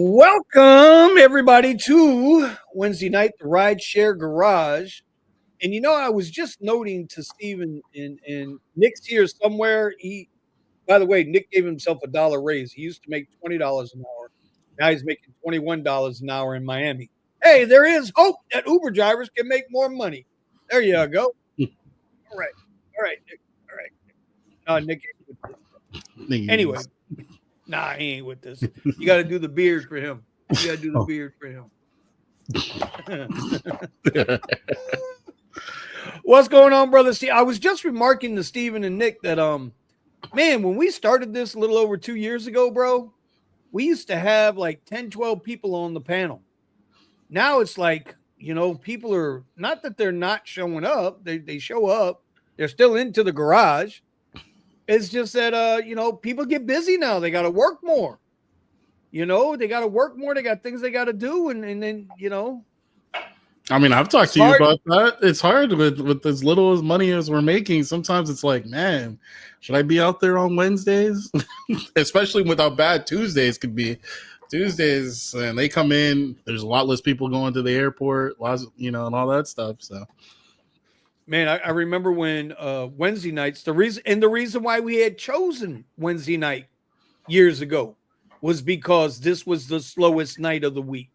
Welcome everybody to Wednesday night, the Rideshare Garage. And I was just noting to Steven and Nick's here somewhere. By the way, Nick gave himself a dollar raise. He used to make $20 an hour. Now he's making $21 an hour in Miami. Hey, there is hope that Uber drivers can make more money. There you go. All right, Nick. All right. Nick ain't with this. Anyway, nah, he ain't with this. You got to do the beard for him. You got to do the beard for him. What's going on, brother? See, I was just remarking to Steven and Nick that man, when we started this a little over 2 years ago, bro, we used to have like 10, 12 people on the panel. Now it's like, people are not that they're not showing up. They show up. They're still into the garage. It's just that people get busy now. They got to work more. They got to work more. They got things they got to do, and then I mean, I've talked to you about that. It's hard with as little as money as we're making. Sometimes it's like, man, should I be out there on Wednesdays? Especially with how bad Tuesdays could be. Tuesdays, and they come in, there's a lot less people going to the airport, and all that stuff. So, man, I remember when Wednesday nights, the reason why we had chosen Wednesday night years ago was because this was the slowest night of the week.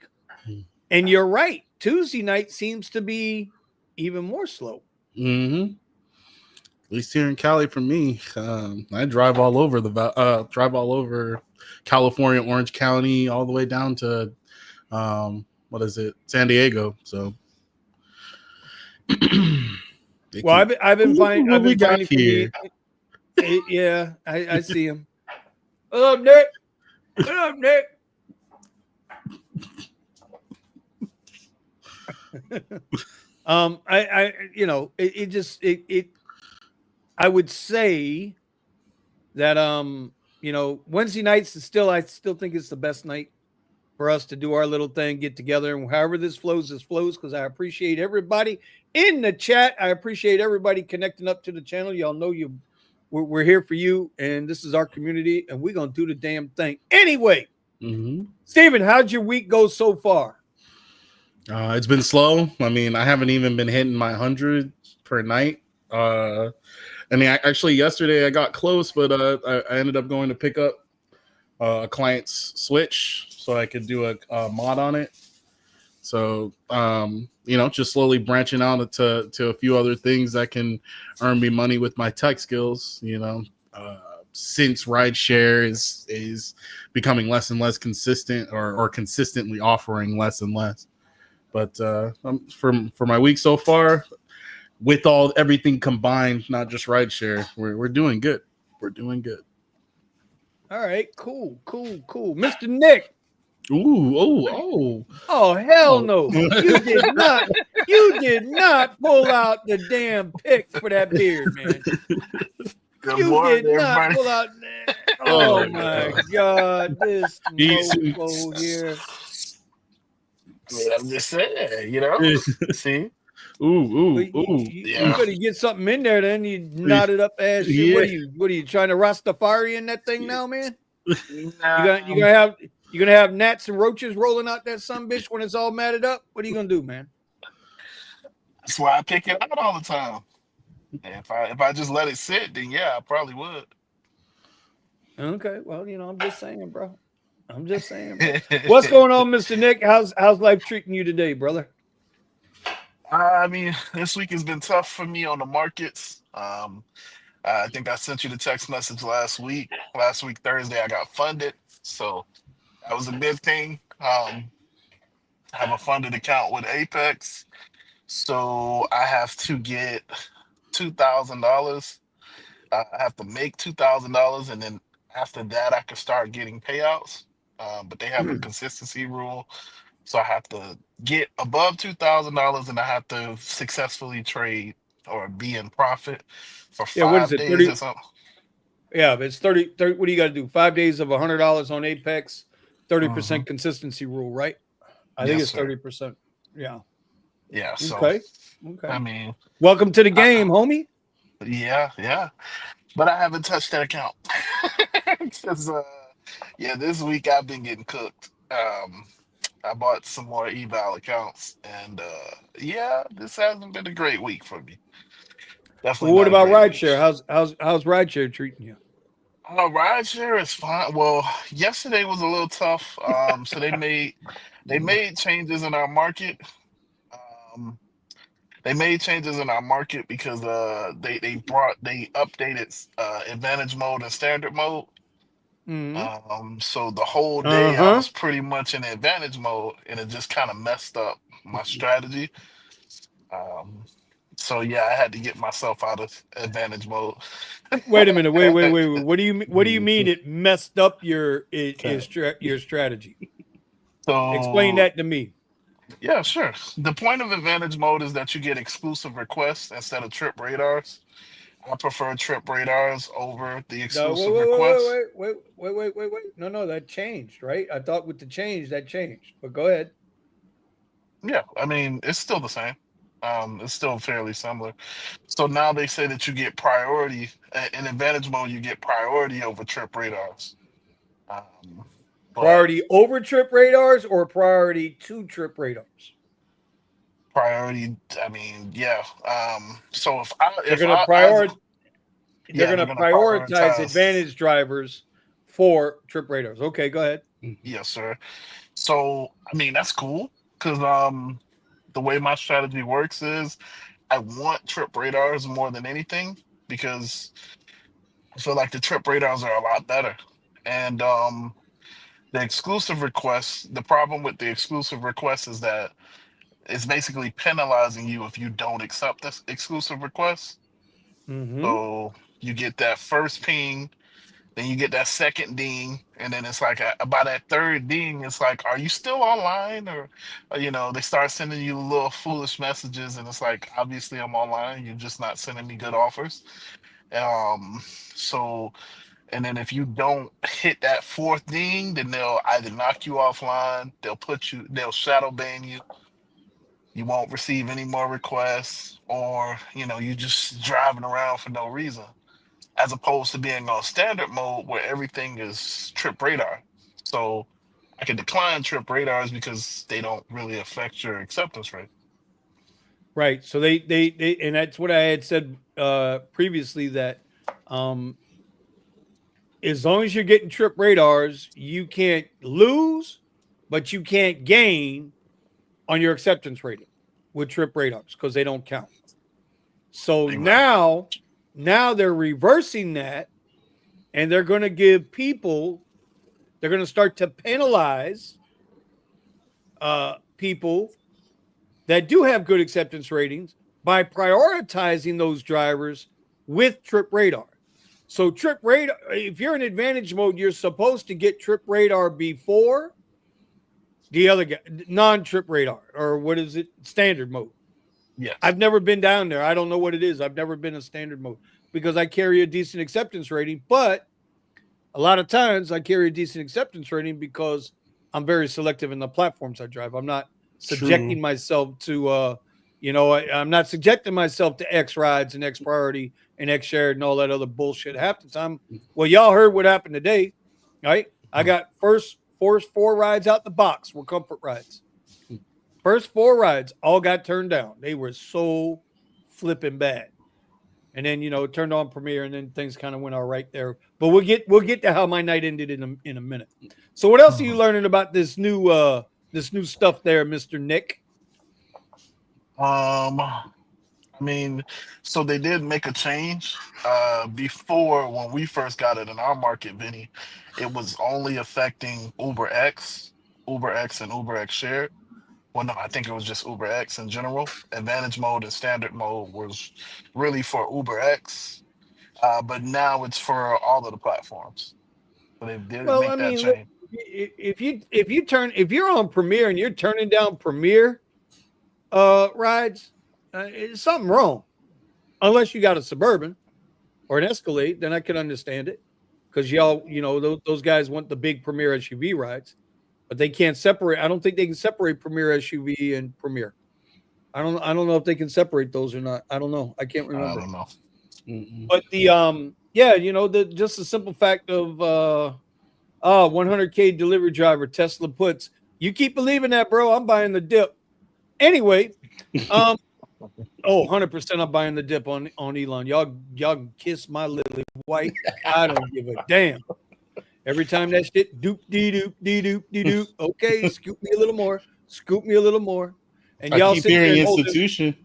And you're right. Tuesday night seems to be even more slow. Mm-hmm. At least here in Cali, for me, I drive all over California, Orange County, all the way down to San Diego. So, well, I've been finding here. Yeah, I see him. What up, Nick? What up, Nick? I would say that Wednesday nights is I still think it's the best night for us to do our little thing, get together, and however this flows, because I appreciate everybody in the chat. I appreciate everybody connecting up to the channel. Y'all know we're here for you, and this is our community, and we're gonna do the damn thing anyway. Steven, how'd your week go so far? It's been slow. I mean, I haven't even been hitting my 100 per night. Actually, yesterday I got close, but I ended up going to pick up a client's Switch so I could do a mod on it. So, just slowly branching out to a few other things that can earn me money with my tech skills, since Rideshare is becoming less and less consistent or consistently offering less and less. But for my week so far, with everything combined, not just Rideshare, we're doing good. We're doing good. All right, cool. Mr. Nick. Oh, hell no. You did not pull out the damn pick for that beard, man. Good morning, did not everybody. pull out that. Oh my God, this mofo here. I'm just saying, See? You better get something in there, then you knotted up ass shit. Yeah. What are you trying to Rastafari in that thing now, man? Nah. You're gonna have gnats and roaches rolling out that sumbitch when it's all matted up? What are you gonna do, man? That's why I pick it out all the time. And if I just let it sit, then yeah, I probably would. Okay, well, I'm just saying, bro. What's going on, Mr. Nick? How's life treating you today, brother? I mean, this week has been tough for me on the markets. I think I sent you the text message last week. Last week, Thursday, I got funded. So that was a good thing. I have a funded account with Apex. So I have to get $2,000. I have to make $2,000. And then after that, I can start getting payouts. But they have a consistency rule. So I have to get above $2,000 and I have to successfully trade or be in profit for 5 days 30, or something. Yeah, but it's 30 what do you got to do? 5 days of $100 on Apex, 30% consistency rule, right? I think it's 30%. Yeah. Yeah. So, okay. I mean, welcome to the game, homie. Yeah. But I haven't touched that account. Because, this week I've been getting cooked. Um, I bought some more eval accounts, and yeah, this hasn't been a great week for me. Well, Definitely what not a about great week. rideshare? How's rideshare treating you? Rideshare is fine. Well, yesterday was a little tough. So they made changes in our market. Um, they made changes in our market because they updated advantage mode and standard mode. Mm-hmm. So the whole day I Uh-huh. was pretty much in advantage mode, and it just kind of messed up my strategy. Um, so yeah, I had to get myself out of advantage mode. Wait a minute. Wait. What do you mean it messed up your strategy? Explain So that to me. yeah, sure. The point of advantage mode is that you get exclusive requests instead of trip radars. I prefer trip radars over the No, exclusive requests. wait. No, that changed, right? I thought with the change that changed. But go ahead. Yeah, I mean, it's still the same. It's still fairly similar. So now they say that you get priority in advantage mode. You get priority over trip radars. Um, but Priority over trip radars or priority to trip radars? priority, I mean, yeah. So They're if gonna I as prior they're yeah, they're gonna gonna prioritize prioritize. advantage drivers for trip radars. Okay, go ahead. Yes, sir. So I mean, that's cool because the way my strategy works is I want trip radars more than anything because I feel like the trip radars are a lot better. And the exclusive requests, the problem with the exclusive request is that it's basically penalizing you if you don't accept this exclusive request. Mm-hmm. So you get that first ping, then you get that second ding, and then it's like by that third ding, it's like, are you still online? Or, they start sending you little foolish messages, and it's like, obviously I'm online. You're just not sending me good offers. Um, so and then if you don't hit that fourth ding, then they'll either knock you offline, they'll shadow ban you. You won't receive any more requests, or you just driving around for no reason. As opposed to being on standard mode where everything is trip radar. So I can decline trip radars because they don't really affect your acceptance rate. Right. So they and that's what I had said previously that um as long as you're getting trip radars, you can't lose, but you can't gain on your acceptance rating with trip radars because they don't count. So Exactly. now they're reversing that and they're going to give people, they're going to start to penalize people that do have good acceptance ratings by prioritizing those drivers with trip radar. So trip radar, if you're in advantage mode, you're supposed to get trip radar before the other guy, non-trip radar, or what is it? Standard mode. Yes. I've never been down there. I don't know what it is. I've never been in standard mode because I carry a decent acceptance rating, but a lot of times I carry a decent acceptance rating because I'm very selective in the platforms I drive. I'm not True. subjecting myself to I'm not subjecting myself to X rides and X priority and X shared and all that other bullshit half the time. Well, y'all heard what happened today, right? I got first four rides out the box were comfort rides. First four rides all got turned down. They were so flipping bad. And then it turned on Premiere, and then things kind of went all right there. But we'll get to how my night ended in a minute. So what else are you Mhm. learning about this new stuff there, Mister Nick? I mean, so they did make a change. Before, when we first got it in our market, Vinny, it was only affecting Uber X and Uber X shared. Well, no, I think it was just Uber X in general. Advantage mode and standard mode was really for Uber X, but now it's for all of the platforms. So they did Well, make I that mean, look, change. if you're on Premiere and you're turning down Premiere rides, it's something wrong. Unless you got a Suburban or an Escalade, then I can understand it because y'all, those guys want the big Premier SUV rides, but they can't separate. I don't think they can separate Premier SUV and Premier. I don't know if they can separate those or not. I don't know. I can't I remember. don't know. Mm-mm. But the yeah, the just the simple fact of Oh, 100K delivery driver, Tesla puts. You keep believing that, bro. I'm buying the dip. Anyway, oh, 100% I'm buying the dip on Elon. Y'all kiss my lily white. I don't give a damn. Every time that shit doop dee doop dee doop dee doop. Okay, scoop me a little more. Scoop me a little more. And I y'all keep sit there hearing and hold it. institution.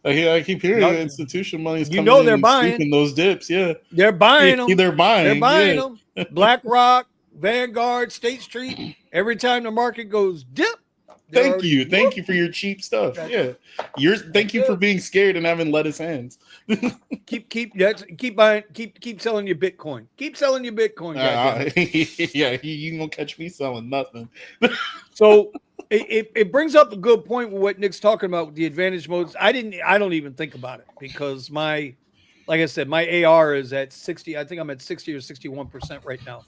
I keep hearing Y'all, institution money's you coming know in they're and buying. scooping those dips. Yeah, They're buying them. They're buying. They're buying Yeah. them. BlackRock, Vanguard, State Street. Every time the market goes dip. Thank you for your cheap stuff. Thank you for being scared and having lettuce hands. keep buying, keep selling your Bitcoin. Keep selling your Bitcoin. Yeah, you gonna catch me selling nothing. So it brings up a good point with what Nick's talking about with the advantage modes. I don't even think about it because like I said, my AR is at 60. I think I'm at 60 or 61% right now.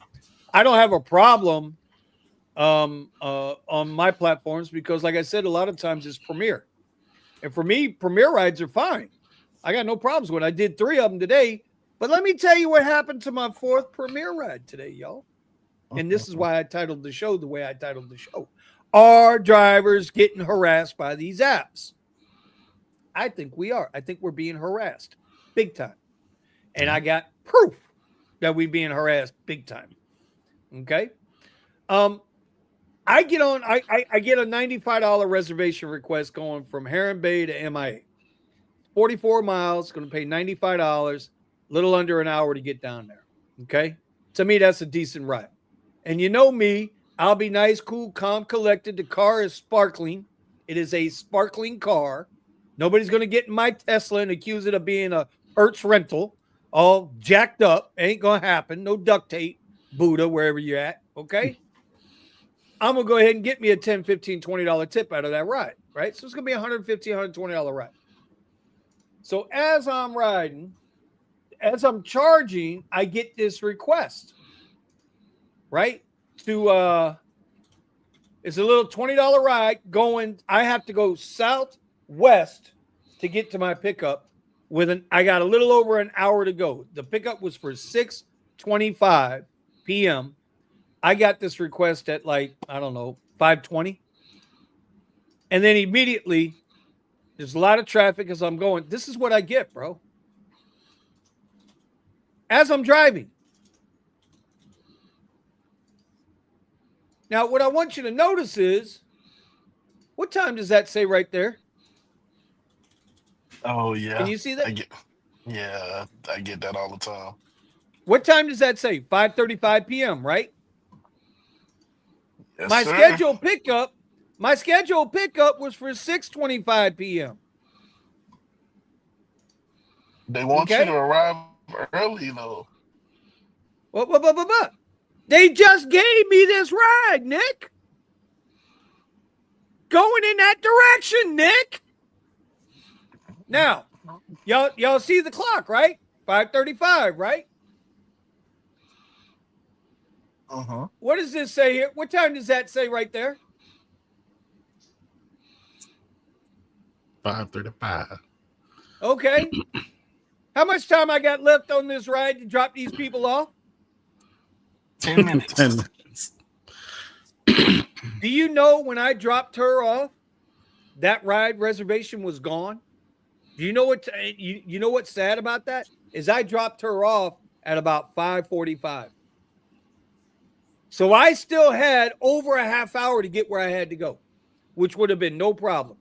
I don't have a problem on my platforms because, like I said, a lot of times it's Premier. And for me, Premier rides are fine. I got no problems with it. I did 3 of them today. But let me tell you what happened to my 4th Premier ride today, y'all. And this is why I titled the show the way I titled the show. Are drivers getting harassed by these apps? I think we are. I think we're being harassed big time. And I got proof that we're being harassed big time. Okay. I get on, I get a $95 reservation request going from Heron Bay to MIA. 44 miles, going to pay $95, little under an hour to get down there. Okay. To me, that's a decent ride. And you know me, I'll be nice, cool, calm, collected. The car is sparkling. It is a sparkling car. Nobody's going to get in my Tesla and accuse it of being a Hertz rental, all jacked up. Ain't going to happen. No duct tape, Buddha, wherever you're at. Okay. I'm going to go ahead and get me a $10, $15, $20 tip out of that ride. Right. So it's going to be $150, $120 ride. So as I'm riding, as I'm charging, I get this request. Right. To it's a little $20 ride going. I have to go southwest to get to my pickup. I got a little over an hour to go. The pickup was for 6:25 p.m. I got this request at like, I don't know, 5:20. And then immediately there's a lot of traffic as I'm going. This is what I get, bro. As I'm driving. Now, what I want you to notice is, what time does that say right there? Oh yeah. Can you see that? I get that all the time. What time does that say? 5:35 p.m., right? Yes, My sir. scheduled pickup was for 6:25 p.m. They want you to arrive early though. What? They just gave me this ride, Nick. Going in that direction, Nick. Now, y'all see the clock, right? 5:35, right? Uh-huh. What does this say here? What time does that say right there? 5:35. Okay. How much time I got left on this ride to drop these people off? 10 minutes. 10 minutes. Do you know when I dropped her off, that ride reservation was gone? Do you know what you know what's sad about that? Is I dropped her off at about 5:45. So I still had over a half hour to get where I had to go, which would have been no problem.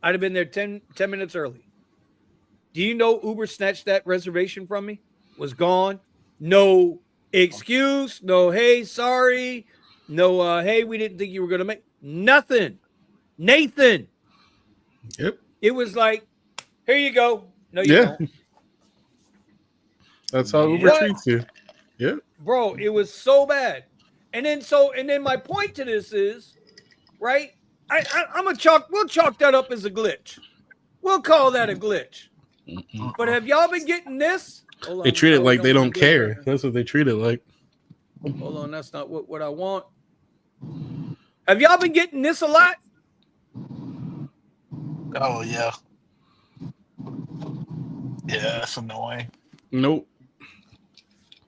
I'd have been there 10 minutes early. Do you know Uber snatched that reservation from me? Was gone. No excuse. No, hey, sorry. No, hey, we didn't think you were going to make nothing. Nathan. Yep. It was like, here you go. No, you don't. That's how Uber treats you. Yep. Bro, it was so bad. And then my point to this is, right? We'll chalk that up as a glitch. We'll call that a glitch. But have y'all been getting this? They treat it like they don't care. That's what they treat it like. Hold on, that's not what I want. Have y'all been getting this a lot? Oh yeah. Yeah, that's annoying. Nope.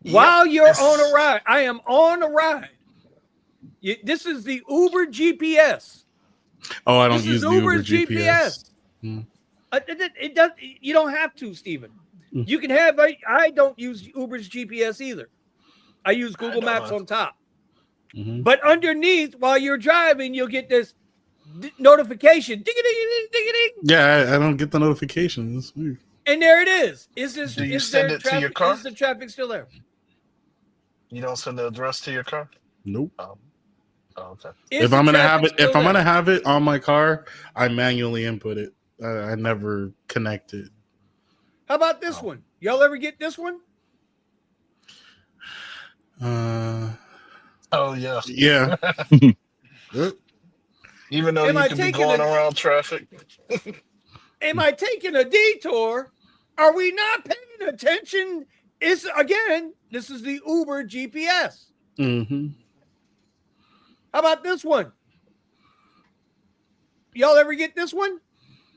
Yep. while you're on a ride. I am on a ride. This is the Uber GPS. Oh, I don't This use is the Uber Uber's GPS. It does. You don't have to, Steven. You can have. I don't use Uber's GPS either. I use Google Maps on top. But underneath, while you're driving, you'll get this notification. Ding, ding, ding, ding, ding. Yeah, I don't get the notifications. And there it is. Do you send it to your car? Is the traffic still there? You don't send the address to your car? Nope. Oh, okay. If I'm gonna have it on my car, I manually input it. I never connect it. How about this one? Y'all ever get this one? Oh yeah. Yeah. Even though you could be going around traffic. Am I taking a detour? Are we not paying attention? This is the Uber GPS. How about this one? Y'all ever get this one?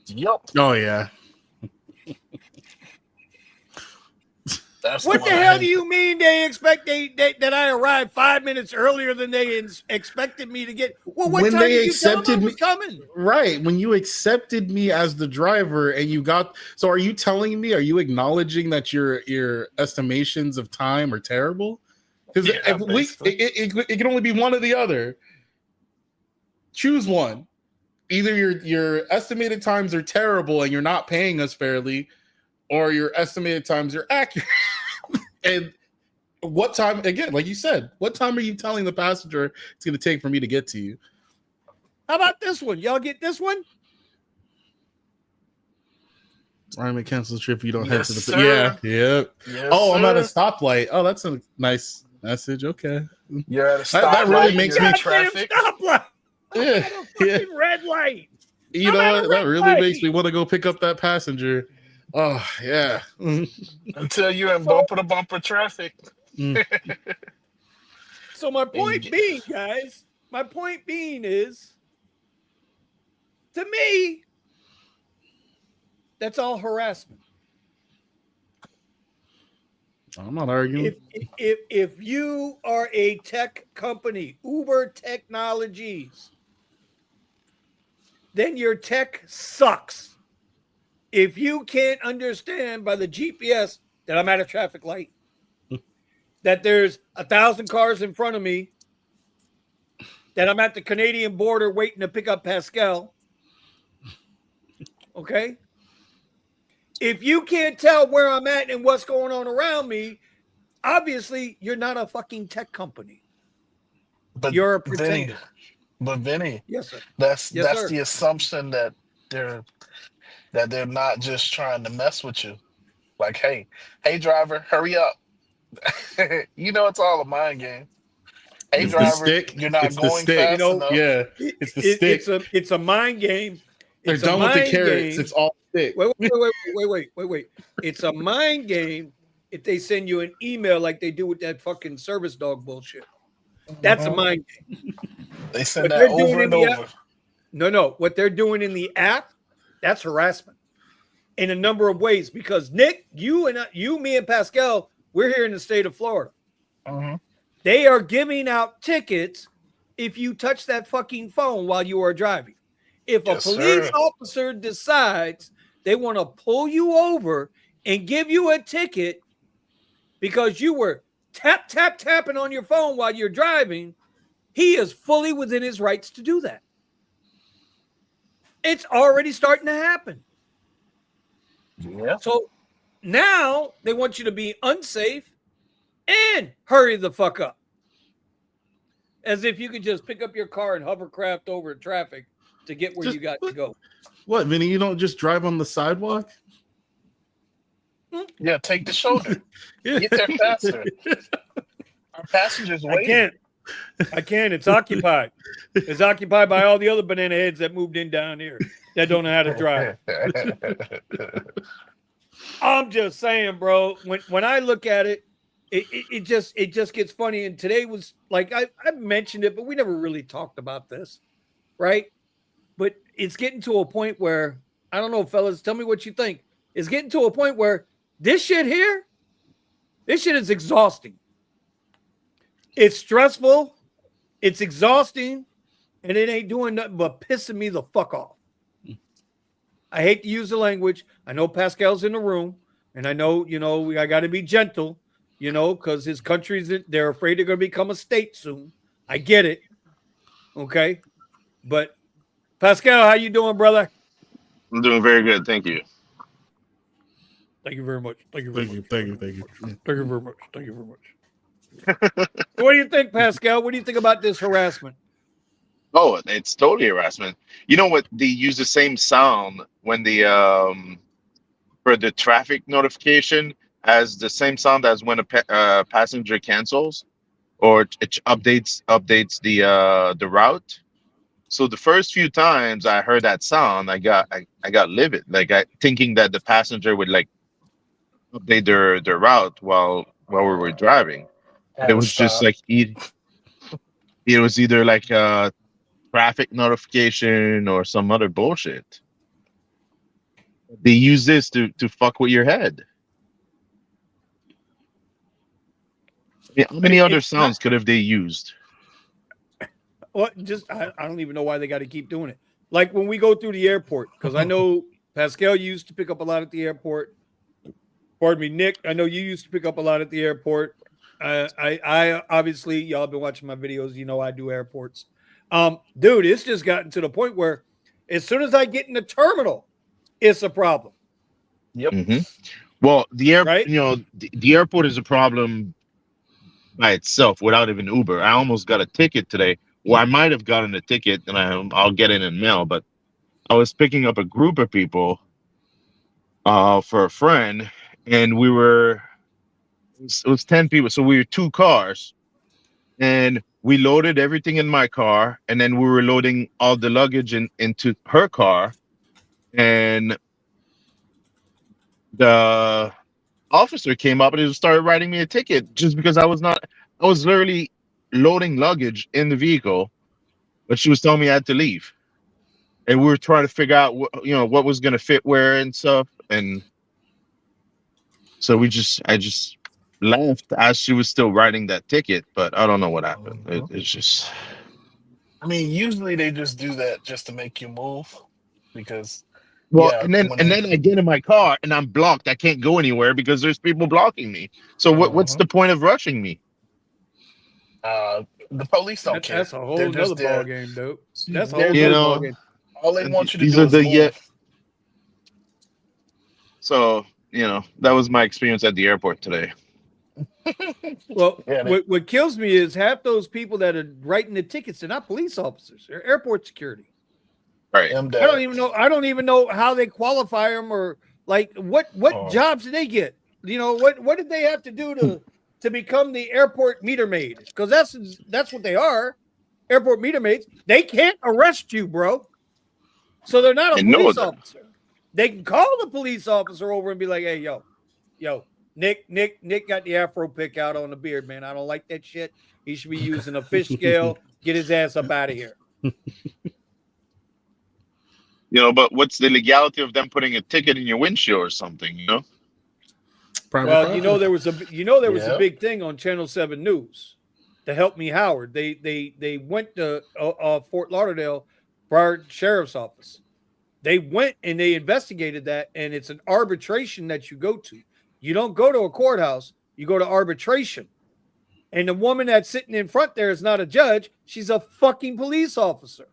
Yep. Oh yeah. What the hell do you mean they expect that I arrived 5 minutes earlier than they expected me to get? Well, what time did you tell them I was coming? Right. When you accepted me as the driver and you got, so are you telling me, are you acknowledging that your estimations of time are terrible? Because it can only be one or the other. Choose one. Either your estimated times are terrible and you're not paying us fairly, or your estimated times are accurate. And what time, again, like you said, what time are you telling the passenger it's going to take for me to get to you? How about this one? Y'all get this one? I'm going to cancel the trip if you don't head to the... sir. Yeah. Yes, I'm at a stoplight. Oh, that's a nice message. Okay. You're at a stoplight. That really makes me... Traffic. Stoplight. Yeah. Red light. You know what? That really makes me want to go pick up that passenger. Oh, yeah. Until you're in bumper-to-bumper traffic. So my point being, guys, is, to me, that's all harassment. I'm not arguing. If you are a tech company, Uber Technologies, then your tech sucks. If you can't understand by the GPS that I'm at a traffic light, that there's 1,000 cars in front of me, that I'm at the Canadian border waiting to pick up Pascal, okay? If you can't tell where I'm at and what's going on around me, obviously you're not a fucking tech company. But you're a pretender. Vinny, yes, sir. That's sir. the assumption that they're not just trying to mess with you. Like, hey driver, hurry up. You know, it's all a mind game. Hey it's driver, you're not going fast enough. Yeah, it's the stick. It's a mind game. They're done with the carrots. Game. It's all stick. Wait. It's a mind game if they send you an email like they do with that fucking service dog bullshit. That's a mind game. They send that over and over. No. What they're doing in the app, that's harassment in a number of ways. Because Nick, you, me, and Pascal, we're here in the state of Florida. They are giving out tickets if you touch that fucking phone while you are driving. If a police officer decides they want to pull you over and give you a ticket because you were tapping on your phone while you're driving, he is fully within his rights to do that. It's already starting to happen. Yeah. So now they want you to be unsafe and hurry the fuck up. As if you could just pick up your car and hovercraft over traffic to get where you got to go. What, Vinny? You don't just drive on the sidewalk? Yeah, take the shoulder. Get there faster. Our passengers waiting. I can't. It's occupied. It's occupied by all the other banana heads that moved in down here that don't know how to drive. I'm just saying, bro. When I look at it, it just gets funny. And today was like I mentioned it, but we never really talked about this, right? But it's getting to a point where I don't know, fellas. Tell me what you think. It's getting to a point where this shit here This shit is exhausting. It's stressful. It's exhausting, and it ain't doing nothing but pissing me the fuck off. I hate to use the language. I know Pascal's in the room, and I know, I got to be gentle, because his country's, they're afraid they're going to become a state soon. I get it. Okay. But Pascal, how you doing, brother? I'm doing very good, thank you. Thank you very much. Thank you very Thank you, much. thank you, thank you. Thank you very much. Thank you very much. So what do you think, Pascal? What do you think about this harassment? Oh, it's totally harassment. You know what? They use the same sound when for the traffic notification as the same sound as when a passenger cancels or it updates the route. So the first few times I heard that sound, I got livid, like I thinking that the passenger would like update their route while we were driving. But it Had to was just stop. like it was either like a traffic notification or some other bullshit. They use this to fuck with your head. I mean, how many other It's not. sounds could have they used? Well, just I don't even know why they got to keep doing it. Like when we go through the airport, because I know Pascal used to pick up a lot at the airport. Pardon me, Nick. I know you used to pick up a lot at the airport. I obviously y'all been watching my videos. I do airports. Dude, it's just gotten to the point where as soon as I get in the terminal, it's a problem, Yep. Hmm. Well, right? the airport is a problem by itself without even Uber. I almost got a ticket today. Well, I might have gotten a ticket, and I'll get it in mail. But I was picking up a group of people for a friend, and it was 10 people, so we were two cars, and we loaded everything in my car, and then we were loading all the luggage into her car, and the officer came up and he started writing me a ticket just because I was literally loading luggage in the vehicle, but she was telling me I had to leave, and we were trying to figure out what was going to fit where and stuff, and so I just left as she was still writing that ticket, but I don't know what happened. It's just. I mean, usually they just do that just to make you move because, Well, yeah, and then I get in my car and I'm blocked. I can't go anywhere because there's people blocking me. So what's uh the point of rushing me? uh, the police don't care. That's a They're whole nother just ball there. game, dude. That's a They're whole You nother just ball know, game. all they want you to these do are is the move. so that was my experience at the airport today. Well, Yeah, what kills me is half those people that are writing the tickets, they're not police officers, they're airport security. Right. them I don't that. even know. I don't even know how they qualify them or like what Oh, jobs did they get? What did they have to do to become the airport meter maid? Because that's what they are, airport meter maids. They can't arrest you, bro. So they're not a I know police that. officer. They can call the police officer over and be like, "Hey, yo, Nick got the afro pick out on the beard, man. I don't like that shit. He should be using a fish scale. Get his ass up out of here." But what's the legality of them putting a ticket in your windshield or something? Private Well, property. there was a yeah. big thing on Channel 7 News to help me Howard. They went to Fort Lauderdale prior sheriff's office. They went and they investigated that, and it's an arbitration that you go to. You don't go to a courthouse, you go to arbitration. And the woman that's sitting in front there is not a judge, she's a fucking police officer.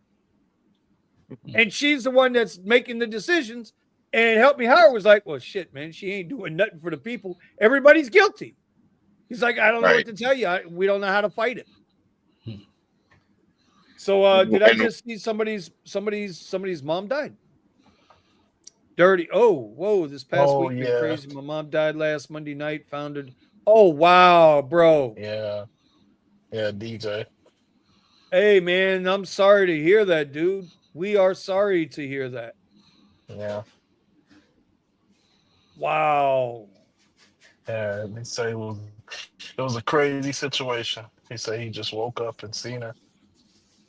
And she's the one that's making the decisions. And Help Me Howard was like, well, shit, man, she ain't doing nothing for the people. Everybody's guilty. He's like, I don't know what Right. to tell you. We don't know how to fight it. So And, did I and just see somebody's mom died? Dirty. Oh, whoa, this past Oh, week been yeah. crazy. My mom died last Monday night, founded. Oh, wow, bro. Yeah. Yeah, DJ. Hey, man, I'm sorry to hear that, dude. We are sorry to hear that. Yeah. Wow. Yeah. They say it was a crazy situation. He said he just woke up and seen her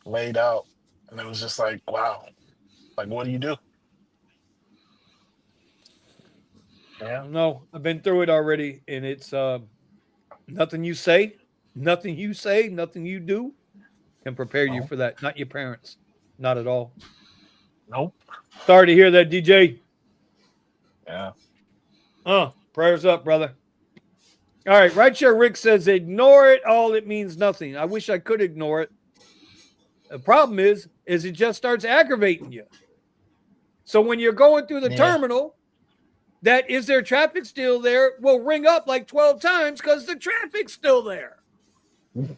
laid out. And it was just like, wow. Like, what do you do? I Yeah. don't know. I've been through it already, and Nothing you say, nothing you do can prepare you No, for that. Not your parents. Not at all. nope. Sorry to hear that, DJ. Yeah. Prayers up, brother. All right, Rideshare Rick says, ignore it all. It means nothing. I wish I could ignore it. The problem is it just starts aggravating you. So when you're going through the Yeah. terminal, that is there traffic still there will ring up like 12 times because the traffic's still there. And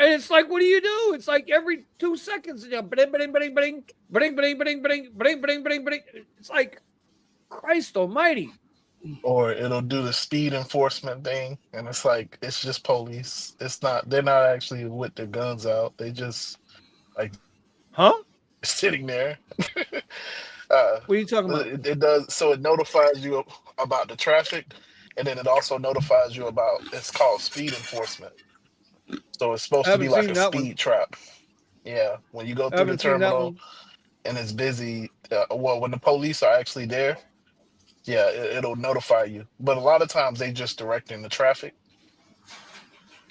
it's like, what do you do? It's like every 2 seconds, bling, bling, bling, bling, bling, bling, bling, bling, bling, bling, bling, bling. It's like, Christ almighty. Or it'll do the speed enforcement thing, and it's like it's just police. It's not. They're not actually with their guns out. They just like Huh? sitting there. uh, What are you talking about? it does. So it notifies you about the traffic, and then it also notifies you about. It's called speed enforcement. So it's I supposed to be haven't like seen a that one. speed trap. Yeah, when you go I through the haven't seen that terminal one. and it's busy, well, when the police are actually there, yeah, it'll notify you. But a lot of times they just directing the traffic.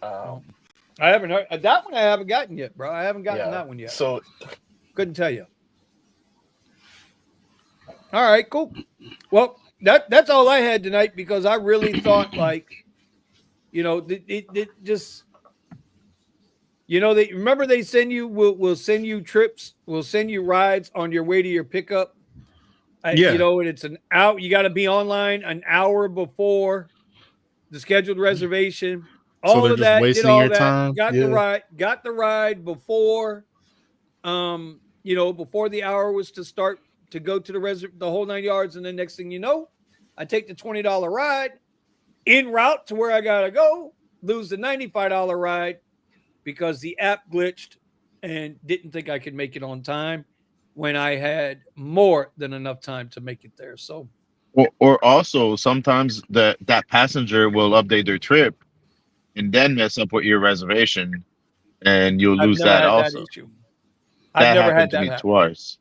No. Um, I haven't heard that one. I haven't gotten yet, bro. I haven't gotten yeah. that one yet. So Couldn't tell you. All right, cool. Well, that's all I had tonight because I really thought like, it just, they remember they send you will send you trips, will send you rides on your way to your pickup. Yeah. And it's an hour. You got to be online an hour before the scheduled reservation. So All they're of just that, did wasting all your that, time. got Yeah. the ride before, before the hour was to start to go to the whole 9 yards. And then next thing you know, I take the $20 ride en route to where I got to go, lose the $95 ride because the app glitched and didn't think I could make it on time when I had more than enough time to make it there. So, Or also sometimes that passenger will update their trip and then mess up with your reservation, and you'll I've lose never that had that also. issue. I've That never happened had to that me happen. twice.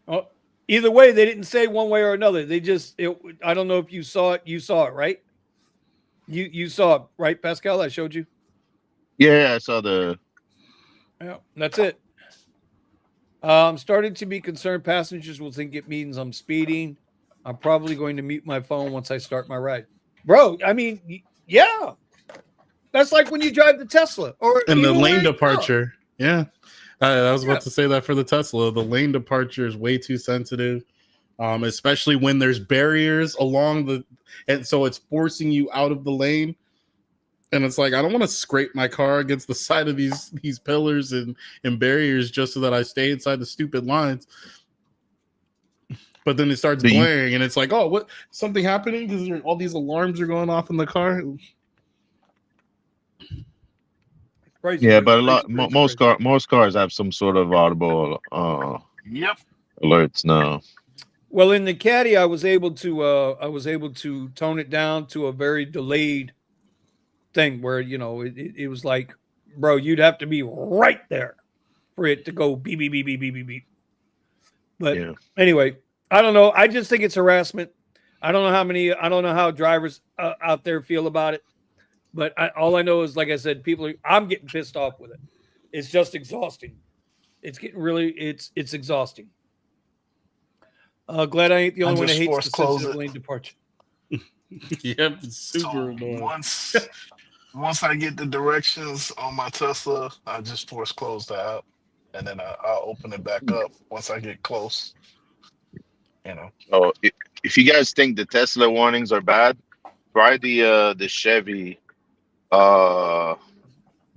Oh, either way, they didn't say one way or another. They just, I don't know if you saw it. You saw it, right? You saw it, right, Pascal? I showed you. Yeah, I saw the. Yeah, that's it. I'm starting to be concerned passengers will think it means I'm speeding. I'm probably going to mute my phone once I start my ride. Bro, I mean, yeah. That's like when you drive the Tesla or And the even lane where, departure. Yeah. I was yeah. about to say that for the Tesla. The lane departure is way too sensitive, especially when there's barriers along the, and so it's forcing you out of the lane. And it's like I don't want to scrape my car against the side of these pillars and barriers just so that I stay inside the stupid lines. But then it starts Do you? blaring, and it's like, oh, what? Something happening because all these alarms are going off in the car. Crazy, Yeah, but crazy, a lot crazy, crazy, crazy. most cars have some sort of audible yep. alerts now. Well, in the Caddy, I was able to tone it down to a very delayed thing where it was like, bro, you'd have to be right there for it to go beep beep beep beep beep beep beep. But Yeah. anyway, I don't know. I just think it's harassment. I don't know how drivers out there feel about it. But all I know is, like I said, I'm getting pissed off with it. It's just exhausting. It's getting really, it's exhausting. Glad I ain't the I only one that just hates force the close sensitive it. lane departure. Yep, it's So super annoying. once I get the directions on my Tesla, I just force close the app, and then I'll open it back up once I get close. You know. Oh, if you guys think the Tesla warnings are bad, try the Chevy uh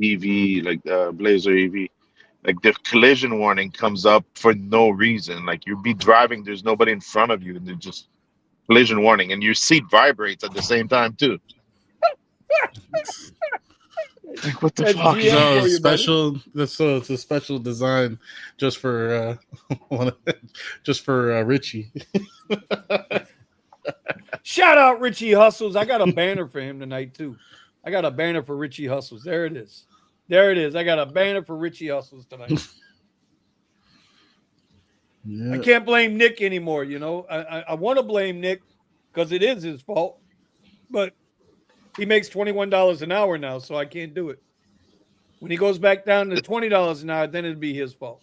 EV, like Blazer EV. Like the collision warning comes up for no reason. Like you'll be driving, there's nobody in front of you, and they're just collision warning, and your seat vibrates at the same time too. Like what the That's fuck? GM So for you, buddy. it's a special design just for Richie. Shout out Richie Hustles. I got a banner for him tonight too. I got a banner for Richie Hustles. There it is. There it is. I got a banner for Richie Hustles tonight. Yeah. I can't blame Nick anymore. I want to blame Nick because it is his fault. But He makes $21 an hour now, so I can't do it. When he goes back down to $20 an hour, then it'd be his fault.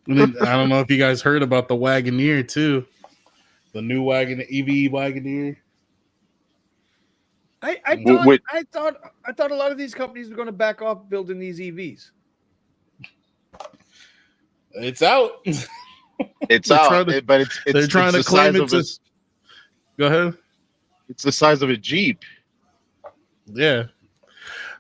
And then, I don't know if you guys heard about the Wagoneer too, the new EV Wagoneer. I thought a lot of these companies were going to back off building these EVs. It's out. It's They're out, trying to- but it's They're trying it's to the claim size it of to. a, Go ahead. it's the size of a Jeep. Yeah,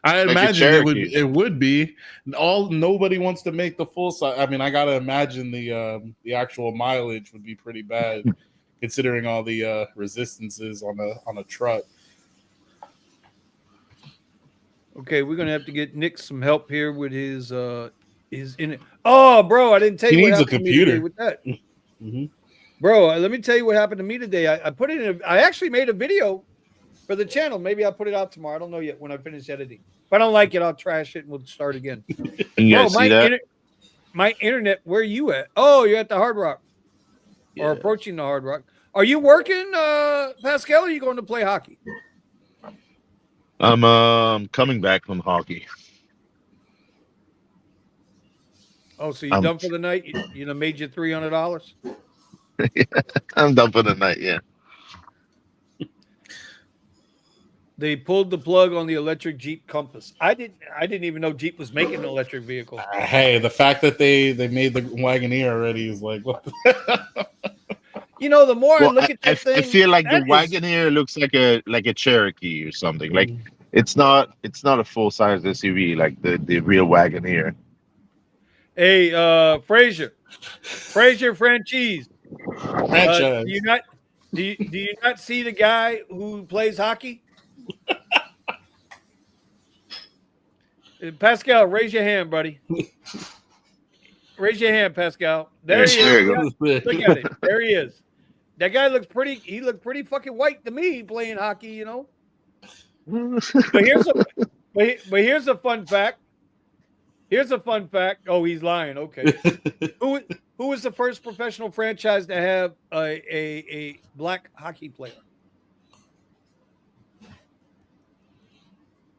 I Like a imagine Cherokee. it would be. Nobody wants to make the full size. I mean, I gotta imagine the actual mileage would be pretty bad, considering all the resistances on a truck. Okay, we're gonna have to get Nick some help here with his in it. Oh, bro, I didn't tell He you what needs a happened to me today computer. with that. Mm-hmm. Bro, let me tell you what happened to me today. I put it in. I actually made a video for the channel. Maybe I'll put it out tomorrow. I don't know yet when I finish editing. If I don't like it, I'll trash it and we'll start again. You Bro, guys see that? my internet. Where you at? Oh, you're at the Hard Rock or approaching the Hard Rock. Are you working, Pascal? Or are you going to play hockey? I'm coming back from hockey. Oh, so you're done for the night? You made you $300? I'm done for the night. Yeah. They pulled the plug on the electric Jeep Compass. I didn't even know Jeep was making an electric vehicle. Hey, the fact that they made the Wagoneer already is like, what the The more I Well, look at that thing, I feel like the that is- Wagoneer looks like a Cherokee or something. Like it's not a full size SUV like the real Wagoneer. Hey, Frazier franchise. franchise? Do you not see the guy who plays hockey? Pascal, raise your hand, buddy. Raise your hand, Pascal. There he There is. you go. Look at it. There he is. That guy looks pretty. He looked pretty fucking white to me playing hockey. But here's a fun fact. Here's a fun fact. Oh, he's lying. Okay. Who was the first professional franchise to have a black hockey player?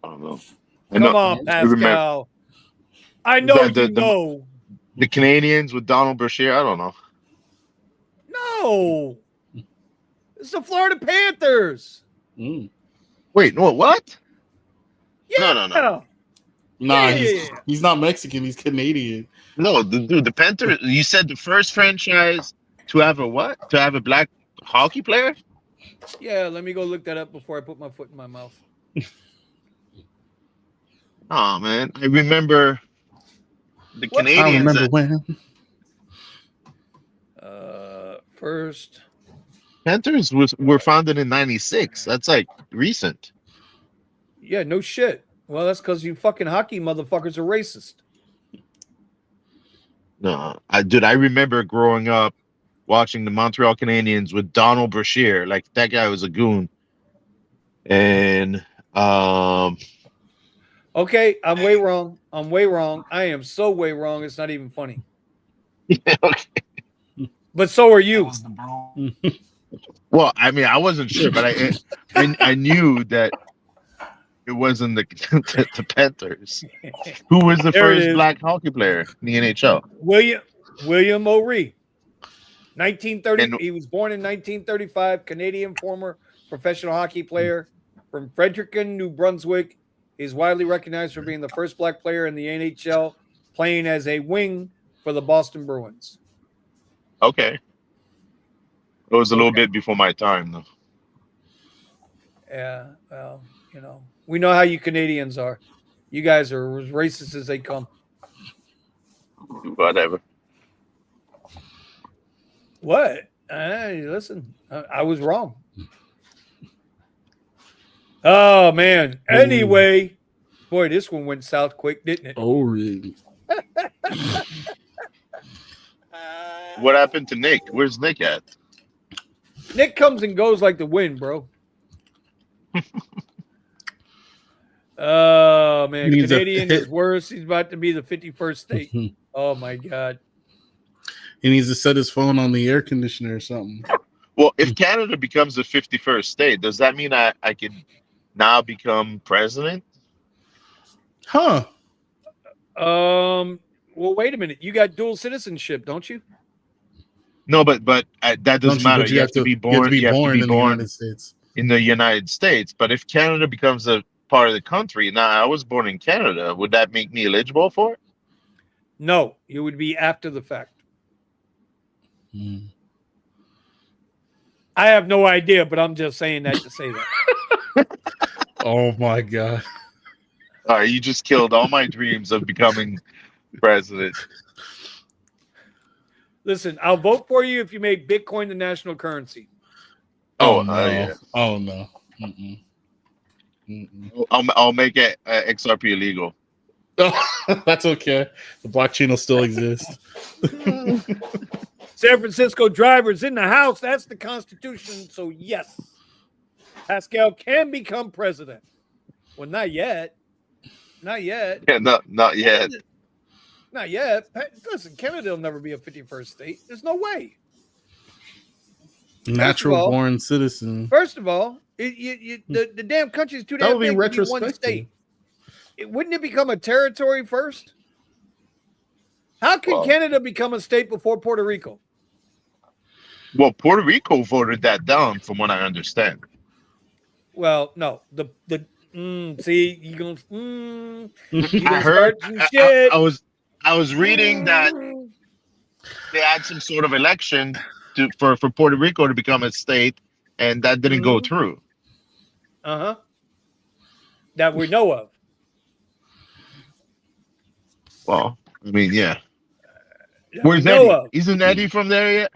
I don't know. Come on, Pascal. I know you know. The Canadians with Donald Brashear. I don't know. No. It's the Florida Panthers. Wait, no, what? Yeah. No. Nah, Yeah. he's not Mexican. He's Canadian. No, the Panthers. You said the first franchise to have a what? To have a black hockey player? Yeah, let me go look that up before I put my foot in my mouth. Oh man, I remember the What? Canadians. I remember when. First. Panthers were founded in '96. That's like recent. Yeah, no shit. Well, that's because you fucking hockey motherfuckers are racist. No, I remember growing up watching the Montreal Canadiens with Donald Brashear. Like that guy was a goon. And Okay, I'm way wrong. I am so way wrong. It's not even funny. okay. But so are That you. was the bro. Well, I mean, I wasn't sure, but I knew that it wasn't the Panthers. Who was the There it first is. black hockey player in the NHL? William O'Ree. 1930. And- He was born in 1935. Canadian former professional hockey player from Fredericton, New Brunswick. He's widely recognized for being the first black player in the NHL, playing as a wing for the Boston Bruins. Okay. It was a little bit before my time, though. Yeah, well, we know how you Canadians are. You guys are as racist as they come. Whatever. What? Hey, listen, I was wrong. Oh, man. Anyway, boy, this one went south quick, didn't it? Oh, really? What happened to Nick? Where's Nick at? Nick comes and goes like the wind, bro. Oh, man. Needs a Canadian hit. is worse. He's about to be the 51st state. Oh, my God. He needs to set his phone on the air conditioner or something. Well, if Canada becomes the 51st state, does that mean I could now become president? Huh? Well, wait a minute. You got dual citizenship, don't you? No, but that doesn't Don't you? matter. But You have to be you have to born. be You have to born be in the born United States. in the United States. But if Canada becomes a part of the country, now I was born in Canada, would that make me eligible for it? No, you would be after the fact. Hmm. I have no idea, but I'm just saying that to say that. Oh my god! All right, you just killed all my dreams of becoming president. Listen, I'll vote for you if you make Bitcoin the national currency. Oh Oh, no! yeah. Oh no! Mm-mm. Mm-mm. I'll make it XRP illegal. Oh, that's okay. The blockchain will still exist. San Francisco drivers in the house. That's the Constitution. So, yes, Pascal can become president. Well, not yet. Not yet. Yeah, not yet. Not yet. Listen, Canada will never be a 51st state. There's no way. Natural born citizen. First of all, the damn country is too That damn would be big to be one retrospective. state. Wouldn't it become a territory first? How can Well- Canada become a state before Puerto Rico? Well, Puerto Rico voted that down, from what I understand. Well, no. See, you gonna I heard. start some shit. I was reading that they had some sort of election for Puerto Rico to become a state, and that didn't go through. Uh-huh. That we know of. Well, I mean, yeah. That Where's we know Eddie? of. Isn't Eddie from there yet?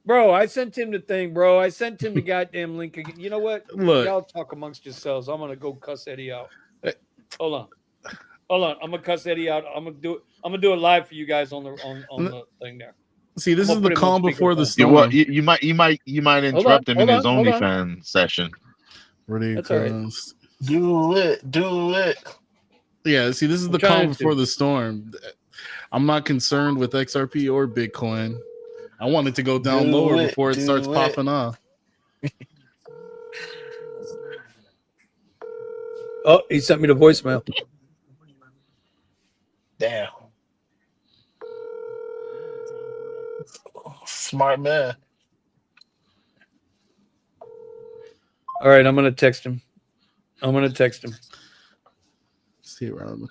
Bro, I sent him the thing, bro. I sent him the goddamn link again. You know what? Look. Y'all talk amongst yourselves. I'm gonna go cuss Eddie out. Hey. Hold on. I'm gonna cuss Eddie out. I'm gonna do it live for you guys on the thing there. See, this I'm is gonna the put him on calm before the speakerphone. You, storm. what, you might interrupt him in his hold on. OnlyFans session. That's all right. Do it. Yeah, see, this is I'm the trying calm to. before the storm. I'm not concerned with XRP or Bitcoin. I want it to go down Do lower it, before it do starts it. popping off. Oh, he sent me the voicemail. Damn. Smart man. All right, I'm gonna text him. See around.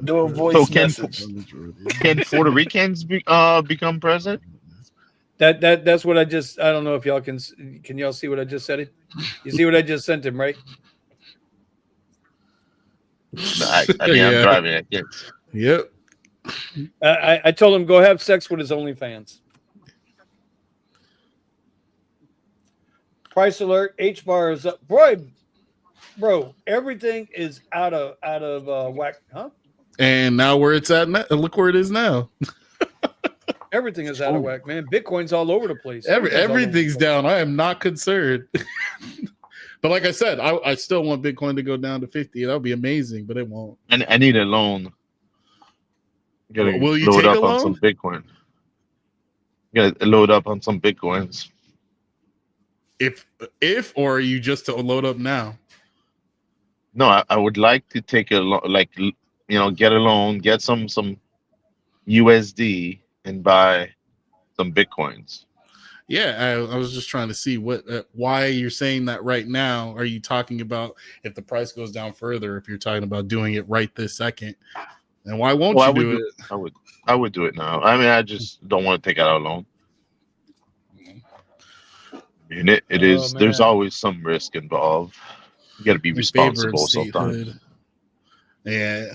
Do a voice So can- message. Can Puerto Ricans become president? That's what I don't know if y'all can y'all see what I just said? You see what I just sent him, right? I mean, Yeah. I'm driving. I guess. Yep. I told him go have sex with his OnlyFans. Price alert, H bar is up. Bro, everything is out of whack, huh? And now where it's at now, look where it is now. Everything is out of whack, man. Bitcoin's all over the place. Everything's down. I am not concerned. But like I said, I still want Bitcoin to go down to 50. That would be amazing, but it won't. And I need a loan. Gotta Will you load take up a on loan? some Bitcoin. Gotta load up on some Bitcoins. If or are you just to load up now? No, I would like to take a get a loan, get some USD, and buy some Bitcoins. Yeah, I was just trying to see why you're saying that right now. Are you talking about if the price goes down further? If you're talking about doing it right this second, and why won't you do it? I would do it now. I mean, I just don't want to take out a loan. I mean, it is. man. There's always some risk involved. You got to be In favor of responsible sometimes. statehood. Yeah.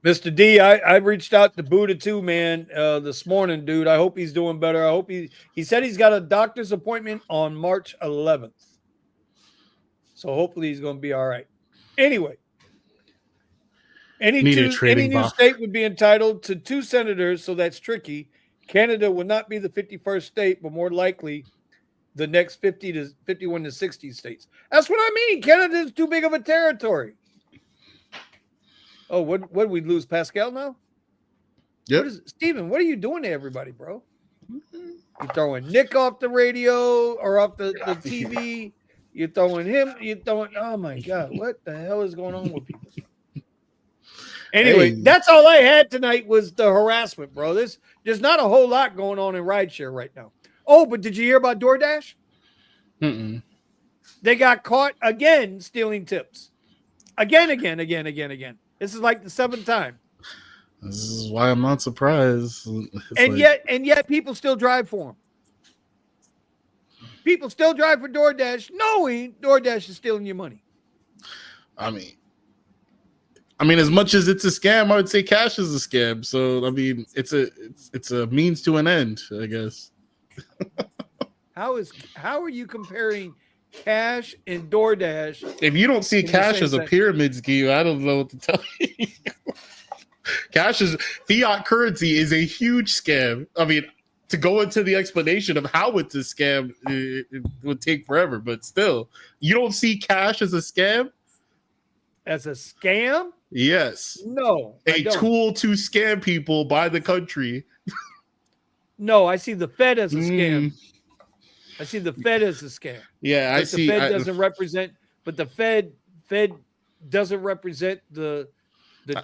Mr. D, I reached out to Buddha too, man, this morning, dude. I hope he's doing better. I hope he said he's got a doctor's appointment on March 11th. So hopefully he's going to be all right. Anyway, any new state would be entitled to 2 senators, so that's tricky. Canada would not be the 51st state, but more likely the next 50 to 51 to 60 states. That's what I mean. Canada is too big of a territory. Oh, what did we lose Pascal now? Yep. Steven, what are you doing to everybody, bro? You're throwing Nick off the radio or off the TV. You're throwing him. You're throwing. Oh my God! What the hell is going on with people? Anyway, that's all I had tonight was the harassment, bro. There's not a whole lot going on in rideshare right now. Oh, but did you hear about DoorDash? Mm-mm. They got caught again stealing tips. Again. This is like the 7th time. This is why I'm not surprised. And yet people still drive for them. People still drive for DoorDash knowing DoorDash is stealing your money. I mean, as much as it's a scam, I would say cash is a scam. So I mean, it's a means to an end, I guess. How are you comparing cash and DoorDash? If you don't see cash as a pyramid scheme, I don't know what to tell you. Fiat currency is a huge scam. I mean, to go into the explanation of how it's a scam, it would take forever. But still, you don't see cash as a scam? As a scam? Yes. No. A tool to scam people by the country. No, I see the Fed as a scam. I see the Fed as a scam. Yeah, but the Fed doesn't represent, but the Fed doesn't represent the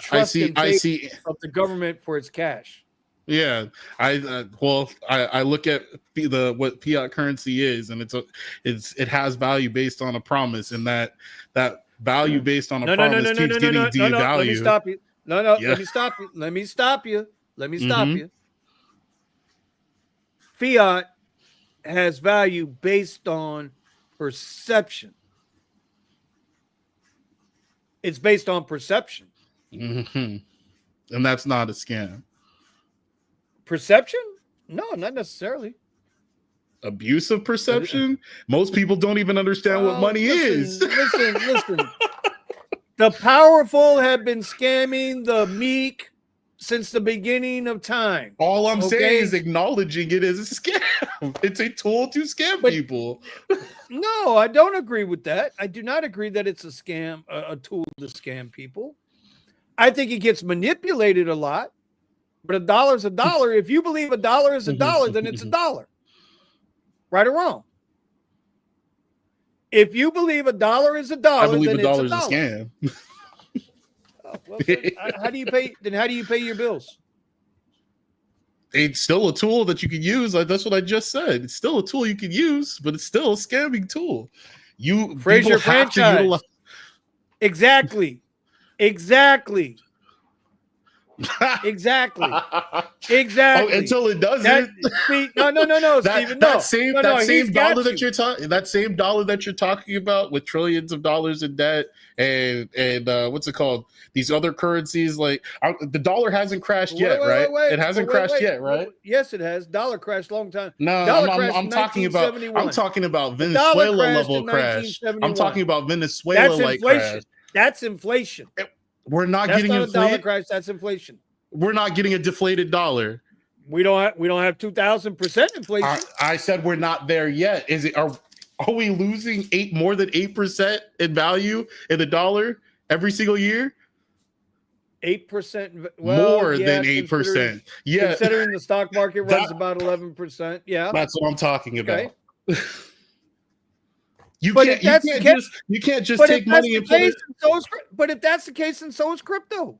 trust and faith of the government for its cash. Yeah, I look at what fiat currency is, and it has value based on a promise, and that value based on a promise keeps getting devalued. Let me stop you. Let me stop you. Fiat has value based on perception. It's based on perception. Mm-hmm. And that's not a scam. Perception? No, not necessarily. Abusive perception? Most people don't even understand what money is. Listen. The powerful have been scamming the meek since the beginning of time. All I'm saying is acknowledging it as a scam. It's a tool to scam people. No, I don't agree with that. I do not agree that it's a scam, a tool to scam people. I think it gets manipulated a lot, but $1 is $1. If you believe $1 is $1, then it's $1. Right or wrong? If you believe $1 is $1, I believe then $1 it's is a scam. Well, how do you pay? Then how do you pay your bills? It's still a tool that you can use. That's what I just said. It's still a tool you can use, but it's still a scamming tool. Fraser franchise. Exactly. Oh, until it doesn't. No, Stephen. That same dollar that you're talking about with trillions of dollars in debt and what's it called? These other currencies, like the dollar hasn't crashed yet, right? It hasn't crashed yet, right? Yes, it has. Dollar crashed a long time. No, I'm talking about Venezuela level crash. I'm talking about Venezuela like crash. That's inflation. We're not That's getting not inflation. A dollar crash. That's inflation. We're not getting a deflated dollar. We don't have 2,000% inflation. I said we're not there yet. Are we losing more than 8% in value in the dollar every single year? 8%. More than 8%. Yeah. Considering the stock market runs about 11%. Yeah. That's what I'm talking about. Okay. You can't just take money and put it. But if that's the case, then so is crypto.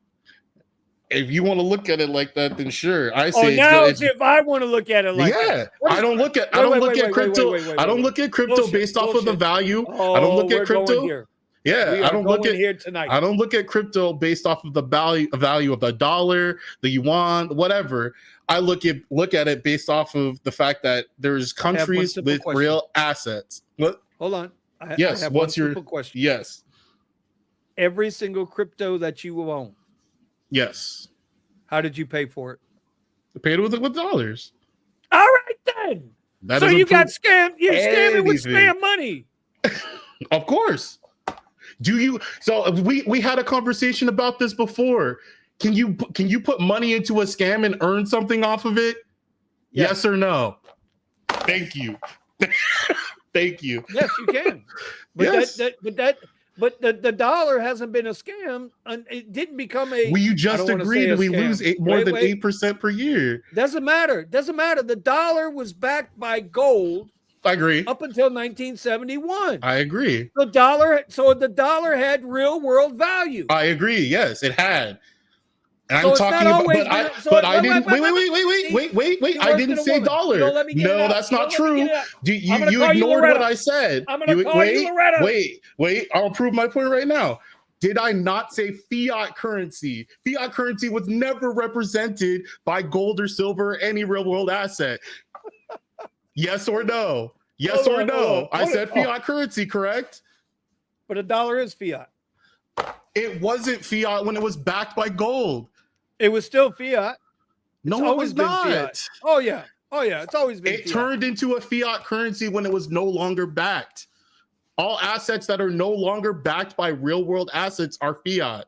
If you want to look at it like that, then sure. I say if I want to look at it like that. I don't look at crypto. I don't look at crypto based off of the value. I don't look at crypto. Yeah, I don't look at here tonight. I don't look at crypto based off of the value of the dollar, the yuan, whatever. I look at it based off of the fact that there's countries with real assets. What? Hold on. I have what's your question? Yes. Every single crypto that you own. Yes. How did you pay for it? I paid with dollars. All right then. So you got scammed. You're scamming with spam money. Of course. So we had a conversation about this before. Can you put money into a scam and earn something off of it? Yes or no? Thank you. Thank you. Yes, you can. But yes. But the dollar hasn't been a scam, and it didn't become a. You I just don't wanna say agreed a we scam. lose more than Wait. 8% per year. Doesn't matter. The dollar was backed by gold I agree. up until 1971. I agree. So the dollar had real world value. I agree. Yes, it had. And So I'm it's not talking about, always but been- I, so but wait, I didn't. wait, Wait. You I worse didn't than a say woman. You dollar. don't let me get it No, out. that's You not don't let me true. get it out. You I'm gonna you call you ignored Loretta. what I said. I'm gonna call you Loretta. Wait. I'll prove my point right now. Did I not say fiat currency? Fiat currency was never represented by gold or silver or any real world asset. Yes or no? Yes Hold or on, no? I said Oh. fiat currency, correct? But a dollar is fiat. It wasn't fiat when it was backed by gold. It was still fiat. No, It's it always was been not. fiat. Oh yeah. It's always been It fiat. turned into a fiat currency when it was no longer backed. All assets that are no longer backed by real world assets are fiat.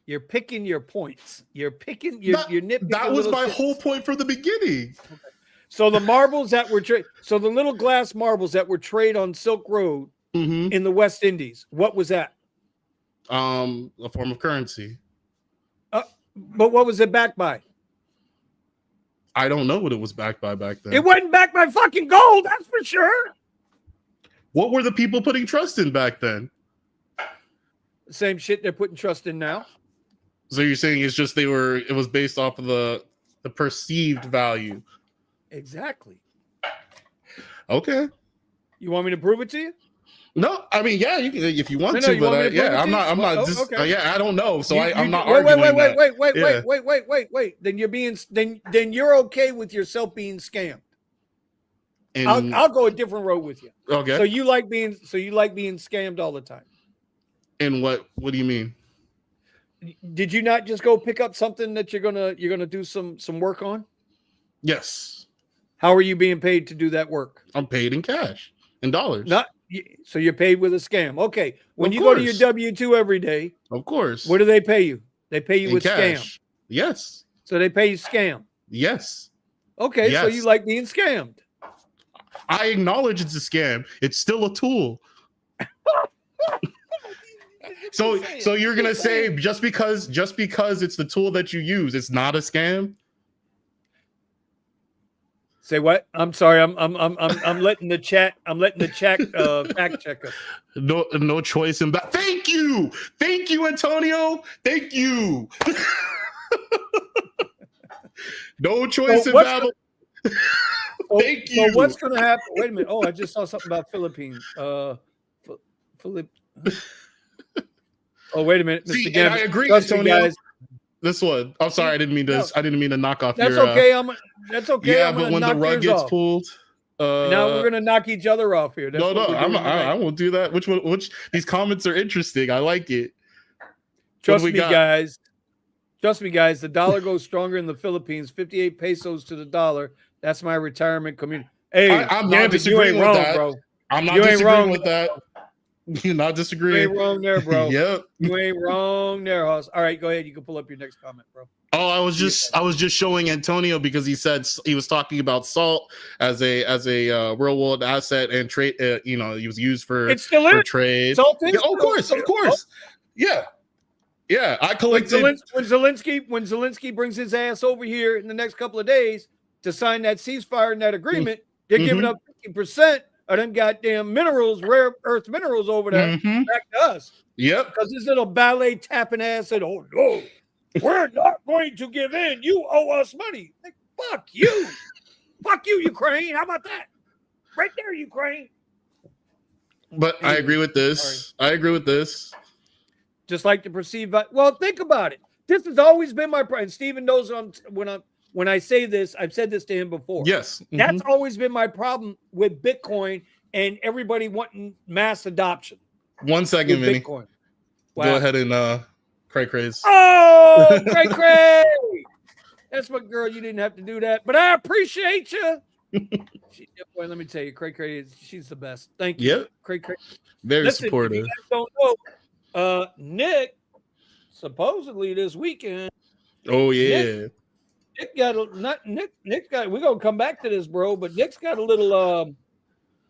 You're picking your points. You're nitpicking. That was my shits. whole point from the beginning. Okay. So the marbles that were so the little glass marbles that were traded on Silk Road in the West Indies, what was that? A form of currency. But what was it backed by? I don't know what it was backed by back then. It wasn't backed by fucking gold, that's for sure. What were the people putting trust in back then? The same shit they're putting trust in now. So you're saying it's just it was based off of the perceived value. Exactly. Okay. You want me to prove it to you? No, I mean, yeah, you can if you want No, to, you want me but to prove it I'm to not. you? I'm not. Oh, Just, okay. yeah, I don't know. So I'm not wait, arguing that. Wait. Then you're being. Then you're okay with yourself being scammed. And, I'll go a different road with you. Okay. So you like being scammed all the time. And what do you mean? Did you not just go pick up something that you're gonna do some work on? Yes. How are you being paid to do that work? I'm paid in cash, in dollars. So you're paid with a scam. Okay. When you go to your W-2 every day, of course. What do they pay you? They pay you with cash. scam. Yes. So they pay you scam. Yes. Okay. Yes. So you like being scammed. I acknowledge it's a scam. It's still a tool. So you're gonna say just because it's the tool that you use, it's not a scam? Say what? I'm sorry. I'm letting the chat. I'm letting the chat fact check us. No choice in that. Thank you, Antonio. Thank you. No choice in Babel. Thank you. So what's going to happen? Wait a minute. Oh, I just saw something about Philippines. Philip. Oh, wait a minute, Mr. See, and I agree, Antonio. Guys. This one. I'm sorry. I didn't mean to knock off. That's your, okay. That's okay. Yeah, but when the rug gets pulled, now we're gonna knock each other off here. That's I won't do that. Which these comments are interesting. I like it. Trust me, guys. The dollar goes stronger in the Philippines. 58 pesos to the dollar. That's my retirement community. Hey, I'm not disagreeing with that, bro. I'm not disagreeing with that. You're not disagreeing. You ain't wrong there, bro. Yep. You ain't wrong there, Hoss. All right, go ahead. You can pull up your next comment, bro. Oh, I was just showing Antonio because he said he was talking about salt as a real world asset and trade. He was used for trade. Salt is of course. Yeah. I collected when Zelensky brings his ass over here in the next couple of days to sign that ceasefire and that agreement. They're giving up 50% of them goddamn minerals, rare earth minerals over there back to us. Yep. Because this little ballet tapping ass said, "Oh no, we're not going to give in. You owe us money." Like, fuck you. Fuck you, Ukraine. How about that? Right there, Ukraine. But I agree with this. Just like the perceived. Well, think about it. This has always been my problem. Stephen knows when I say this, I've said this to him before. Yes. That's always been my problem with Bitcoin and everybody wanting mass adoption. 1 second, Vinny. Bitcoin. Wow. Go ahead and cray craze. Oh, cray. That's my girl. You didn't have to do that, but I appreciate you. Boy, let me tell you, cray, she's the best. Thank you. Yep. Cray. Very supportive. If you guys don't know, Nick, supposedly this weekend. Oh yeah. Nick's got we're gonna come back to this, bro, but Nick's got a little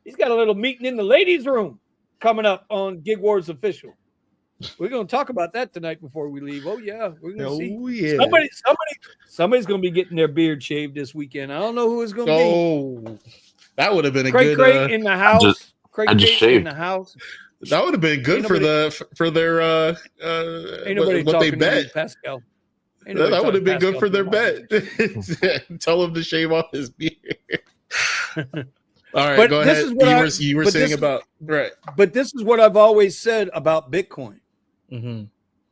He's got a little meeting in the ladies' room coming up on Gig Wars Official. We're going to talk about that tonight before we leave. Oh yeah, we're going to see. Yeah. Somebody's going to be getting their beard shaved this weekend. I don't know who it's going to be. Oh, that would have been a Craig good. in the house. I just shaved. In the house. That would have been good for their Ain't nobody what they talking to bet. you, Pascal. That would have been good for their bet. Tell him to shave off his beard. All right, But go this ahead. is what You were saying about right. But this is what I've always said about Bitcoin. Mm-hmm.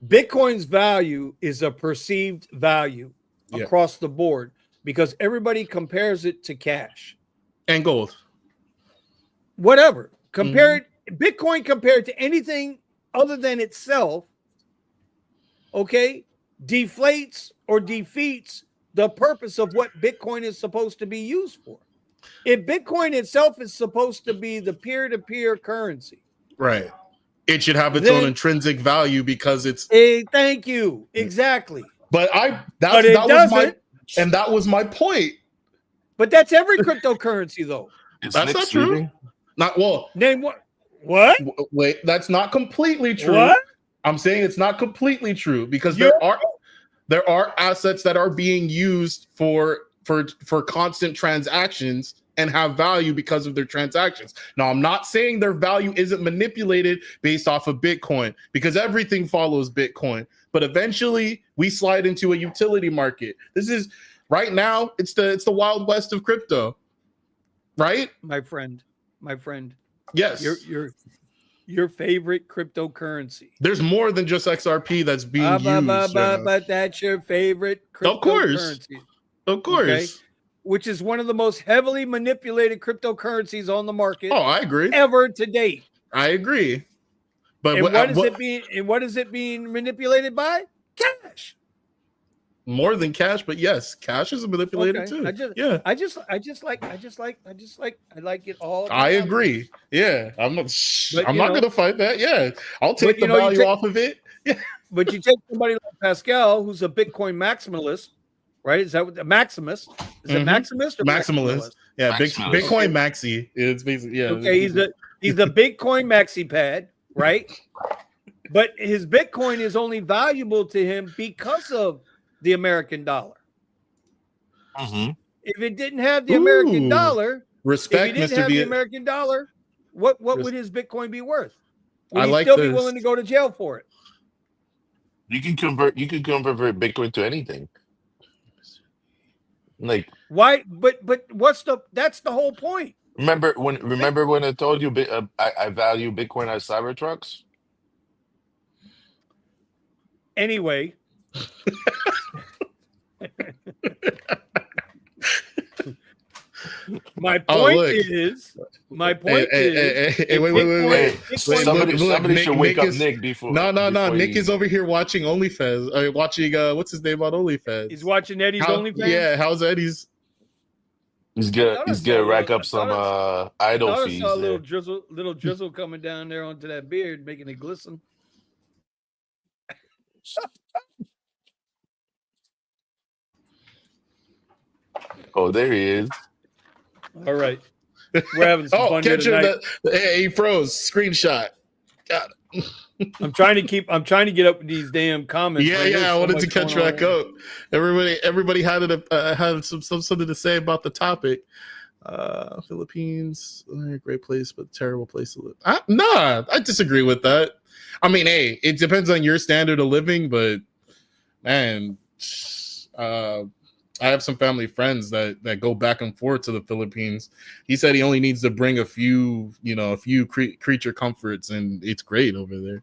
Bitcoin's value is a perceived value Yeah. across the board because everybody compares it to cash. And gold. Whatever. Bitcoin compared to anything other than itself, okay, deflates or defeats the purpose of what Bitcoin is supposed to be used for. If Bitcoin itself is supposed to be the peer-to-peer currency. Right. It should have its own intrinsic value because it's thank you. Exactly. But that was my point. But that's every cryptocurrency though. That's not true. Not well. Name what? What? Wait, that's not completely true. What? I'm saying it's not completely true because there are assets that are being used for constant transactions and have value because of their transactions. Now, I'm not saying their value isn't manipulated based off of Bitcoin because everything follows Bitcoin, but eventually we slide into a utility market. This is right now, it's the Wild West of crypto. Right? My friend. Yes. Your favorite cryptocurrency. There's more than just XRP that's being used. But that's your favorite cryptocurrency. Of course. Okay? Which is one of the most heavily manipulated cryptocurrencies on the market. Oh, I agree. Ever to date. I agree. But what is it being manipulated by? Cash. More than cash, but yes, cash is manipulated too. I like it all. I agree. Yeah, I'm not going to fight that. Yeah, I'll take the value off of it. Yeah. But you take somebody like Pascal, who's a Bitcoin maximalist, right? Is that what the Maximus? Is it Maximist or Maximalist? Yeah, Maximalist. Bitcoin Maxi. It's basically Okay, he's a Bitcoin Maxi pad, right? But his Bitcoin is only valuable to him because of the American dollar. Mm-hmm. If it didn't have the American dollar, respect, if he didn't have the American dollar, what would his Bitcoin be worth? Would he still be willing to go to jail for it? You can convert Bitcoin to anything. Like why? But that's the whole point. Remember when I told you I value Bitcoin as Cybertrucks? Anyway. My point is. Wait. Somebody should wake up Nick before. No. Nick is over here watching OnlyFans. Watching what's his name on OnlyFans? He's watching Eddie's OnlyFans. Yeah, how's Eddie's? He's gonna rack up some idol fees. I saw a little drizzle coming down there onto that beard, making it glisten. Oh, there he is. All right. We're having some fun here tonight. He froze. Screenshot. Got it. I'm trying to get up with these damn comments. Yeah. I wanted to catch back up. Everybody had something to say about the topic. Philippines, great place, but terrible place to live. I disagree with that. I mean, hey, it depends on your standard of living, but man, I have some family friends that go back and forth to the Philippines. He said he only needs to bring a few creature comforts, and it's great over there.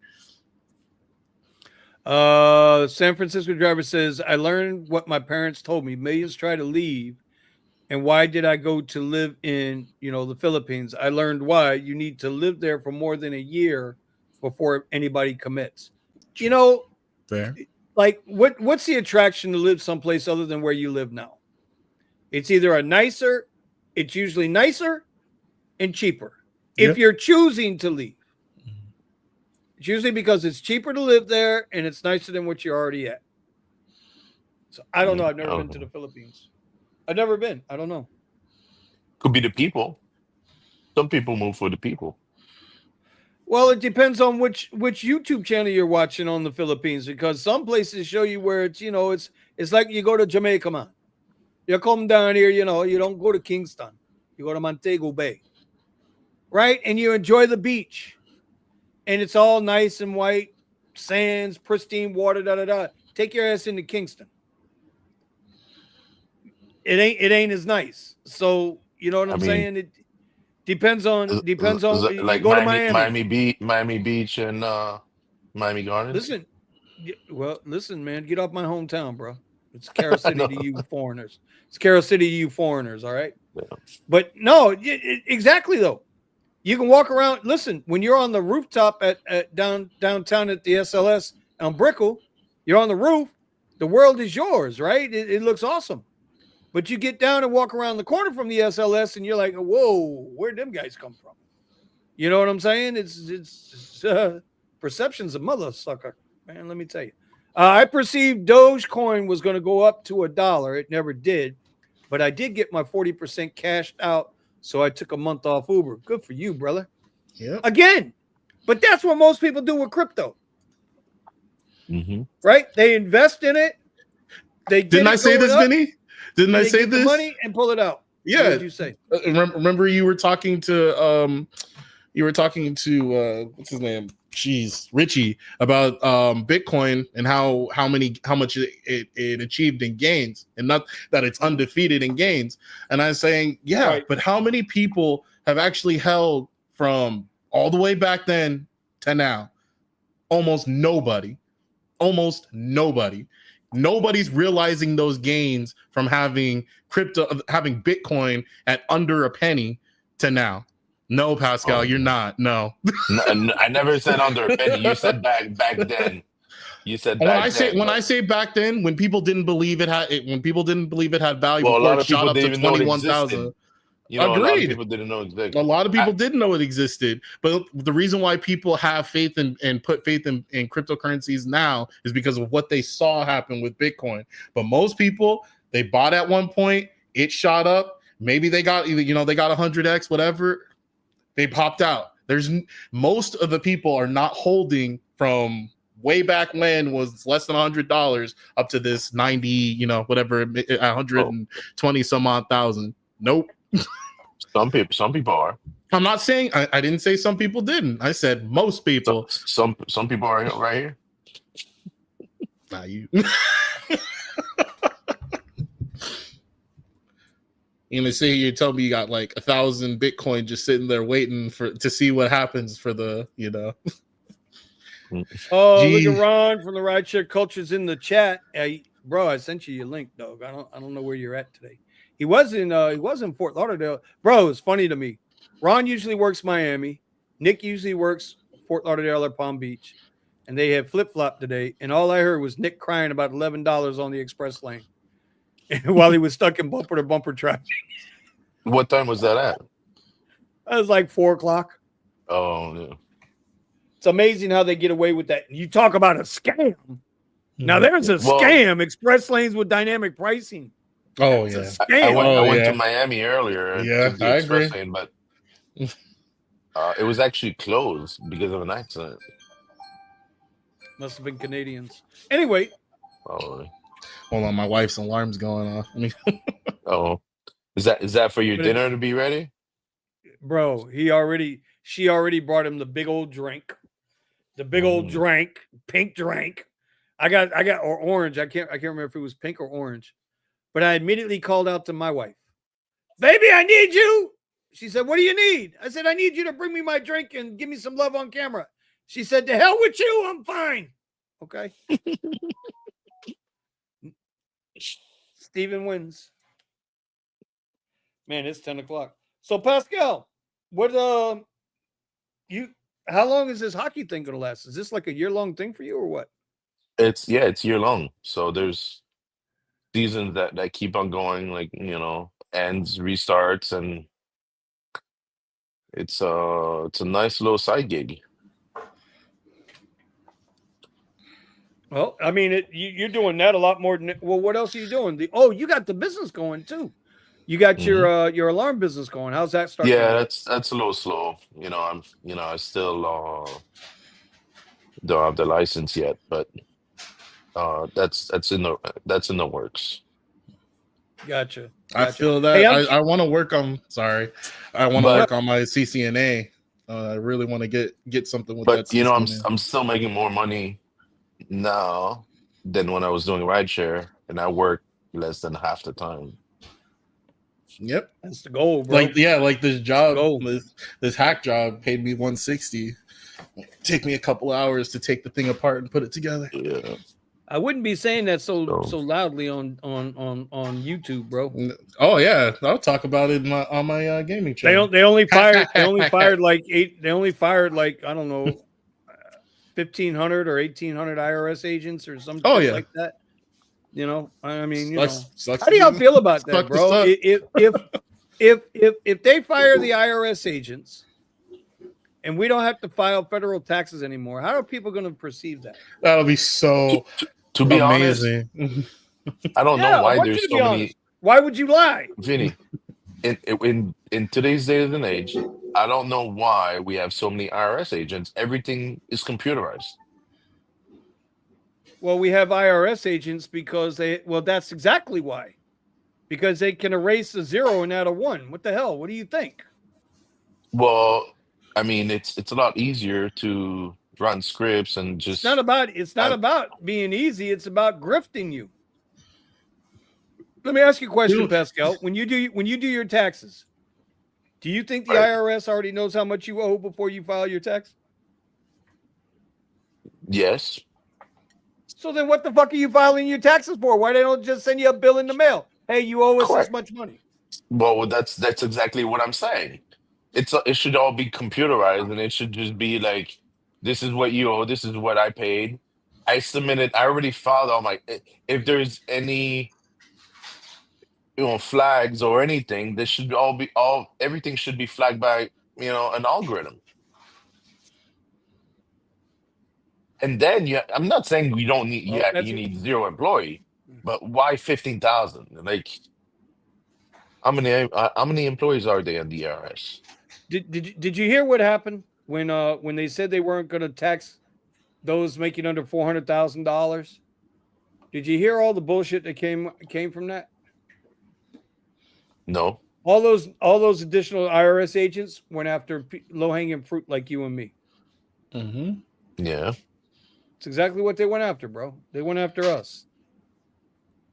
San Francisco driver says, I learned what my parents told me. Millions try to leave. And why did I go to live in, the Philippines? I learned why. You need to live there for more than a year before anybody commits. Fair. Like what's the attraction to live someplace other than where you live now? It's usually nicer and cheaper. If you're choosing to leave. It's usually because it's cheaper to live there and it's nicer than what you're already at. So I don't know. I've never been to the Philippines. I've never been. I don't know. Could be the people. Some people move for the people. Well, it depends on which YouTube channel you're watching on the Philippines, because some places show you where it's, it's like you go to Jamaica, man. You come down here, you don't go to Kingston. You go to Montego Bay. Right? And you enjoy the beach. And it's all nice and white, sands, pristine water, da da da. Take your ass into Kingston. It ain't as nice. So, you know what I'm saying? It depends on you Like go to Miami. Miami Beach, and Miami Gardens. Listen, man, get off my hometown, bro. It's Carol City to you foreigners. It's Carol City to you foreigners, all right? Yeah. But no, exactly though. You can walk around. Listen, when you're on the rooftop at downtown at the SLS on Brickell, you're on the roof. The world is yours, right? It looks awesome. But you get down and walk around the corner from the SLS, and you're like, "Whoa, where'd them guys come from?" You know what I'm saying? It's perception's a mother sucker, man. Let me tell you. I perceived Dogecoin was going to go up to $1. It never did, but I did get my 40% cashed out, so I took a month off Uber. Good for you, brother. Yeah. Again, but that's what most people do with crypto, right? They invest in it. Didn't I say this, Vinny? Didn't I say this? Money and pull it out. Yeah. What did you say? Remember, you were talking to what's his name? Jeez, Richie, about Bitcoin and how much it achieved in gains, and not that it's undefeated in gains. And I was saying, yeah, right. But how many people have actually held from all the way back then to now? Almost nobody. Nobody's realizing those gains from having Bitcoin at under a penny to now. No, Pascal, you're not. No. I never said under a penny. You said back then. You said back when I say back then, when people didn't believe it had value, well, before it shot up to 21,000. You know, agreed. A lot of people didn't know it existed. A lot of people didn't know it existed. But the reason why people have faith and put faith in cryptocurrencies now is because of what they saw happen with Bitcoin. But most people, they bought at one point, it shot up. Maybe they got they got 100x, whatever. They popped out. Most of the people are not holding from way back when was less than $100 up to this 90, whatever, 120 some odd thousand. Nope. Some people are. I'm not saying I didn't say some people didn't. I said most people. Some people are right here. Not you. Say you told me you got like 1,000 Bitcoin just sitting there waiting to see what happens for the. Oh, Look at Ron from the Rideshare Cultures in the chat. Bro, I sent you your link, dog. I don't know where you're at today. He was in Fort Lauderdale. Bro, it's funny to me. Ron usually works Miami. Nick usually works Fort Lauderdale or Palm Beach. And they had flip-flop today. And all I heard was Nick crying about $11 on the express lane while he was stuck in bumper-to-bumper traffic. What time was that at? That was like 4 o'clock. Oh, yeah. It's amazing how they get away with that. You talk about a scam. Now, there's a scam. Express lanes with dynamic pricing. Oh, yeah. I went to Miami earlier. Yeah, I agree. Lane, but it was actually closed because of an accident. Must have been Canadians. Anyway. Probably. Hold on, my wife's alarm's going off. Oh. Is that for your dinner to be ready? Bro, she already brought him the big old drink. The big old drink, pink drink. I got or orange. I can't remember if it was pink or orange. But I immediately called out to my wife. Baby, I need you. She said, what do you need? I said, I need you to bring me my drink and give me some love on camera. She said, to hell with you. I'm fine. Okay. Steven wins. Man, it's 10 o'clock. So Pascal, what how long is this hockey thing gonna last? Is this like a year-long thing for you or what? It's year long. So there's seasons that keep on going, like, ends, restarts, and it's a nice little side gig. Well, I mean, you're doing that a lot more than. Well, what else are you doing? You got the business going too. You got Mhm. your alarm business going. How's that starting Yeah, out? that's a little slow. I still don't have the license yet, but that's in the works. Gotcha, I gotcha. feel Hey, that I want to work on. Sorry, I want to no, But work on my CCNA. I really want to get something with but that I'm CCNA. I'm still making more money now than when I was doing rideshare, and I work less than half the time. Yep. that's the goal, bro. Like like this That's the job, goal. this hack job paid me 160. Take me a couple hours to take the thing apart and put it together. Yeah. I wouldn't be saying that so So so loudly on YouTube, bro. Oh yeah, I'll talk about it on my gaming They channel. don't. They only fired like eight. They only fired like I don't know, 1,500 or 1,800 IRS agents or some Oh shit yeah, like that. I mean, sucks how to do y'all be feel about that, suck to bro? suck. If they fire the IRS agents and we don't have to file federal taxes anymore, how are people going to perceive that? That'll be to, so to be honest, amazing. I don't know Yeah, I why want you there's to so be honest. many. Why would you lie? Vinny, in today's day and age, I don't know why we have so many IRS agents. Everything is computerized. Well, we have IRS agents because that's exactly why. Because they can erase a zero and add a one. What the hell? What do you think? Well, I mean, it's a lot easier to run scripts and just It's not have, about being easy. It's about grifting you. Let me ask you a question, Pascal. When you do your taxes, do you think the right. IRS already knows how much you owe before you file your tax? Yes, So then what the fuck are you filing your taxes for? Why they don't just send you a bill in the mail? Hey, you owe us this correct. much money. Well, that's exactly what I'm saying. It should all be computerized, and it should just be like, this is what you owe, this is what I paid. I submitted. I already filed all my. If there's any flags or anything, this should all be all everything should be flagged by an algorithm. And then I'm not saying you don't need Well, that's you need zero employee, but why 15,000? Like how many employees are there in the IRS? did you hear what happened when they said they weren't going to tax those making under $400,000? Did you hear all the bullshit that came from that? No. All those additional IRS agents went after low hanging fruit like you and me. Mm-hmm. Yeah. It's exactly what they went after, bro. They went after us.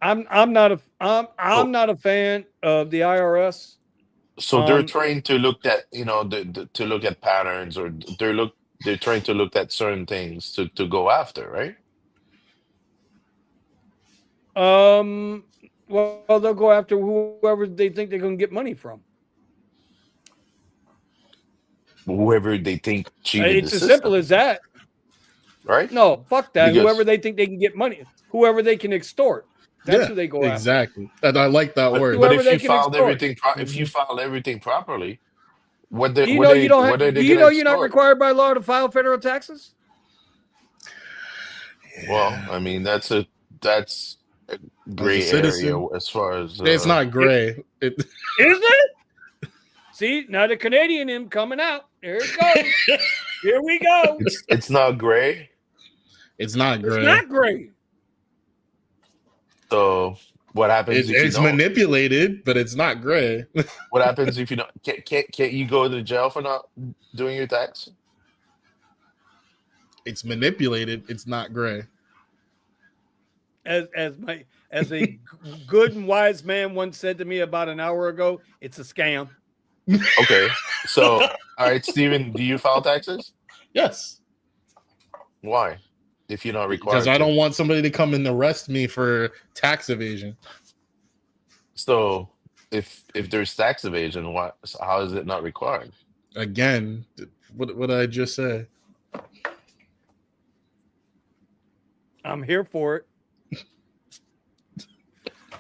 I'm not a I'm So not a fan of the IRS. so they're Um, trying to look at to look at patterns, or they're trying to look at certain things to go after, right? um, well, they'll go after whoever they think they're going to get money from. Whoever they think cheated the It's as simple system, as that. right? No, fuck that. Whoever Because they think they can get money, whoever they can extort, that's Yeah, who they go after. exactly. And I like that word. but Whoever if they you can filed extort. everything if you Hmm. filed everything properly, Do you know you don't what are have? they Do you gonna know you're not extort? required by law to file federal taxes? Well, Yeah. I mean that's a As a gray area citizen, as far as it's not Is gray. It, it? See, now the Canadian him coming out. There it goes. Here we go. it's not gray. it's not It's gray. not great. So what happens if you It's don't? manipulated, but it's not gray. What happens if you don't? Can't you go to jail for not doing your tax? It's manipulated. It's not gray. As a good and wise man once said to me about an hour ago, it's a scam. Okay. So all right, Steven, do you file taxes? Yes, Why? If you're not because required I to. don't want somebody to come and arrest me for tax evasion. So if there's tax evasion, why? So how is it not required? Again, what did I just say? I'm here for it.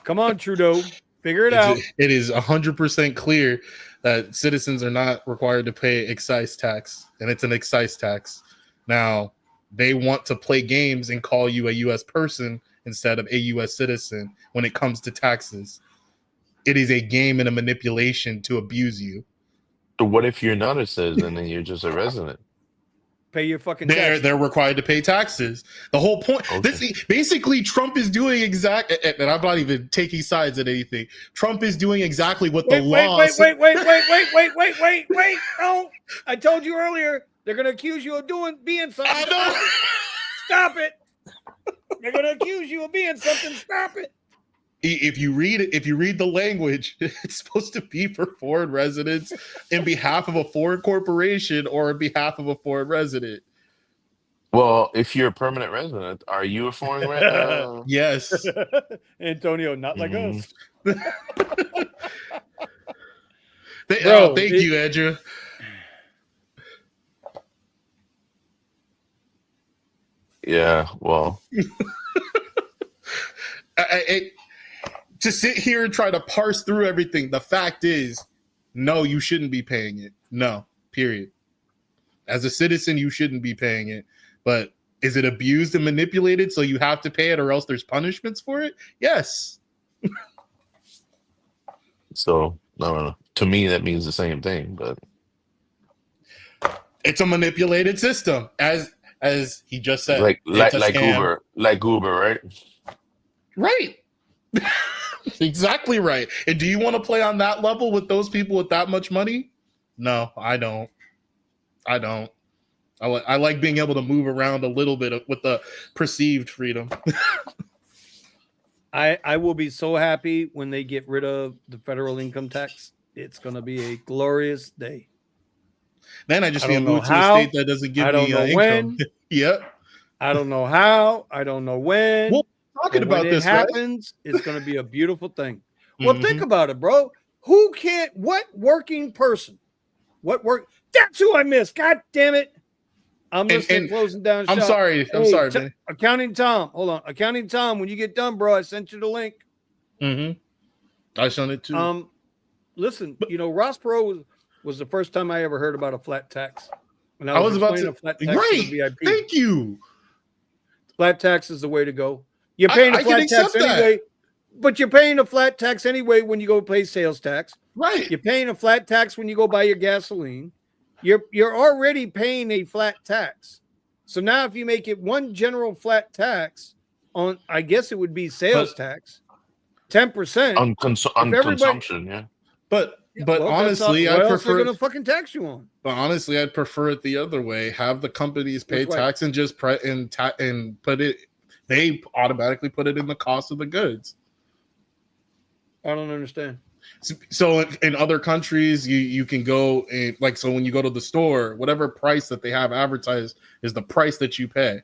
Come on, Trudeau. Figure it out. It is 100% clear that citizens are not required to pay excise tax, and it's an excise tax. Now, they want to play games and call you a U.S. person instead of a U.S. citizen when it comes to taxes. It is a game and a manipulation to abuse you. So what if you're not a citizen and you're just a resident? Pay your fucking taxes. They're required to pay taxes. The whole point. Okay. This basically Trump is doing and I'm not even taking sides at anything. Trump is doing exactly what the law. Wait! No, I told you earlier they're gonna accuse you of being something. I know. Stop it! They're gonna accuse you of being something. Stop it! If you read the language, it's supposed to be for foreign residents in behalf of a foreign corporation or in behalf of a foreign resident. Well, if you're a permanent resident, are you a foreign resident? Yes. Antonio, not like us. Thank you, Andrew. Yeah, well. To sit here and try to parse through everything, the fact is, no, you shouldn't be paying it. No, period. As a citizen, you shouldn't be paying it. But is it abused and manipulated so you have to pay it or else there's punishments for it? Yes. So, no. To me, that means the same thing, but it's a manipulated system, as he just said. Like scam. Uber, right? Right. Exactly right. And do you want to play on that level with those people with that much money? No, I don't. I like being able to move around a little bit with the perceived freedom. I will be so happy when they get rid of the federal income tax. It's going to be a glorious day. Then I just need to move to a state that doesn't give me income. When. Yep. I don't know how. I don't know when. Well, talking about this happens, right? It's going to be a beautiful thing. Well, think about it, bro. What working person? That's who I missed. God damn it. I'm listening, closing down shop. I'm sorry, man. Accounting Tom. Hold on. Accounting Tom, when you get done, bro, I sent you the link. I sent it too. Listen, Ross Perot was the first time I ever heard about a flat tax. And I was about to a flat tax right. VIP. Thank you. Flat tax is the way to go. You're paying a flat tax anyway, but you're paying a flat tax anyway when you go pay sales tax. Right. You're paying a flat tax when you go buy your gasoline. You're already paying a flat tax. So now if you make it one general flat tax on, I guess it would be sales tax, 10% on consumption, yeah. But honestly, I prefer they're gonna fucking tax you on. But honestly, I'd prefer it the other way. Have the companies pay tax and just put it. They automatically put it in the cost of the goods. I don't understand. So in other countries, you can go and so when you go to the store, whatever price that they have advertised is the price that you pay.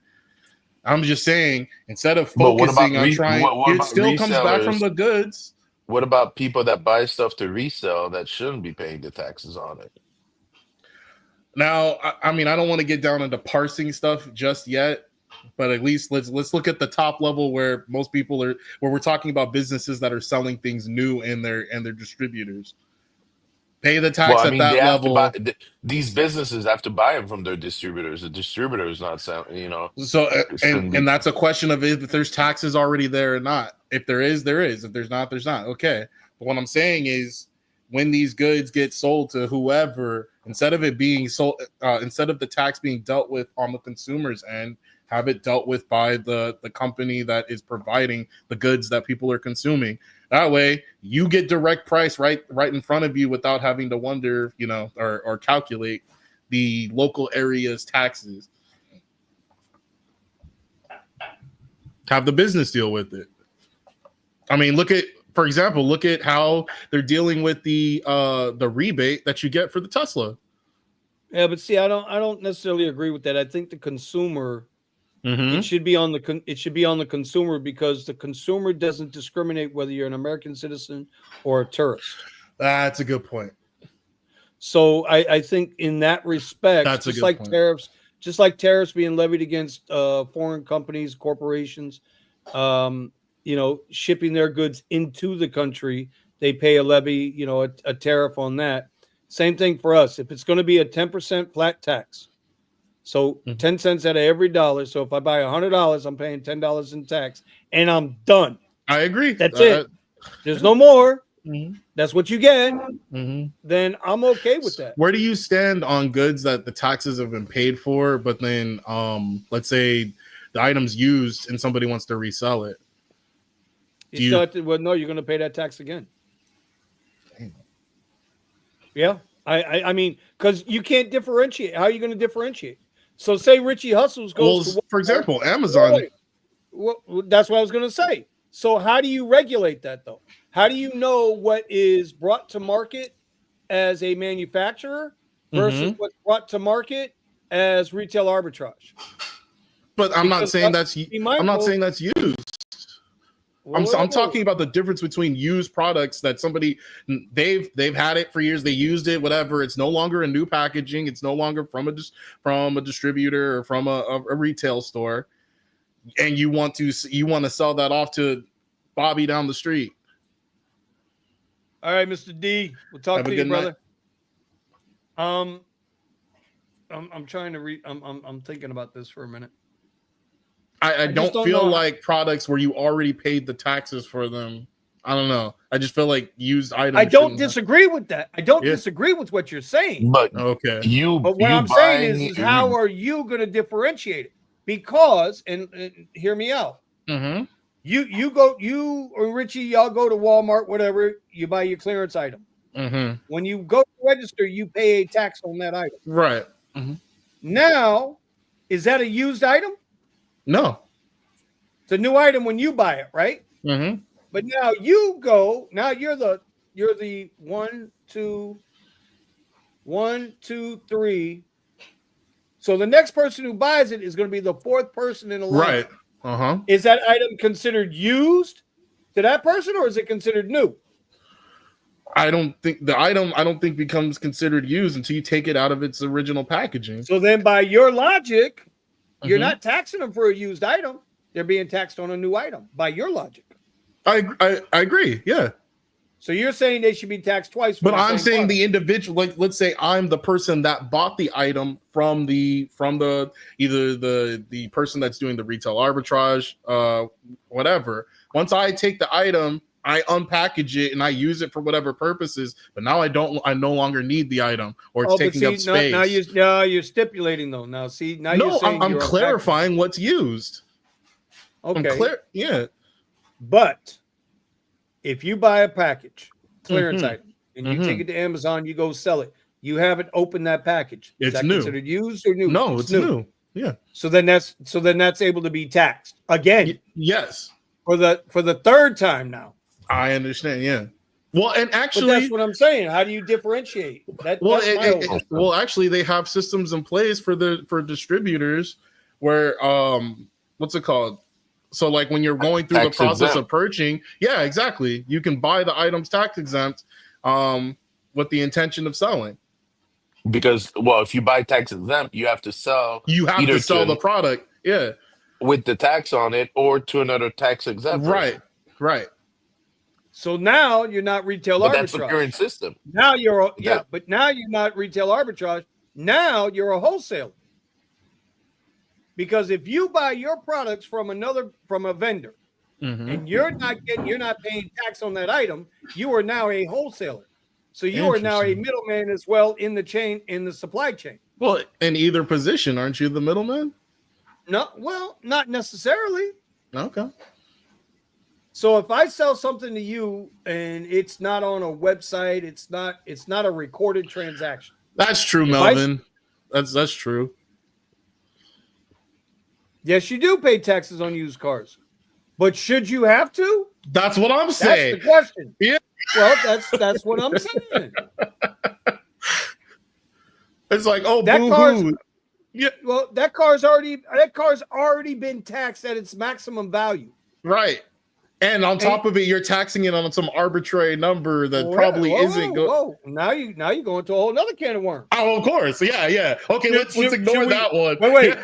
I'm just saying, instead of focusing on trying, it still comes back from the goods. What about people that buy stuff to resell that shouldn't be paying the taxes on it? Now, I mean, I don't want to get down into parsing stuff just yet, but at least let's look at the top level where most people are, where we're talking about businesses that are selling things new and their distributors. Pay the tax at that level. These businesses have to buy them from their distributors. The distributor is not selling, So and that's a question of if there's taxes already there or not. If there is, there is. If there's not, there's not. Okay. But what I'm saying is, when these goods get sold to whoever, instead of it being sold, instead of the tax being dealt with on the consumer's end, have it dealt with by the company that is providing the goods that people are consuming. That way, you get direct price right in front of you without having to wonder, or calculate the local area's taxes. Have the business deal with it. I mean, for example, look at how they're dealing with the rebate that you get for the Tesla. Yeah, but see, I don't necessarily agree with that. I think the consumer, it should be on the consumer, because the consumer doesn't discriminate whether you're an American citizen or a tourist. That's a good point. So I think in that respect, that's just like point. Tariffs being levied against foreign companies, corporations, shipping their goods into the country, they pay a levy, a tariff on that. Same thing for us. If it's going to be a 10% flat tax, so 10 cents out of every dollar. So if I buy $100, I'm paying $10 in tax, and I'm done. I agree. That's it. There's no more. That's what you get. Mm-hmm. Then I'm okay with that. Where do you stand on goods that the taxes have been paid for, but then let's say the item's used and somebody wants to resell it? Well, no, you're going to pay that tax again. Damn. Yeah, I mean, because you can't differentiate. How are you going to differentiate? So say Richie Hustles goes to, for example, Amazon. Well, that's what I was going to say. So how do you regulate that though? How do you know what is brought to market as a manufacturer versus what's brought to market as retail arbitrage? But I'm not saying that's used. I'm talking about the difference between used products that somebody they've had it for years, they used it, whatever. It's no longer a new packaging. It's no longer from a distributor or from a retail store, and you want to sell that off to Bobby down the street. All right, Mr. D, we'll talk to you, brother. I'm trying to read. I'm thinking about this for a minute. I don't feel like products where you already paid the taxes for them. I don't know. I just feel like used items. I don't disagree with that. I don't disagree with what you're saying. But okay, But what I'm saying is how are you going to differentiate it? Because and hear me out. Mm-hmm. You or Richie, y'all go to Walmart, whatever. You buy your clearance item. Mm-hmm. When you go to register, you pay a tax on that item. Right. Mm-hmm. Now, is that a used item? No. It's a new item when you buy it, right? Mm-hmm. But now you go. Now you're the 1, 2, 3. So the next person who buys it is going to be the fourth person in the line. Right. Uh-huh. Is that item considered used to that person, or is it considered new? I don't think becomes considered used until you take it out of its original packaging. So then by your logic, you're not taxing them for a used item. They're being taxed on a new item by your logic. I agree. Yeah. So you're saying they should be taxed twice. But I'm saying the individual, like, let's say I'm the person that bought the item from the either the person that's doing the retail arbitrage, whatever. Once I take the item, I unpackage it and I use it for whatever purposes. But now I no longer need the item, or it's taking up space. Now you're stipulating though. Now see, now you're saying I'm clarifying what's used. Okay. Yeah. But if you buy a package, clearance item, and you take it to Amazon, you go sell it. You haven't opened that package. Is that new. Considered used or new? No, it's new. Yeah. So then that's able to be taxed again. Yes. For the third time now. I understand. Yeah. Well, and actually, but that's what I'm saying. How do you differentiate? Actually, they have systems in place for distributors where what's it called? So like when you're going through the process of purchasing, yeah, exactly. You can buy the items tax exempt with the intention of selling. Because if you buy tax exempt, you have to sell. You have to sell the product, yeah, with the tax on it, or to another tax exempt. Right. So now you're not retail arbitrage. That's the current system. Now but now you're not retail arbitrage. Now you're a wholesaler. Because if you buy your products from a vendor, and you're not paying tax on that item, you are now a wholesaler. So you are now a middleman as well in the supply chain. Well, in either position, aren't you the middleman? No, well, not necessarily. Okay. So if I sell something to you and it's not on a website, it's not a recorded transaction. That's true, Melvin. That's true. Yes, you do pay taxes on used cars, but should you have to? That's what I'm saying. That's the question. Yeah. Well, that's what I'm saying. It's like, oh, that boo-hoo. Yeah. Well, that car's already been taxed at its maximum value. Right. And on top of it, you're taxing it on some arbitrary number that probably isn't good. Whoa. Now you go into a whole other can of worms. Oh, of course. Yeah. Okay, let's ignore that one. Wait.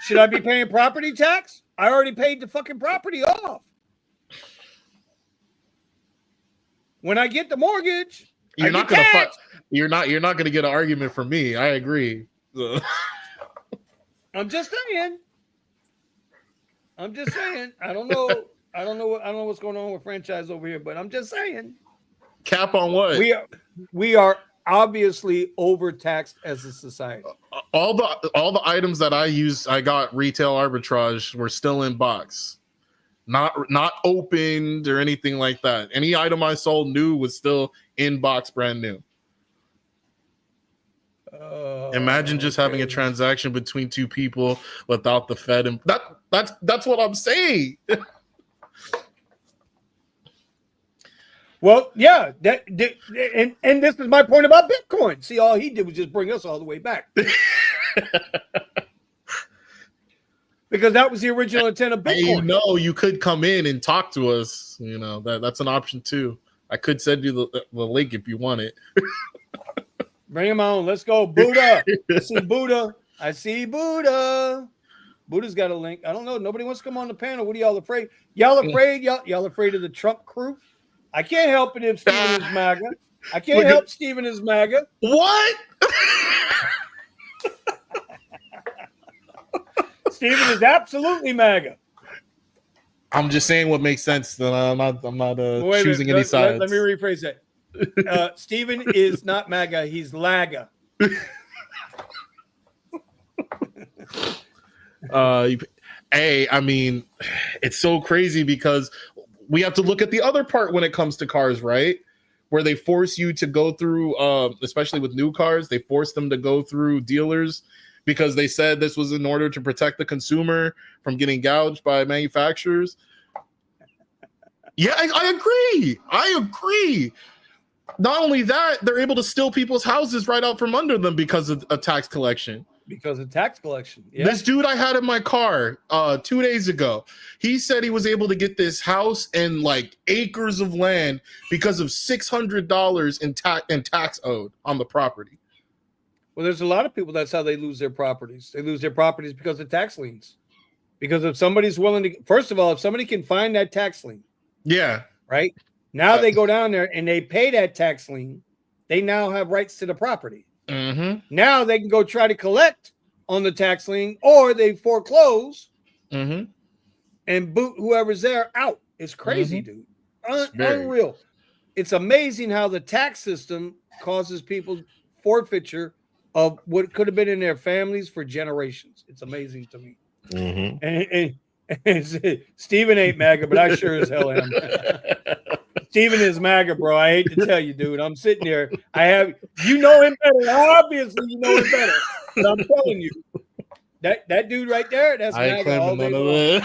Should I be paying property tax? I already paid the fucking property off. When I get the mortgage, you're not gonna get an argument from me. I agree. I'm just saying. I don't know. I don't know what's going on with franchise over here, but I'm just saying. Cap on what? We are obviously overtaxed as a society. All the items that I got retail arbitrage were still in box, not opened or anything like that. Any item I sold new was still in box, brand new. Imagine just having a transaction between two people without the Fed, and that's what I'm saying. Well, yeah, and this is my point about Bitcoin. See, all he did was just bring us all the way back. Because that was the original intent of Bitcoin. Hey, you could come in and talk to us. That's an option too. I could send you the link if you want it. Bring him on. Let's go, Buddha. I see Buddha. I see Buddha. Buddha's got a link. I don't know. Nobody wants to come on the panel. What are y'all afraid? Y'all afraid? Y'all afraid of the Trump crew? I can't help it if Steven is MAGA. I can't help Steven is MAGA. What? Steven is absolutely MAGA. I'm just saying what makes sense. That I'm not choosing any sides. Let me rephrase that. Steven is not MAGA. He's LAGA. I mean, it's so crazy because we have to look at the other part when it comes to cars, right? Where they force you to go through, especially with new cars, they force them to go through dealers because they said this was in order to protect the consumer from getting gouged by manufacturers. Yeah, I agree. Not only that, they're able to steal people's houses right out from under them because of a tax collection. Because of tax collection. Yeah. This dude I had in my car 2 days ago, he said he was able to get this house and like acres of land because of $600 in tax owed on the property. Well, there's a lot of people, that's how they lose their properties. They lose their properties because of tax liens. Because if somebody's willing to, first of all, if somebody can find that tax lien. Yeah. Right? Now they go down there and they pay that tax lien. They now have rights to the property. Mm-hmm. Now they can go try to collect on the tax lien, or they foreclose and boot whoever's there out. It's crazy, dude. Unreal. It's amazing how the tax system causes people forfeiture of what could have been in their families for generations. It's amazing to me. And Steven ain't MAGA, but I sure as hell am. Steven is MAGA, bro. I hate to tell you, dude. I'm sitting there. You know him better. Obviously, you know him better. But I'm telling you, that dude right there, that's MAGA all day long.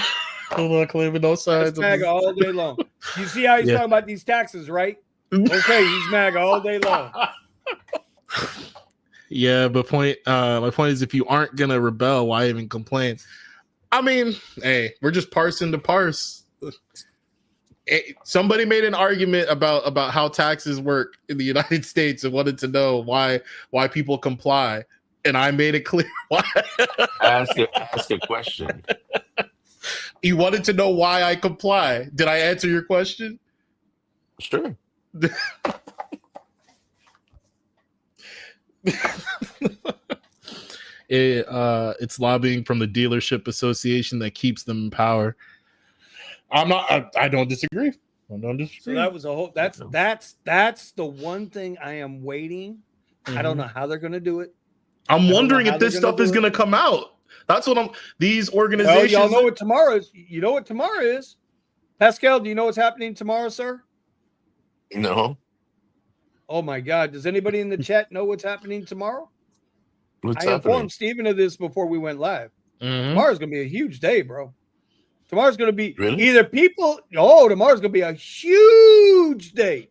I'm not claiming no sides. That's MAGA all day long. You see how he's talking about these taxes, right? Okay, he's MAGA all day long. Yeah, but my point is, if you aren't gonna rebel, why even complain? I mean, hey, we're just parsing to parse. Somebody made an argument about how taxes work in the United States and wanted to know why people comply, and I made it clear why. Ask a question. You wanted to know why I comply. Did I answer your question? Sure. It's lobbying from the dealership association that keeps them in power. I don't disagree. So that was a whole. That's the one thing I am waiting. I don't know how they're going to do it. I'm wondering if this stuff is going to come out. That's what these organizations. Well, y'all know what tomorrow is. You know what tomorrow is. Pascal, do you know what's happening tomorrow, sir? No. Oh my God! Does anybody in the chat know what's happening tomorrow? What's I informed Steven of this before we went live. Tomorrow's going to be a huge day, bro. Tomorrow's going to be either people. Oh, tomorrow's going to be a huge day.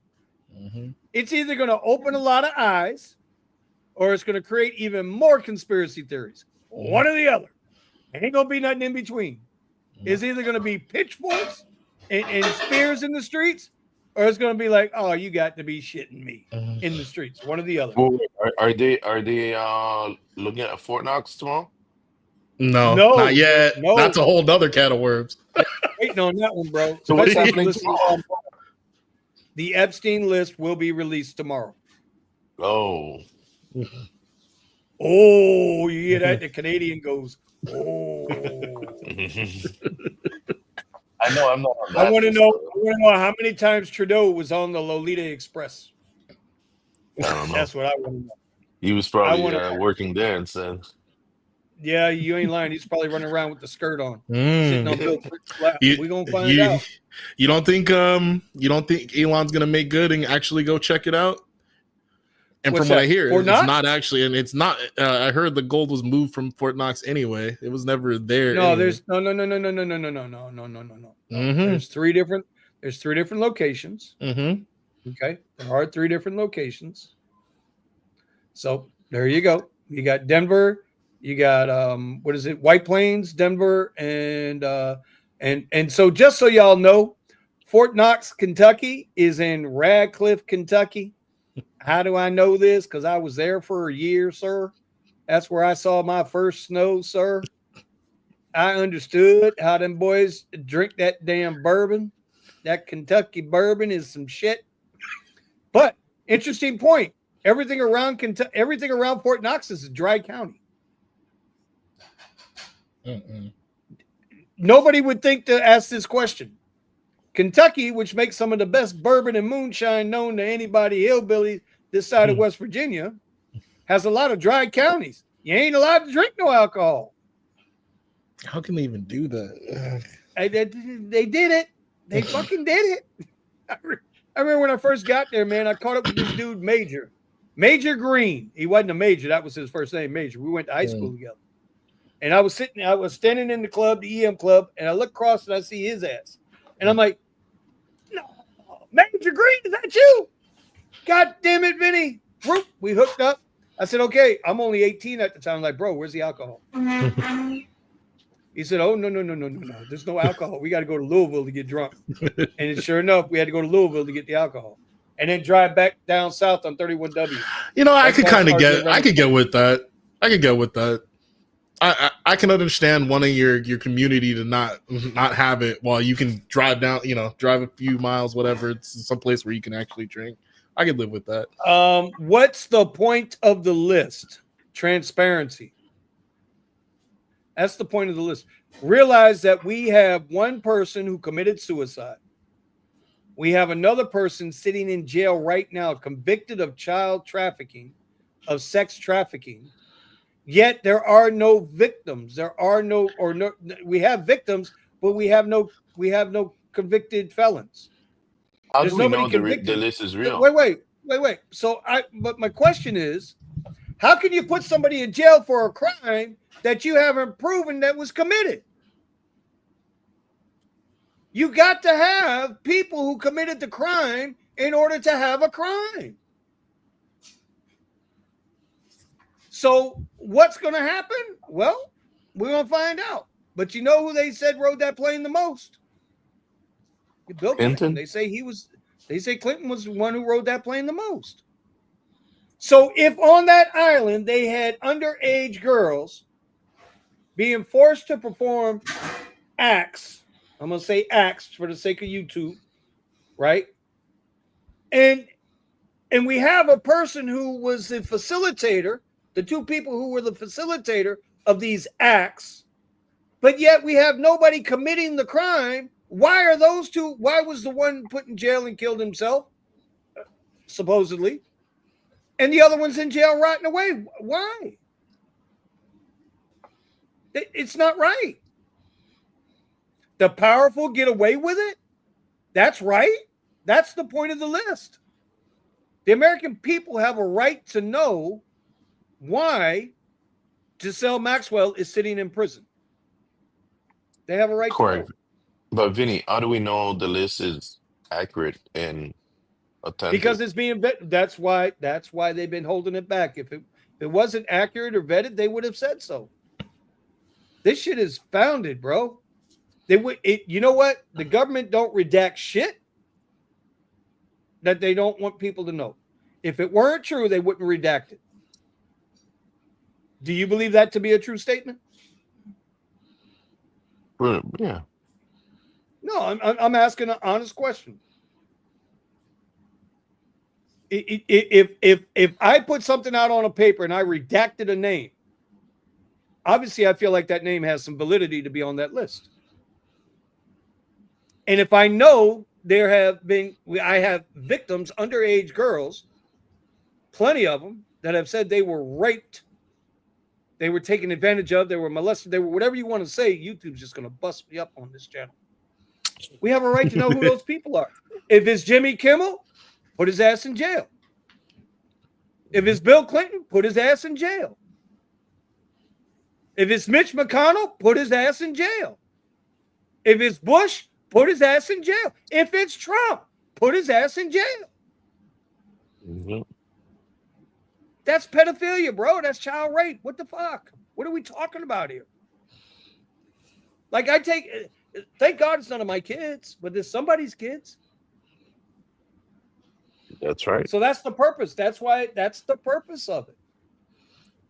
It's either going to open a lot of eyes, or it's going to create even more conspiracy theories. One or the other. Ain't going to be nothing in between. It's either going to be pitchforks and spears in the streets, or it's going to be like, oh, you got to be shitting me in the streets. One or the other. Well, are they looking at Fort Knox tomorrow? No, not yet. No. That's a whole other can of worms. Waiting on that one, bro. So what's happening tomorrow? The Epstein list will be released tomorrow. Oh. Oh, you hear that? The Canadian goes, oh. I know I'm not on I that want to list. know. Though. I want to know how many times Trudeau was on the Lolita Express. I don't know. That's what I want to know. He was I probably want to. working there instead. Yeah, you ain't lying. He's probably running around with the skirt on, sitting on Mm. Bill Clinton's lap. You, We gonna find you, out. you don't think Elon's gonna make good and actually go check it out? And What's from what I that? hear, Fort it's Knox? not actually, and it's not. I heard the gold was moved from Fort Knox anyway. It was never there. No, anyway. there's no. Mm-hmm. There's three different locations. Mm-hmm. Okay, there are three different locations. So there you go. You got Denver. You got what is it? White Plains, Denver, and so just so y'all know, Fort Knox, Kentucky, is in Radcliffe, Kentucky. How do I know this? Because I was there for a year, sir. That's where I saw my first snow, sir. I understood how them boys drink that damn bourbon. That Kentucky bourbon is some shit. But interesting point. Everything around Fort Knox is a dry county. Mm-mm. Nobody would think to ask this question. Kentucky, which makes some of the best bourbon and moonshine known to anybody hillbilly this side of West Virginia, has a lot of dry counties. You ain't allowed to drink no alcohol. How can they even do that? They did it. They fucking did it. I remember when I first got there, man, I caught up with this dude, Major Green. He wasn't a major. That was his first name, Major. We went to high school together. And I was standing in the club, the EM club, and I look across and I see his ass. And I'm like, no, Major Green, is that you? God damn it, Vinny. We hooked up. I said, okay, I'm only 18 at the time. I'm like, bro, where's the alcohol? He said, oh, no. There's no alcohol. We got to go to Louisville to get drunk. And sure enough, we had to go to Louisville to get the alcohol. And then drive back down south on 31W. I could kind of get with that. I could get with that. I can understand wanting your community to not have it while you can drive down, drive a few miles, whatever. It's someplace where you can actually drink. I could live with that. What's the point of the list? Transparency. That's the point of the list. Realize that we have one person who committed suicide. We have another person sitting in jail right now, convicted of child trafficking, of sex trafficking. Yet there are no victims. We have victims, but we have no convicted felons. How There's do we nobody know convicted. the list is real? Wait. But my question is, how can you put somebody in jail for a crime that you haven't proven that was committed? You got to have people who committed the crime in order to have a crime. So what's going to happen? Well, we're going to find out. But you know who they said rode that plane the most? Bill Clinton. They say Clinton was the one who rode that plane the most. So if on that island they had underage girls being forced to perform acts, I'm going to say acts for the sake of YouTube, right? And we have a person who was the facilitator, the two people who were the facilitator of these acts, but yet we have nobody committing the crime. Why are those two? Why was the one put in jail and killed himself, supposedly, and the other one's in jail rotting away? Why? It's not right. The powerful get away with it? That's right. That's the point of the list. The American people have a right to know why Giselle Maxwell is sitting in prison. They have a right to know. But Vinny, how do we know the list is accurate and authentic? Because it's being vetted. That's why they've been holding it back. If it wasn't accurate or vetted, they would have said so. This shit is founded, bro. You know what? The government don't redact shit that they don't want people to know. If it weren't true, they wouldn't redact it. Do you believe that to be a true statement? Yeah. No, I'm asking an honest question. If I put something out on a paper and I redacted a name, obviously I feel like that name has some validity to be on that list. And if I know I have victims, underage girls, plenty of them, that have said they were raped, they were taken advantage of, they were molested, they were whatever you want to say, YouTube's just going to bust me up on this channel. We have a right to know who those people are. If it's Jimmy Kimmel, put his ass in jail. If it's Bill Clinton, put his ass in jail. If it's Mitch McConnell, put his ass in jail. If it's Bush, put his ass in jail. If it's Trump, put his ass in jail. Mm-hmm. That's pedophilia, bro. That's child rape. What the fuck? What are we talking about here? Like, thank God it's none of my kids, but there's somebody's kids. That's right. So that's the purpose. That's the purpose of it.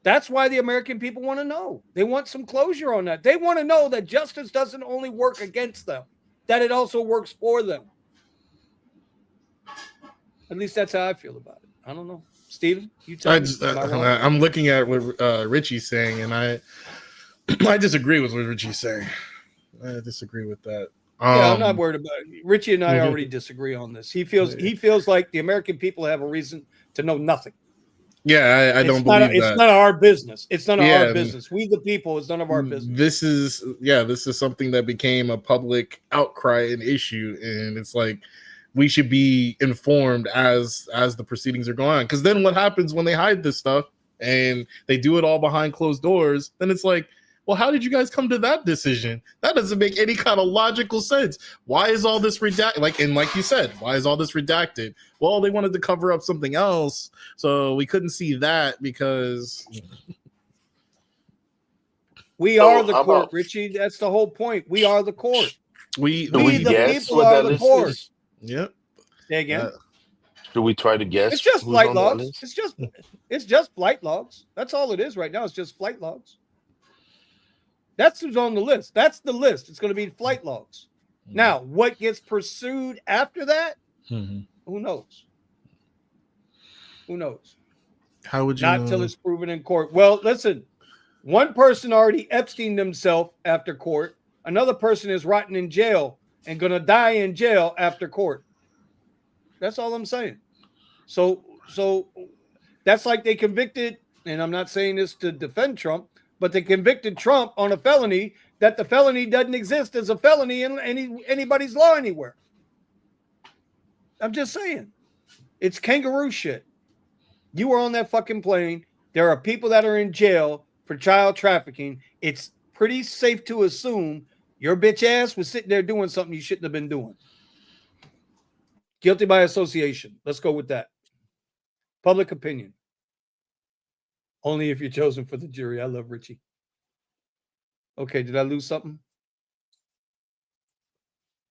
That's why the American people want to know. They want some closure on that. They want to know that justice doesn't only work against them, that it also works for them. At least that's how I feel about it. I don't know. Steven, you tell me. I'm looking at what Richie's saying, and I disagree with what Richie's saying. I disagree with that. Yeah, I'm not worried about it. Richie and I already disagree on this. He feels like the American people have a reason to know nothing. Yeah, I don't believe that. It's none of our business. It's none of our business. We the people, it's none of our business. This is something that became a public outcry and issue, and it's like we should be informed as the proceedings are going on. Because then what happens when they hide this stuff and they do it all behind closed doors? Then it's like, well, how did you guys come to that decision? That doesn't make any kind of logical sense. Why is all this redacted? Like you said, why is all this redacted? Well, they wanted to cover up something else, so we couldn't see that because we are the court, Richie. That's the whole point. We are the court. We the people are the court. Is? Yep. Say again. Should we try to guess? It's just flight logs. It's just flight logs. That's all it is right now. It's just flight logs. That's who's on the list. That's the list. It's going to be flight logs. Now, what gets pursued after that? Who knows? Who knows? How would you Not till it's proven in court. Well, listen, one person already Epsteined himself after court. Another person is rotting in jail and going to die in jail after court. That's all I'm saying. So that's like they convicted, and I'm not saying this to defend Trump, but they convicted Trump on a felony that the felony doesn't exist as a felony in anybody's law anywhere. I'm just saying. It's kangaroo shit. You were on that fucking plane. There are people that are in jail for child trafficking. It's pretty safe to assume your bitch ass was sitting there doing something you shouldn't have been doing. Guilty by association. Let's go with that. Public opinion. Only if you're chosen for the jury. I love Richie. Okay, did I lose something?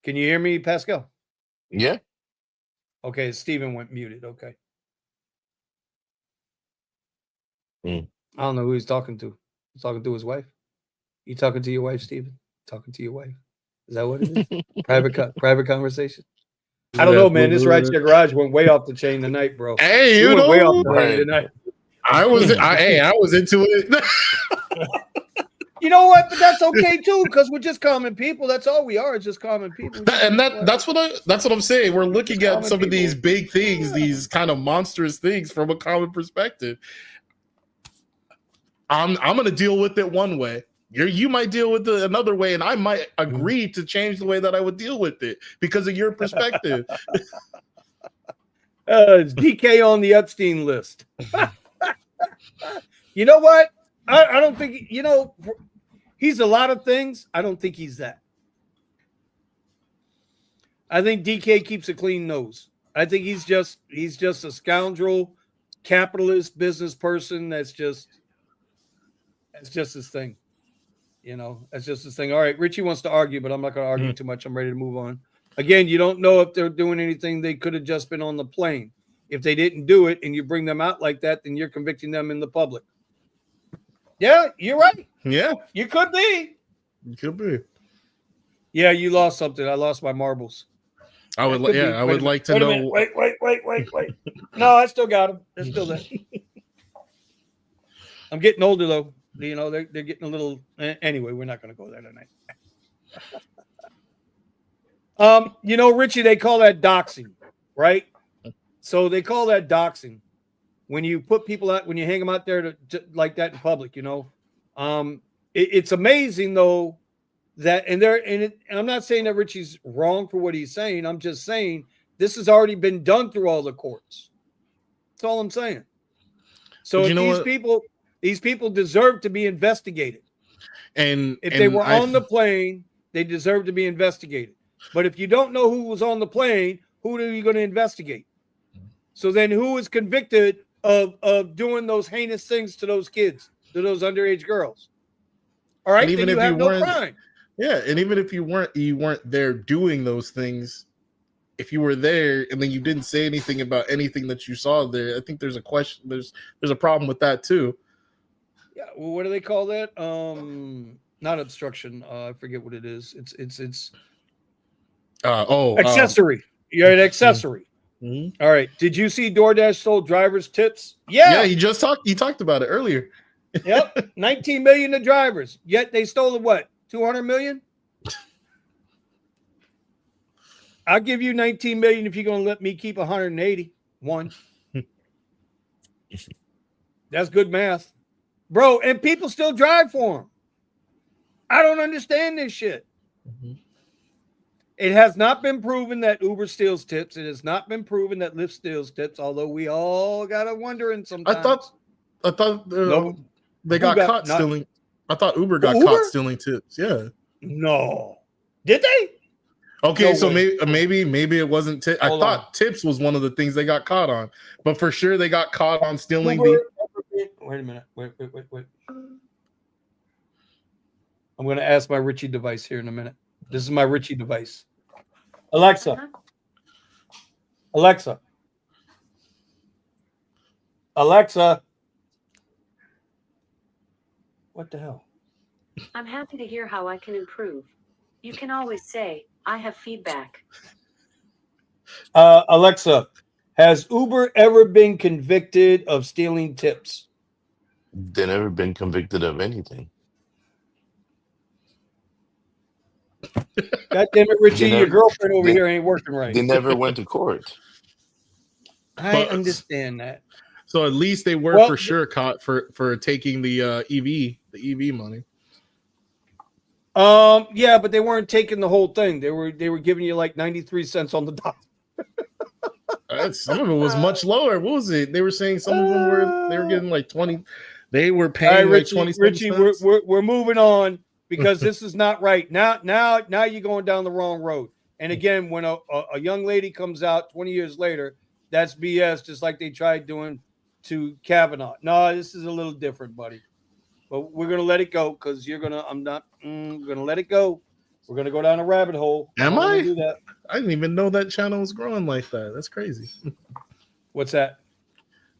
Can you hear me, Pascal? Yeah. Okay, Steven went muted. Okay. I don't know who he's talking to. He's talking to his wife. You talking to your wife, Steven? Talking to your wife? Is that what it is? private conversation? I don't know, man. This Rideshare Garage went way off the chain tonight, bro. Hey, you went know, way off the chain tonight. I was into it. You know what? But that's okay too, because we're just common people. That's all we are. It's just common people. That's what I'm saying. We're looking at some of these big things, these kind of monstrous things from a common perspective. I'm going to deal with it one way. You might deal with it another way, and I might agree to change the way that I would deal with it because of your perspective. It's DK on the Epstein list. You know what? I don't think, he's a lot of things. I don't think he's that. I think DK keeps a clean nose. I think he's just a scoundrel, capitalist business person. That's just his thing. That's just his thing. All right, Richie wants to argue, but I'm not going to argue too much. I'm ready to move on. Again, you don't know if they're doing anything. They could have just been on the plane. If they didn't do it and you bring them out like that, then you're convicting them in the public. Yeah, you're right. Yeah. You could be. You could be. Yeah, you lost something. I lost my marbles. I would like to know. Wait. No, I still got them. They're still there. I'm getting older, though. They're getting a little. Anyway, we're not going to go there tonight. Richie, they call that doxing, right? So they call that doxing when you put people out, when you hang them out there like that in public. It's amazing though that, and I'm not saying that Richie's wrong for what he's saying. I'm just saying this has already been done through all the courts. That's all I'm saying. So if these people deserve to be investigated. And if they were on the plane, they deserve to be investigated. But if you don't know who was on the plane, who are you going to investigate? So then who is convicted of doing those heinous things to those kids, to those underage girls? All right, even then if you have no crime. Yeah, and even if you weren't there doing those things, if you were there and then you didn't say anything about anything that you saw there, I think there's a question. There's a problem with that too. Yeah, well, what do they call that? Not obstruction. I forget what it is. It's accessory. You're an accessory. Mm-hmm. All right. Did you see DoorDash sold drivers tips? Yeah. You talked about it earlier. Yep. 19 million to drivers. Yet they stole what? 200 million? I'll give you 19 million if you're going to let me keep 181. That's good math. Bro, and people still drive for them. I don't understand this shit. Mm-hmm. It has not been proven that Uber steals tips. It has not been proven that Lyft steals tips, although we all got to wondering sometimes. I thought they got caught stealing. I thought Uber got caught stealing tips. Yeah. No. Did they? Okay, no so maybe it wasn't tips. I thought tips was one of the things they got caught on. But for sure they got caught on stealing Wait a minute. Wait. I'm going to ask my Richie device here in a minute. This is my Richie device. Alexa. What the hell? I'm happy to hear how I can improve. You can always say, I have feedback. Alexa, has Uber ever been convicted of stealing tips? They've never been convicted of anything. God damn it, Richie, your girlfriend over here ain't working right. They never went to court. I understand that. So at least they were for sure caught for taking the EV money. Yeah, but they weren't taking the whole thing. They were giving you like 93 cents on the dollar. Some of it was much lower. What was it? They were saying some of them were getting like 20. They were paying Richie, like 20 Richie, cents. we're moving on because this is not right. Now you're going down the wrong road. And again, when a young lady comes out 20 years later, that's BS, just like they tried doing to Kavanaugh. No, this is a little different, buddy. But we're gonna let it go because we're gonna let it go. We're gonna go down a rabbit hole. Am I? Do that. I didn't even know that channel was growing like that. That's crazy. What's that?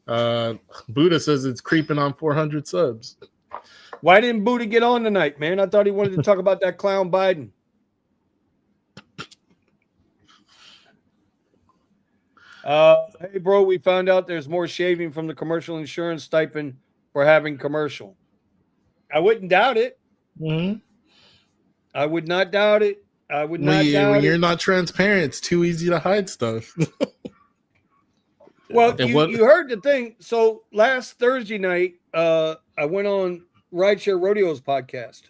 Buddha says it's creeping on 400 subs. Why didn't Buddha get on tonight, man? I thought he wanted to talk about that clown Biden. Hey, bro, we found out there's more shaving from the commercial insurance stipend for having commercial. I wouldn't doubt it. Mm-hmm. I would not doubt it. I would not doubt it. When you're not transparent, it's too easy to hide stuff. Well, you heard the thing. So last Thursday night, I went on Rideshare Rodeo's podcast.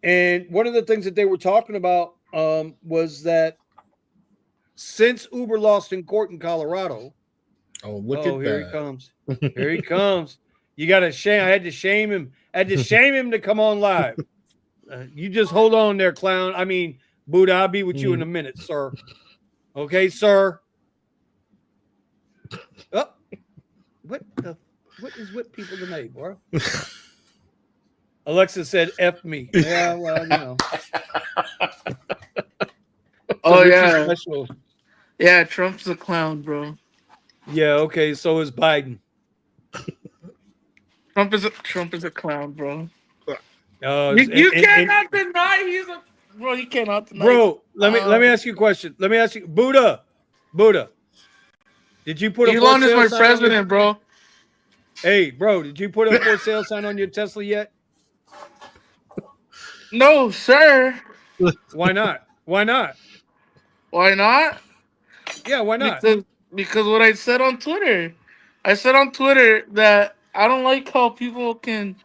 And one of the things that they were talking about was that since Uber lost in court in Colorado. Here he comes. Here he comes. You got to shame. I had to shame him. I had to shame him to come on live. You just hold on there, clown. I mean, Buddha, I'll be with you in a minute, sir. Okay, sir. Oh, what is with people tonight, bro? Alexa said, F me. Yeah, well, you know. Oh, yeah. Special. Yeah, Trump's a clown, bro. Yeah, okay, so is Biden. Trump is a clown, bro. You cannot deny he's a bro. You cannot deny. Bro, let me ask you a question. Let me ask you, Buddha. Did you put Elon is my president, bro? Hey, bro, did you put a for sale sign on your Tesla yet? No, sir. Why not? Why not? Why not? Yeah, why not? Because what I said on Twitter. I said on Twitter that I don't like how people can,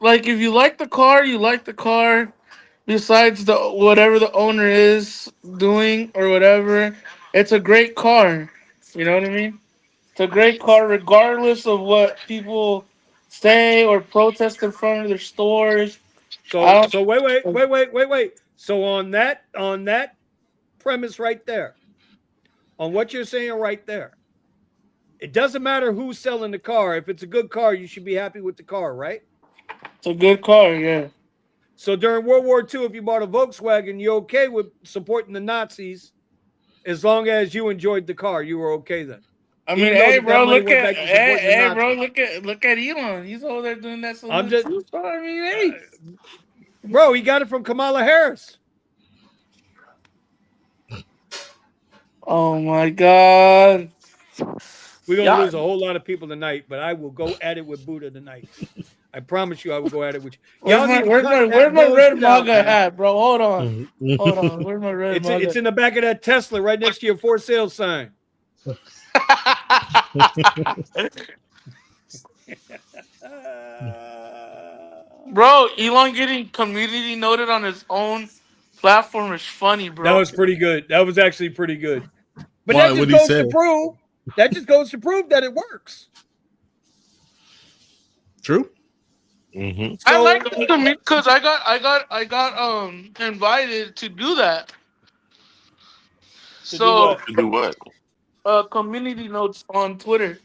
like, if you like the car, you like the car. Besides the whatever the owner is doing or whatever, it's a great car. You know what I mean? It's a great car, regardless of what people say or protest in front of their stores. I So wait. So on that premise right there, on what you're saying right there, it doesn't matter who's selling the car. If it's a good car, you should be happy with the car, right? It's a good car, yeah. So during World War II, if you bought a Volkswagen, you're okay with supporting the Nazis as long as you enjoyed the car. You were okay then. I mean, Even though hey, that bro, money went back to supporting the Nazis. look at Elon. He's over there doing that I'm salute just, too. So I mean, hey, bro, he got it from Kamala Harris. oh my god, We're gonna yeah. lose a whole lot of people tonight, but I will go at it with Buddha tonight. I promise you, I will go at it with you. Y'all need to cut Where's that my red bullshit out, MAGA man. hat, bro? Hold on. Where's my red MAGA? It's in the back of that Tesla, right next to your for sale sign. Bro, Elon getting community noted on his own platform is funny, bro. That was pretty good. That was actually pretty good. But Why? that just What'd he goes say? to prove. That just goes to prove that it works. True. Mm-hmm. So, I like it because I got invited to do that. To do So what? To do what? community notes on Twitter,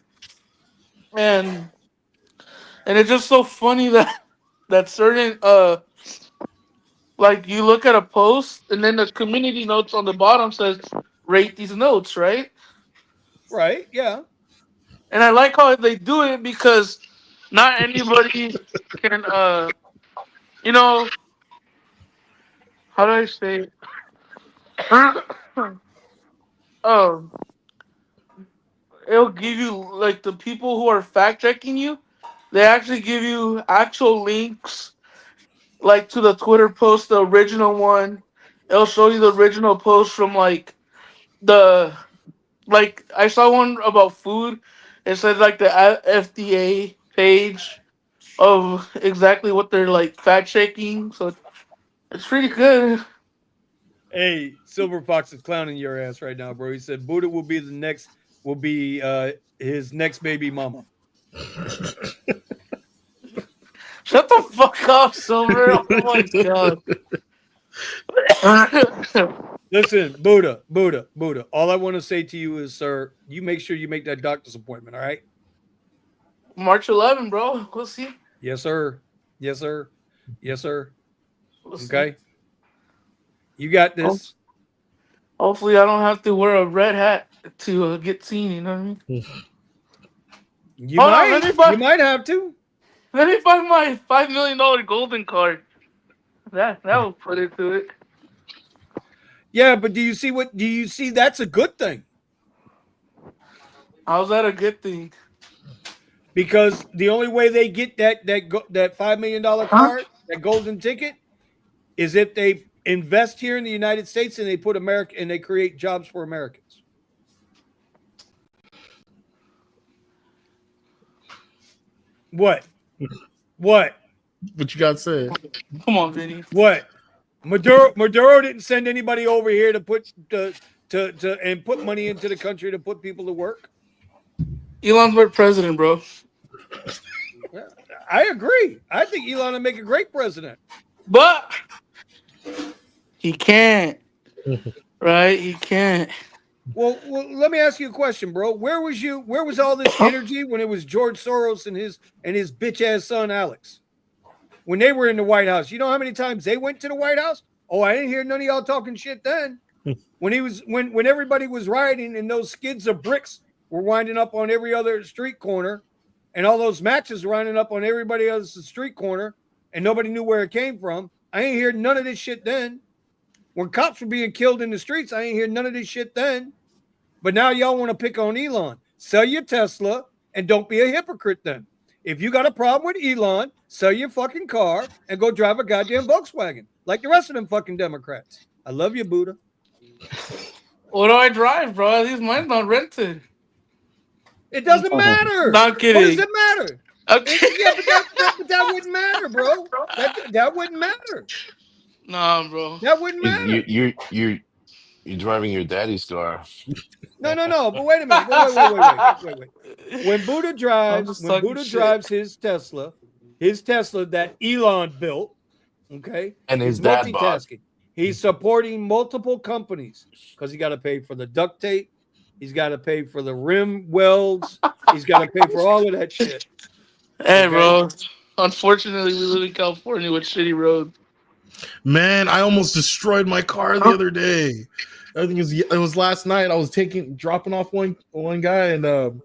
and it's just so funny that certain like you look at a post and then the community notes on the bottom says rate these notes, right? Right? Yeah. And I like how they do it because not anybody can you know, how do I say it? um it'll give you, like, the people who are fact checking you, they actually give you actual links, like, to the Twitter post, the original one. It'll show you the original post from, like, the, like, I saw one about food. It said, like, the FDA page of exactly what they're, like, fact checking. So it's pretty good. Hey, Silver Fox is clowning your ass right now, bro. He said Buddha will be his next baby mama. Shut the fuck up, Silver. Oh my god. Listen, Buddha. All I want to say to you is, sir, you make sure you make that doctor's appointment, all right? March 11, bro. We'll see. Yes, sir. Yes, sir. Yes, sir. We'll see. Okay. You got this. Hopefully, I don't have to wear a red hat to get seen. You know what I mean? You Hold on, you might have to. let me buy my $5 million golden card. That will put it to it. Yeah, but do you see that's a good thing? How's that a good thing? Because the only way they get that $5 million card, that golden ticket, is if they invest here in the United States and they put America and they create jobs for Americans. What? What you got said? Come on, Vinny. What? Maduro didn't send anybody over here to put and put money into the country to put people to work. Elon's our president, bro. I agree. I think Elon would make a great president. But he can't. Right? He can't. Well, let me ask you a question, bro. Where was all this energy when it was George Soros and his bitch ass son Alex? When they were in the White House, you know how many times they went to the White House? Oh, I didn't hear none of y'all talking shit then. when everybody was rioting and those skids of bricks were winding up on every other street corner, and all those matches winding up on everybody else's street corner, and nobody knew where it came from. I ain't hear none of this shit then. When cops were being killed in the streets, I ain't hear none of this shit then. But now y'all want to pick on Elon. Sell your Tesla and don't be a hypocrite then. If you got a problem with Elon, sell your fucking car and go drive a goddamn Volkswagen like the rest of them fucking Democrats. I love you, Buddha. What do I drive, bro? At least mine's not rented. It doesn't matter. Not What does kidding. it matter? Okay. Yeah, but that wouldn't matter, bro. That wouldn't matter. Nah, bro. That wouldn't You matter. you're driving your daddy's car. No. But wait a minute. Wait. I'm just talking Buddha shit. drives his Tesla that Elon built, okay, And he's his dad bought. multitasking. He's supporting multiple companies because he got to pay for the duct tape. He's got to pay for the rim welds. He's got to pay for all of that shit. Hey, Okay. bro. Unfortunately, we live in California with shitty roads. Man, I almost destroyed my car the other day. I think it was last night. I was dropping off one guy, and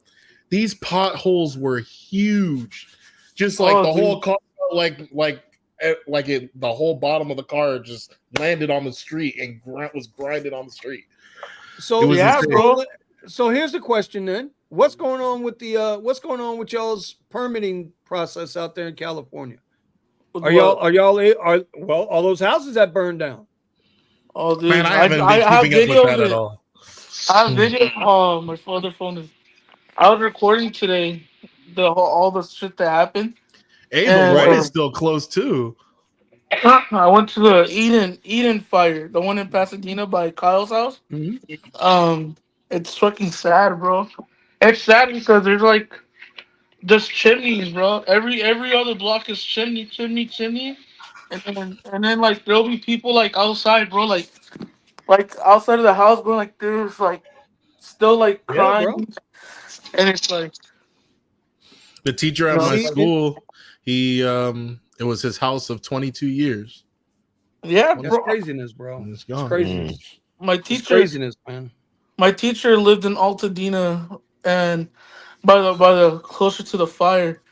these potholes were huge. Just like the whole car, the whole bottom of the car just landed on the street and was grinded on the street. So yeah, bro. So here's the question then: what's going on with y'all's permitting process out there in California? All those houses that burned down? Oh, dude, Man, I haven't I been have keeping up video with of that at it. all. I have video. Oh, my other phone is. I was recording today all the shit that happened. Hey, the And one is still close too. I went to the Eden fire, the one in Pasadena by Kyle's house. It's fucking sad, bro. It's sad because there's like just chimneys, bro. Every other block is chimney, and then like there'll be people like outside, bro, like outside of the house, bro. Like there's like still like Yeah, bro. crying, and it's like The teacher at you know, my See, school, it was his house of 22 years. yeah, that's bro. craziness, bro. And it's It's gone. craziness. My It's teacher, craziness, man. my teacher lived in Altadena, and by the closer to the fire,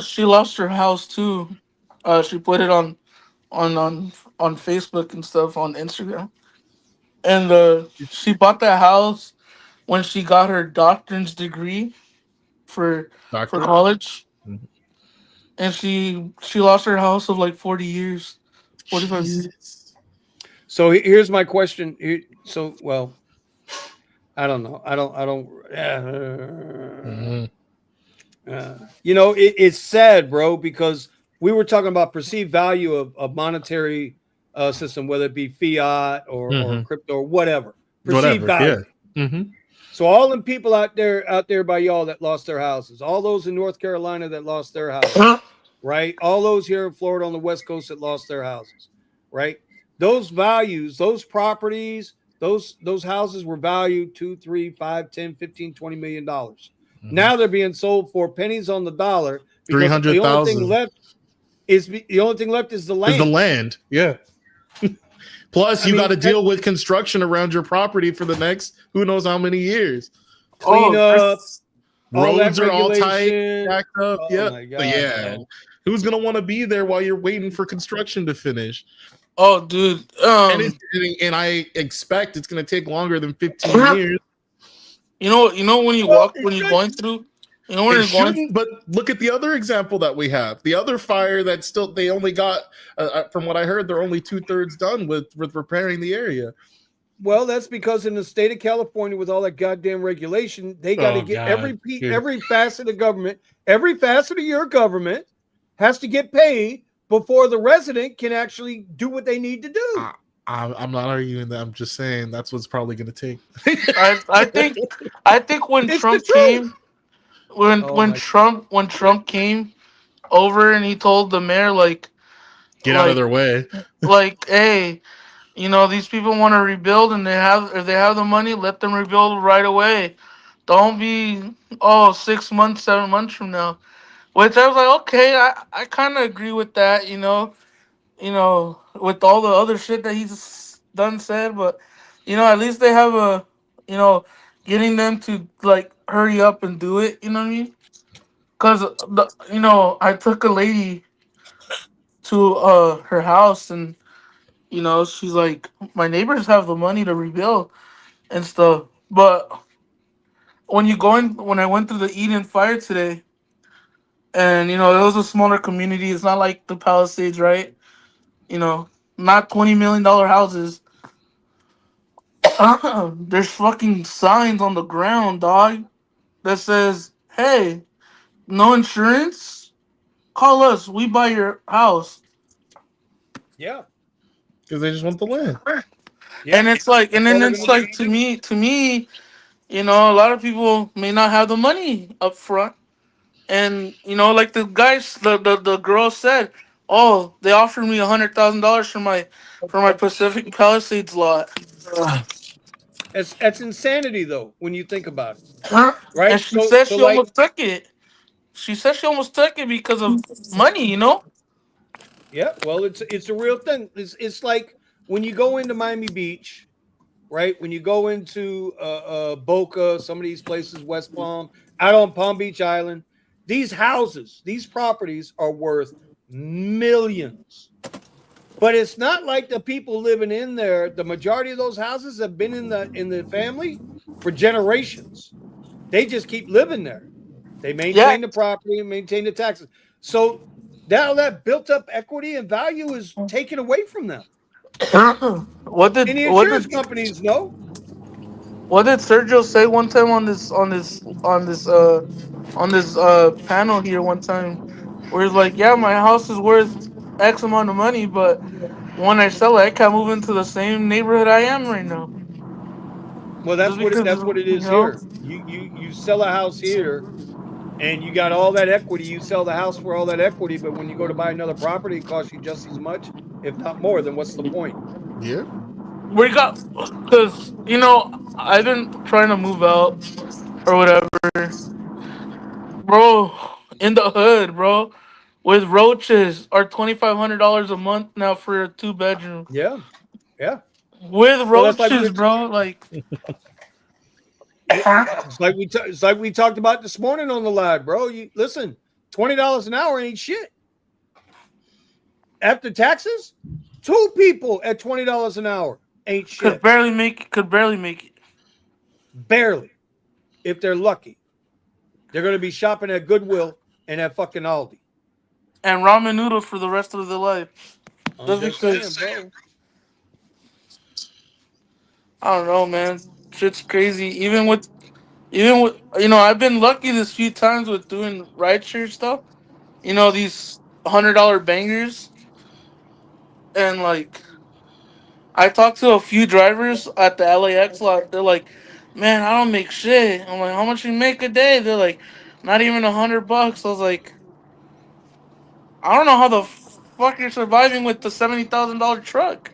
she lost her house too. She put it on on on Facebook and stuff on Instagram, and she bought that house when she got her doctorate's degree for Doctor? college, Mhm. and she lost her house of like 40 years, 45 years. Jesus. So here's my question. I don't know. I don't. Mhm. It's sad, bro, because we were talking about perceived value of monetary system, whether it be fiat or Mhm. crypto or whatever. Perceived Whatever. value. Yeah. Hmm. So all them people out there by y'all that lost their houses, all those in North Carolina that lost their houses, right? All those here in Florida on the West Coast that lost their houses, right? Those values, those properties, those houses were valued 2, 3, 5, 10, 15, $20 million. Now they're being sold for pennies on the dollar because the only thing 300,000 left is the is the land. land. Yeah. Plus, I you mean, got to deal with construction around your property for the next who knows how many years. clean up, all that Roads are all tight, regulation. jacked up. Oh Yep. my God, Yeah. bro. Who's gonna want to be there while you're waiting for construction to finish? Oh, dude. And I expect it's gonna take longer than 15 years. You know when you Well, walk when you're going through, you know when It you're going. shouldn't, but look at the other example that we have. The other fire that still they only got, from what I heard, they're only 2/3 done with repairing the area. Well, that's because in the state of California, with all that goddamn regulation, they got to Oh get God, every facet of government, every facet of your government has to get paid before the resident can actually do what they need to do. I'm not arguing that. I'm just saying that's what's probably going to take. I think when It's the Trump truth. came, when Oh when my! Trump came over and he told the mayor Get out of like their way. hey, these people want to rebuild and if they have the money, let them rebuild right away. Don't be 6 months, 7 months from now. Which I was like, okay, I kind of agree with that, with all the other shit that he's done said, but at least they have you know, getting them to like hurry up and do it. You know what I mean? Because I took a lady to her house, and she's like, my neighbors have the money to rebuild and stuff, but when I went through the Eden fire today, and it was a smaller community. It's not like the Palisades, right? You know, not $20 million houses. There's fucking signs on the ground, dog, that says, "Hey, no insurance? Call us. We buy your house." Yeah, Because they just want the land. And yeah. it's like, and That's then all they're it's gonna do. like to me, a lot of people may not have the money up front, and like the guys, the girl said, "Oh, they offered me $100,000 for my Pacific Palisades lot." That's insanity, though, when you think about it, And right? she So, said so she like, almost took it. She said she almost took it because of money. yeah. Well, it's a real thing. It's like when you go into Miami Beach, right? When you go into Boca, some of these places, West Palm, out on Palm Beach Island, these houses, these properties are worth millions. But it's not like the people living in there. The majority of those houses have been in the family for generations. They just keep living there. They Yeah. maintain the property and maintain the taxes. So now that built up equity and value is taken away from them. what did And the what did insurance companies know. what did Sergio say one time on this panel here one time, where he's like, "Yeah, my house is worth X amount of money, but when I sell it, I can't move into the same neighborhood I am right now, Well, just because that's what it is here. You sell a house here and you got all that equity. You sell the house for all that equity, but when you go to buy another property, it costs you just as much, if not more. Then what's the point? Yeah. we got because I've been trying to move out or whatever, bro, in the hood, bro." With roaches are $2,500 a month now for a 2 bedroom. Yeah, yeah. With Well, that's like we roaches, bro. Like, it's like we talked about this morning on the live, bro. You listen, $20 an hour ain't shit after taxes. Two people at $20 an hour ain't could shit. barely make it. Could barely make it. Barely, if they're lucky. They're going to be shopping at Goodwill and at fucking Aldi. And ramen noodles for the rest of their life. I'm Just just saying, because bro. I don't know, man. Shit's crazy. Even with I've been lucky this few times with doing rideshare stuff. These $100 bangers, and like I talked to a few drivers at the LAX lot. They're like, "Man, I don't make shit." I'm like, "How much you make a day?" They're like, "Not even $100." I was like, "I don't know how the fuck you're surviving with the $70,000 truck."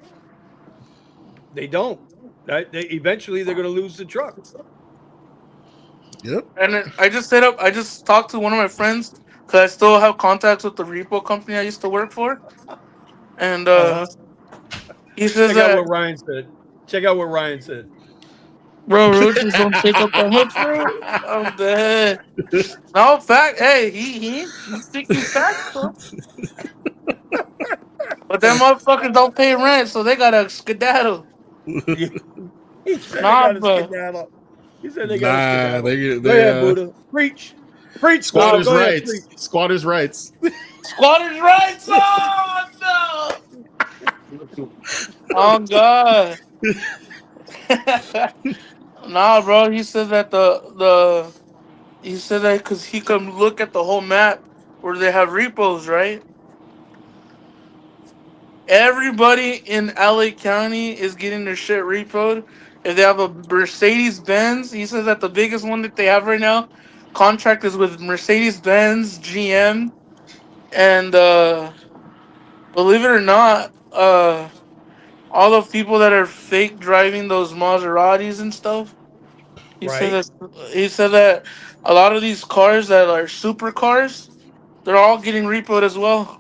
They don't. Right? Eventually they're going to lose the truck. Yep. And then I just set up. I just talked to one of my friends because I still have contacts with the repo company I used to work for, and Uh huh. he says Check out that, what Ryan said. Check out what Ryan said. "Bro, roaches don't take up that much room." I'm dead. No fact. Hey, he's speaking facts, bro. But them motherfuckers don't pay rent, so they gotta skedaddle. Yeah. He said they Nah, got to but skedaddle. He said they got to Nah, skedaddle. Go they ahead, Buddha. Preach. Preach, Buddha. nah, squatters' Go ahead, rights. preach. Squatters' rights. squatters' rights. Oh no! Oh god. Nah, bro. He said that because he could look at the whole map where they have repos, right? Everybody in LA County is getting their shit repoed. If they have a Mercedes Benz, he says that the biggest one that they have right now, contract is with Mercedes Benz, GM, and believe it or not, all the people that are fake driving those Maseratis and stuff. Right. He said that a lot of these cars that are supercars, they're all getting repoed as well.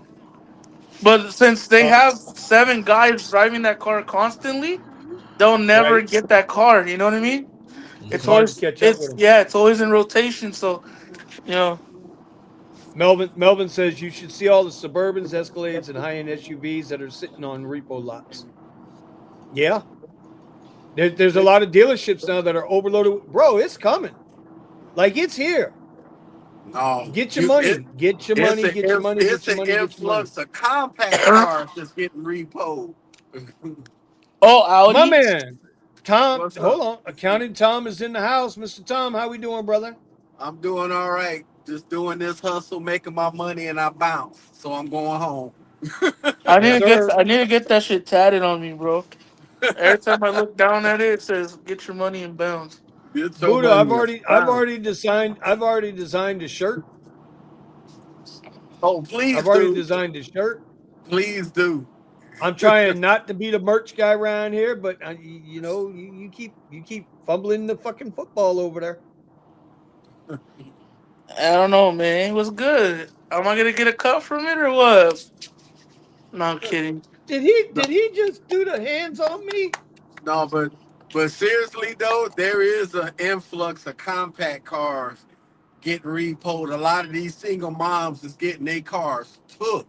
But since they Uh, have 7 guys driving that car constantly, they'll never right. get that car. You know what I mean? It's hard to catch up with It's them. yeah, it's always in rotation. So you know, Melvin says you should see all the Suburbans, Escalades, and high-end SUVs that are sitting on repo lots. Yeah. There's a lot of dealerships now that are overloaded. Bro, it's coming. Like it's here. No, Get your you it money. Get your it's money. an Get your money. Get it's your an money. Get your money. influx of compact cars that's getting repoed. oh My Audi, man. Tom, What's hold up? on. Accounting Tom is in the house. Mr. Tom, how we doing, brother? I'm doing all right. Just doing this hustle, making my money, and I bounce. So I'm going home. Yes, sir. I need to get that shit tatted on me, bro. Every time I look down at it, it says "Get your money and bounce." Get your Buddha, money and bounce. I've already designed a shirt. Oh, I've please already do. designed a shirt. Please do. I'm trying not to be the merch guy around here, but you keep fumbling the fucking football over there. I don't know, man. It was good. Am I gonna get a cut from it or what? No, I'm kidding. No, Did he just do the hands on me? no, but seriously though, there is an influx of compact cars getting repoed. A lot of these single moms is getting their cars took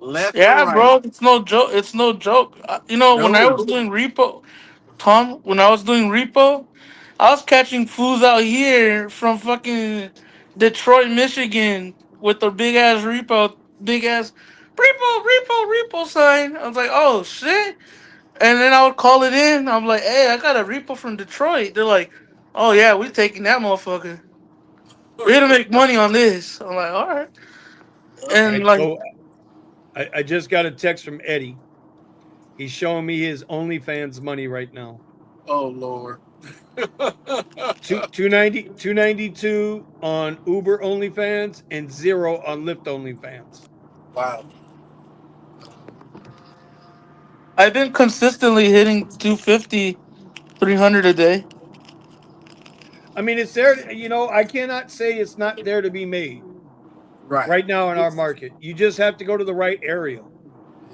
left and Yeah, right. bro. It's no joke. It's no joke. You know, when I No. was doing repo, Tom, when I was doing repo, I was catching fools out here from fucking Detroit, Michigan, with their big ass repo sign. I was like, oh shit. And then I would call it in. I'm like, hey, I got a repo from Detroit. They're like, oh yeah, we taking that motherfucker. We're gonna make money on this. I'm like, all right. All And right, like, so I just got a text from Eddie. He's showing me his OnlyFans money right now. Oh Lord. 292 on Uber OnlyFans and 0 on Lyft OnlyFans. Wow. I've been consistently hitting 250, 300 a day. I mean, it's there. I cannot say it's not there to be made Right. right now in our market. You just have to go to the right area.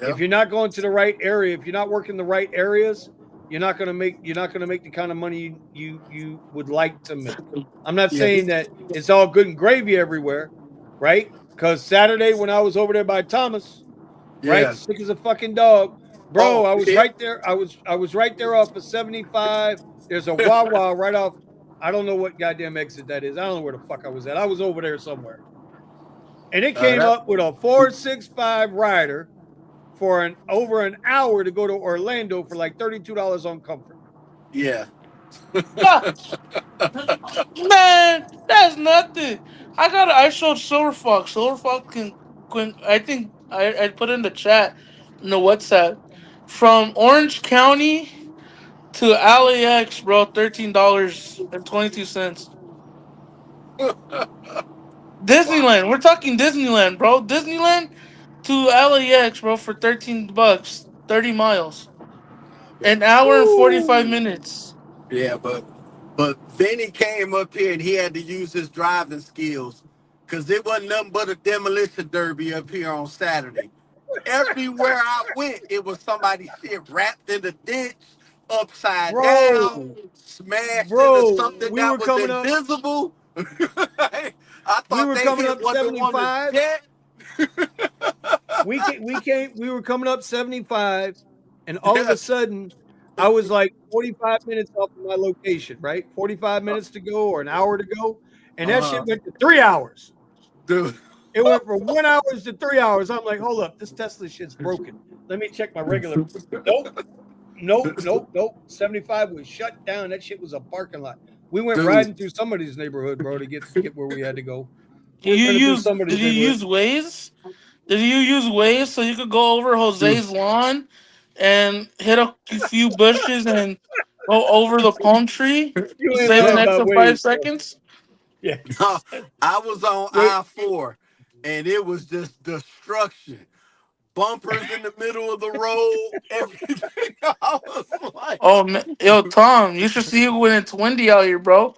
If Yep. you're not going to the right area, if you're not working the right areas, you're not going to make the kind of money you would like to make. I'm not Yeah. saying that it's all good and gravy everywhere, right? Because Saturday when I was over there by Thomas, right, Yeah. sick as a fucking dog, bro, Oh, I was yeah. right there. I was right there off of 75. There's a Wawa right off. I don't know what goddamn exit that is. I don't know where the fuck I was at. I was over there somewhere, and it came That. up with a 465 rider for an over an hour to go to Orlando for like $32 on comfort. Yeah. Ah, man, that's nothing. I showed Silver Fox. Silver Fox can I think I put in the chat in the WhatsApp from Orange County to LAX, bro. $13.22. Wow. Disneyland. We're talking Disneyland, bro. Disneyland to LAX, bro, for $13, 30 miles, an hour and 45 minutes. Yeah, but Vinny came up here and he had to use his driving skills because it wasn't nothing but a demolition derby up here on Saturday. Everywhere I went, it was somebody shit wrapped in the ditch, upside Bro, down, smashed into bro, something that was invisible. I we thought were they coming hit up Wonder Woman's 75. jet. We were coming up 75, and all of a Yeah. sudden I was like 45 minutes off of my location, right? 45 minutes to go or an hour to go. And that shit Uh-huh. went to 3 hours. Dude. It went from 1 hour to 3 hours. I'm like, hold up, this Tesla shit's broken. Let me check my regular. Nope, nope. 75 was shut down. That shit was a parking lot. We went Dude. riding through somebody's neighborhood, bro, to get where we had to go. We went running through somebody's Did you neighborhood. use Waze? Did you use Waze so you could go over Dude. Jose's lawn and hit a few bushes and go over the palm tree You to ain't save an lying about extra Waze, five bro. seconds? Yeah. I was on Wait, I-4 and it was just destruction. Bumpers in the middle of the road, everything. I was like, Oh man, yo Tom, you should see when it's windy out here, bro.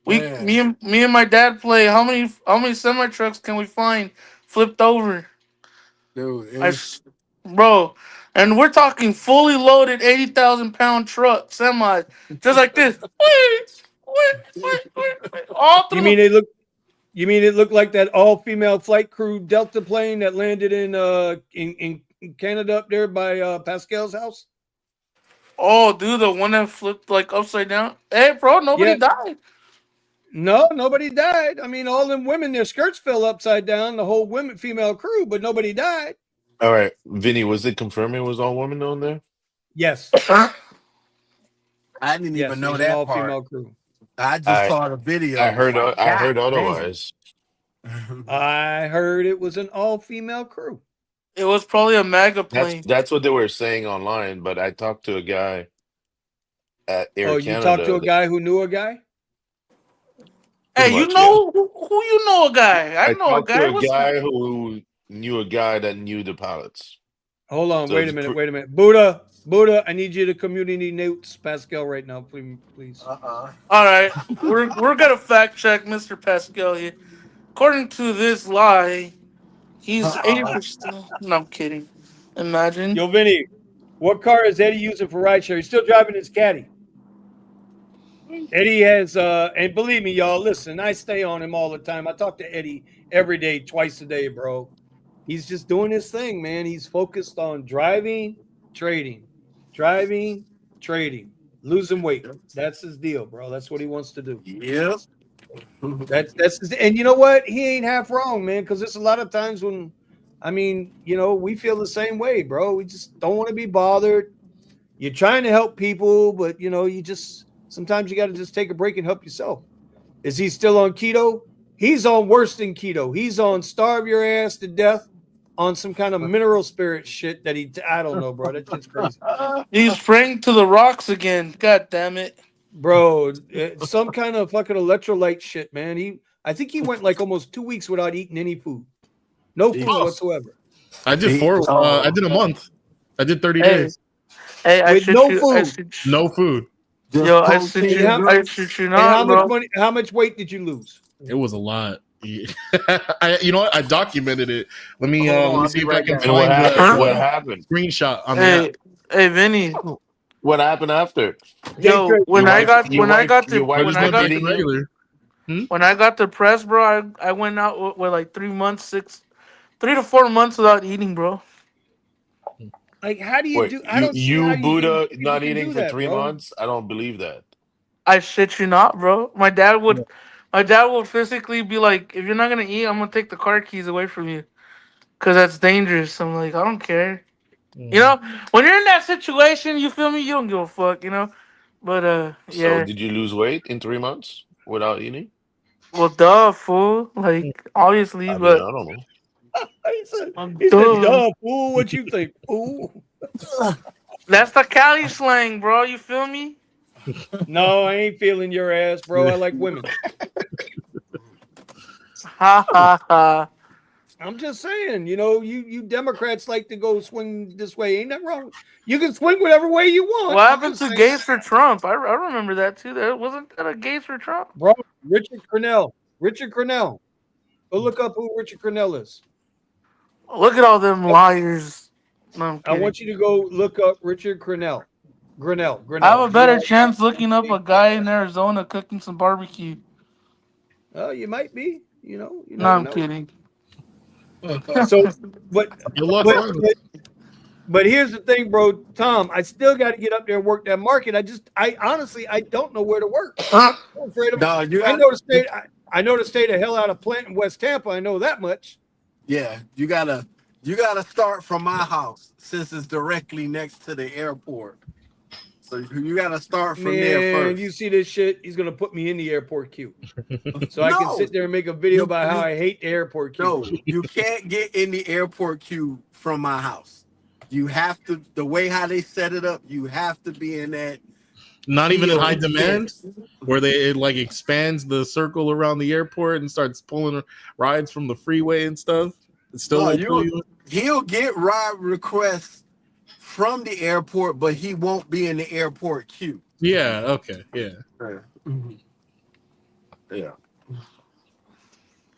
man, Me and my dad play. How many semi trucks can we find flipped over? dude, I, it's s- bro, and we're talking fully loaded 80,000 pound truck semi, just like this. All you through mean the. it looked you mean it looked like that all female flight crew Delta plane that landed in Canada up there by Pascal's house? Oh, dude, the one that flipped like upside down. Hey, bro, nobody Yeah. died. No, nobody died. I mean, all them women, their skirts fell upside down, the whole women female crew, but nobody died. All right, Vinny, was it confirmed it was all women on there? Yes. I didn't Yes, even it know was an that part. all-female crew. I just I saw the video I and was heard like, I heard God damn. otherwise. I heard it was an all-female crew. It was probably a MAGA plane. That's what they were saying online. But I talked to a guy at Air Oh, you talked to Canada. a guy who knew a guy? Pretty Hey, you much, yeah. know who you know a guy? I I know a talked to guy. a What's guy who knew a guy that knew the pilots. Hold on, So wait a it's minute, wait a minute. Buddha, I need you to community notes Pascal right now, please. Uh-uh. all right? We're gonna fact check Mr. Pascal here. According to this lie, he's Uh-uh. 80%. No, I'm kidding. Imagine. Yo, Vinny, what car is Eddie using for rideshare? He's still driving his caddy. Eddie has, and believe me, y'all, listen, I stay on him all the time. I talk to Eddie every day, twice a day, bro. He's just doing his thing, man. He's focused on driving, trading, losing weight. That's his deal, bro. That's what he wants to do. Yep. That's his, and you know what? He ain't half wrong, man. Because there's a lot of times when, I mean, we feel the same way, bro. We just don't want to be bothered. You're trying to help people, but you just sometimes you got to just take a break and help yourself. Is he still on keto? He's on worse than keto. He's on starve your ass to death on some kind of mineral spirit shit that I don't know, bro. That shit's crazy. He's praying to the rocks again. God damn it. Bro, some kind of fucking electrolyte shit, man. I think he went like almost 2 weeks without eating any food. No food whatsoever. I did I did a month. I did 30 days. Hey, I With should no you. food. No food. Yo, I should you. how- I should you And how not, much bro. money? How much weight did you lose? It was a lot. You know what? I documented it. Let me Hold on, let me I'll see be if I right can back. And what find happened? What the happened? screenshot on Hey, that. hey, Vinny. What happened after? Day Yo, trade. when I got when I got I the Your just when I wife went got back to beating you? regular. when I got depressed, bro, I went out with like 3 months, 3 to 4 months without eating, bro. Like, how do you Wait, do? I don't see how Buddha people not can eating do for that, three bro. months? I don't believe that. I shit you not, bro. My dad would physically be like, "If you're not gonna eat, I'm gonna take the car keys away from you, cause that's dangerous." I'm like, I don't care. When you're in that situation, you feel me? You don't give a fuck, But So yeah. did you lose weight in 3 months without eating? Well, duh, fool. Like, obviously, I mean, I but don't know. He said, duh. duh, fool, what you think, fool? That's the Cali slang, bro. You feel me? No, I ain't feeling your ass, bro. I like women. Ha ha ha. I'm just saying, you Democrats like to go swing this way. Ain't that wrong? You can swing whatever way you want. What I'm happened just to saying. gays for Trump? I remember that too. There wasn't that a gays for Trump? Bro, Richard Cornell. Go look up who Richard Cornell is. Look at all them liars. No, I'm I kidding. want you to go look up Richard Cornell. Grinnell. I have a better G-R. chance looking up a guy in Arizona cooking some barbecue. Oh, you might be. You No, never I'm know. kidding. So, but Good luck. but, but but here's the thing, bro. Tom, I still got to get up there and work that market. I honestly, I don't know where to work. I'm afraid of. No, you I got know the state. I know the state of hell out of Plant in West Tampa. I know that much. yeah, you gotta start from my house since it's directly next to the airport. So you gotta start from there Man, first. you see this shit? He's gonna put me in the airport queue, so I can No, sit there and make a video you, about how you I hate the airport queue. no, you can't get in the airport queue from my house. You have to the way how they set it up. You have to be in that. Not even in high field demand, fence. where it like expands the circle around the airport and starts pulling rides from the freeway and stuff. It still No, won't pull you. he'll get ride requests from the airport, but he won't be in the airport queue. Yeah. Okay. Yeah. Yeah.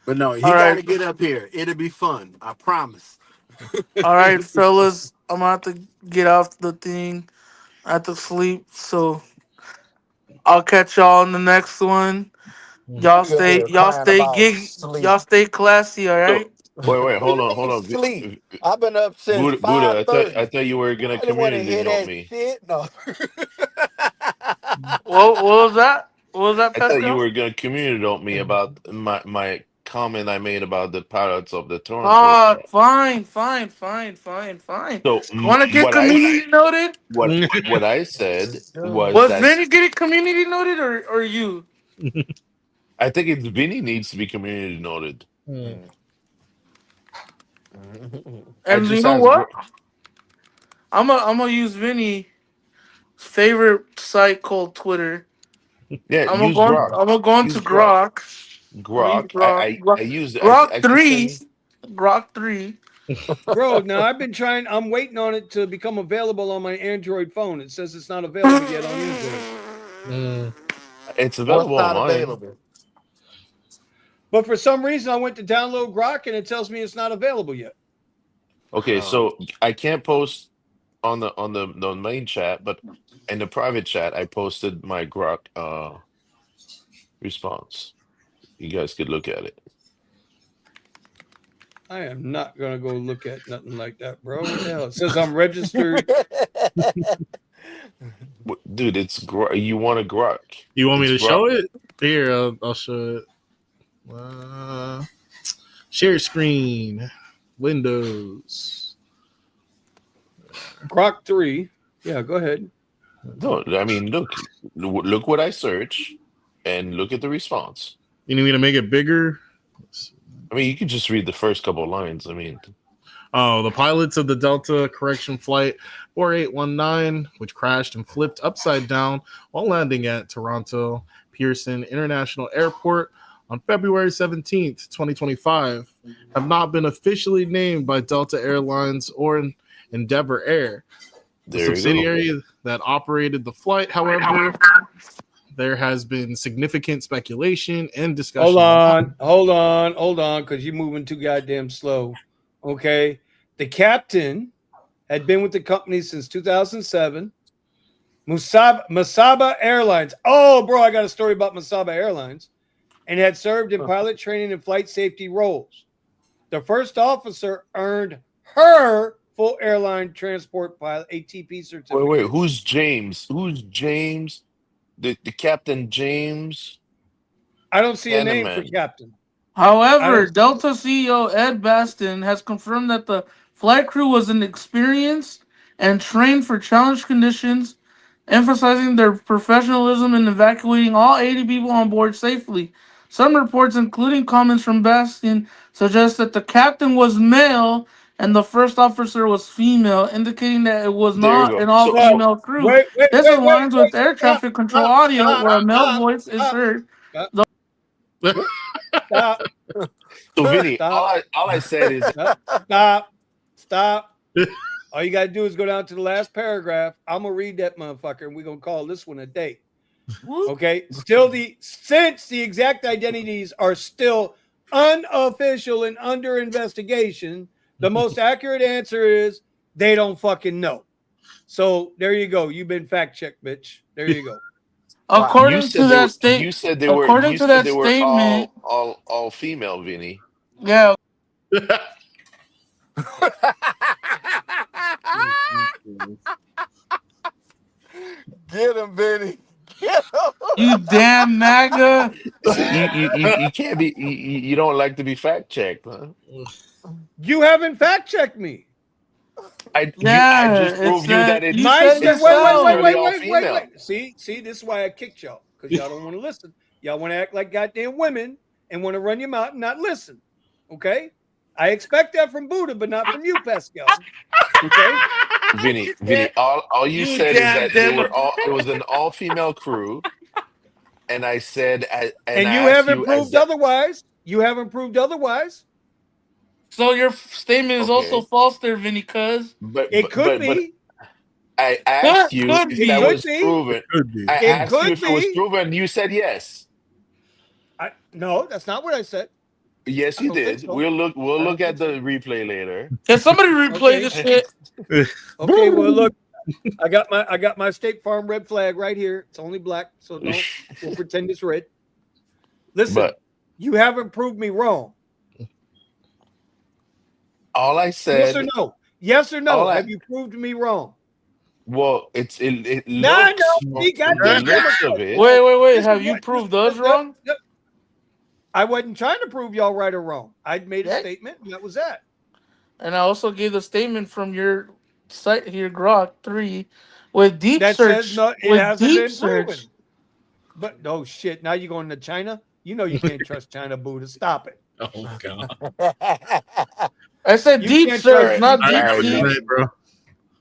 But no, he All got to right, get up here. It'll be fun. I promise. all right, fellas. I'm gonna have to get off the thing. I have to sleep, so I'll catch y'all on the next one. Y'all You stay, here y'all crying stay about gig, sleep. y'all stay classy. All So right. wait, What do hold you on, mean hold on. sleep? I've been up since Buddha, I 5:30. thought you were gonna Nobody want to community hear note that me. shit. No. What was that? What was that, I thought you Pascal? were gonna community note me about my comment I made about the Pirates of the Toronto shop. Fine. So Want to get community noted? what I said was Was that Vinny getting community noted or you? I think it's Vinny needs to be community noted. I And you just know asked. what? I'm gonna use Vinny's favorite site called Twitter. Yeah, I'm use Grok. gonna go into Use Grok. Grok. I'm gonna use Grok. Grok. I use. Grok I keep 3. saying. Grok 3. Bro, now I've been trying. I'm waiting on it to become available on my Android phone. It says it's not available yet on Android. It's What's available on not mine. available? But for some reason, I went to download Grok and it tells me it's not available yet. Okay, so I can't post on the main chat, but in the private chat, I posted my Grok response. You guys could look at it. I am not gonna go look at nothing like that, bro. What the hell? It says I'm registered. Dude, it's Grok. You want a Grok? You want me to It's show Grok. it? Here, I'll show it. Share screen, Windows. Grok 3. Yeah, go ahead. No, I mean, look what I search, and look at the response. You need me to make it bigger? I mean, you could just read the first couple of lines. I mean, Oh, the pilots of the Delta Correction Flight 4819, which crashed and flipped upside down while landing at Toronto Pearson International Airport on February 17th, 2025, have not been officially named by Delta Airlines or Endeavor Air, the there you go. subsidiary that operated the flight. However, there has been significant speculation and discussion. Hold on, because you're moving too goddamn slow. Okay. The captain had been with the company since 2007. Masaba Airlines. Oh, bro, I got a story about Masaba Airlines. And had served in pilot training and flight safety roles. The first officer earned her full airline transport pilot ATP certificate. Wait. Who's James? Who's James? The Captain James? I don't see a name Hanneman. for captain. However, Delta CEO Ed Baston has confirmed that the flight crew was inexperienced and trained for challenge conditions, emphasizing their professionalism in evacuating all 80 people on board safely. Some reports, including comments from Baston, suggest that the captain was male and the first officer was female, indicating that it was There you not go. an all-female crew. Wait, This aligns with air traffic control audio, where a male voice is heard. Stop. So Vinny, Stop. all I said is Stop. All you gotta do is go down to the last paragraph. I'm gonna read that motherfucker, and we're gonna call this one a day. Okay. Since the exact identities are still unofficial and under investigation, the most accurate answer is they don't fucking know. So there you go. You've been fact checked, bitch. There you go. According to that statement, you said they were all female, Vinny. Yeah. Get him, Benny. Get him. You damn MAGA. You can't be. You don't like to be fact checked, huh? You haven't fact checked me. I just proved you that it's wait. See, this is why I kicked y'all, because y'all don't want to listen. Y'all want to act like goddamn women and want to run your mouth and not listen. Okay? I expect that from Buddha, but not from you, Pascal. Okay? Vinny, all you said is that it was an all-female crew, and I said, and you haven't proved otherwise. You haven't proved otherwise. So your statement is also false there, Vinny, cuz. It could be. I asked you if that was proven. I asked you if it was proven. You said yes. No, that's not what I said. Yes, you did. So. We'll look at the replay later. Can somebody replay this shit? Okay, well look, I got my State Farm red flag right here. It's only black, so don't pretend it's red. Listen, you haven't proved me wrong. All I said. Yes or no? Yes or no? Have you proved me wrong? Well, it looks. No. The looks of it. Wait. Have you proved us wrong? I wasn't trying to prove y'all right or wrong. I made a Yeah. statement, and that was that. And I also gave the statement from your site here, Grok 3, with deep That says search. no, it With hasn't deep been proven. search. But no shit. Now you're going to China? You know you can't trust China, Buddha. Stop it. Oh god. I said You deep can't search, trust not All deep right, What you sea. say, bro?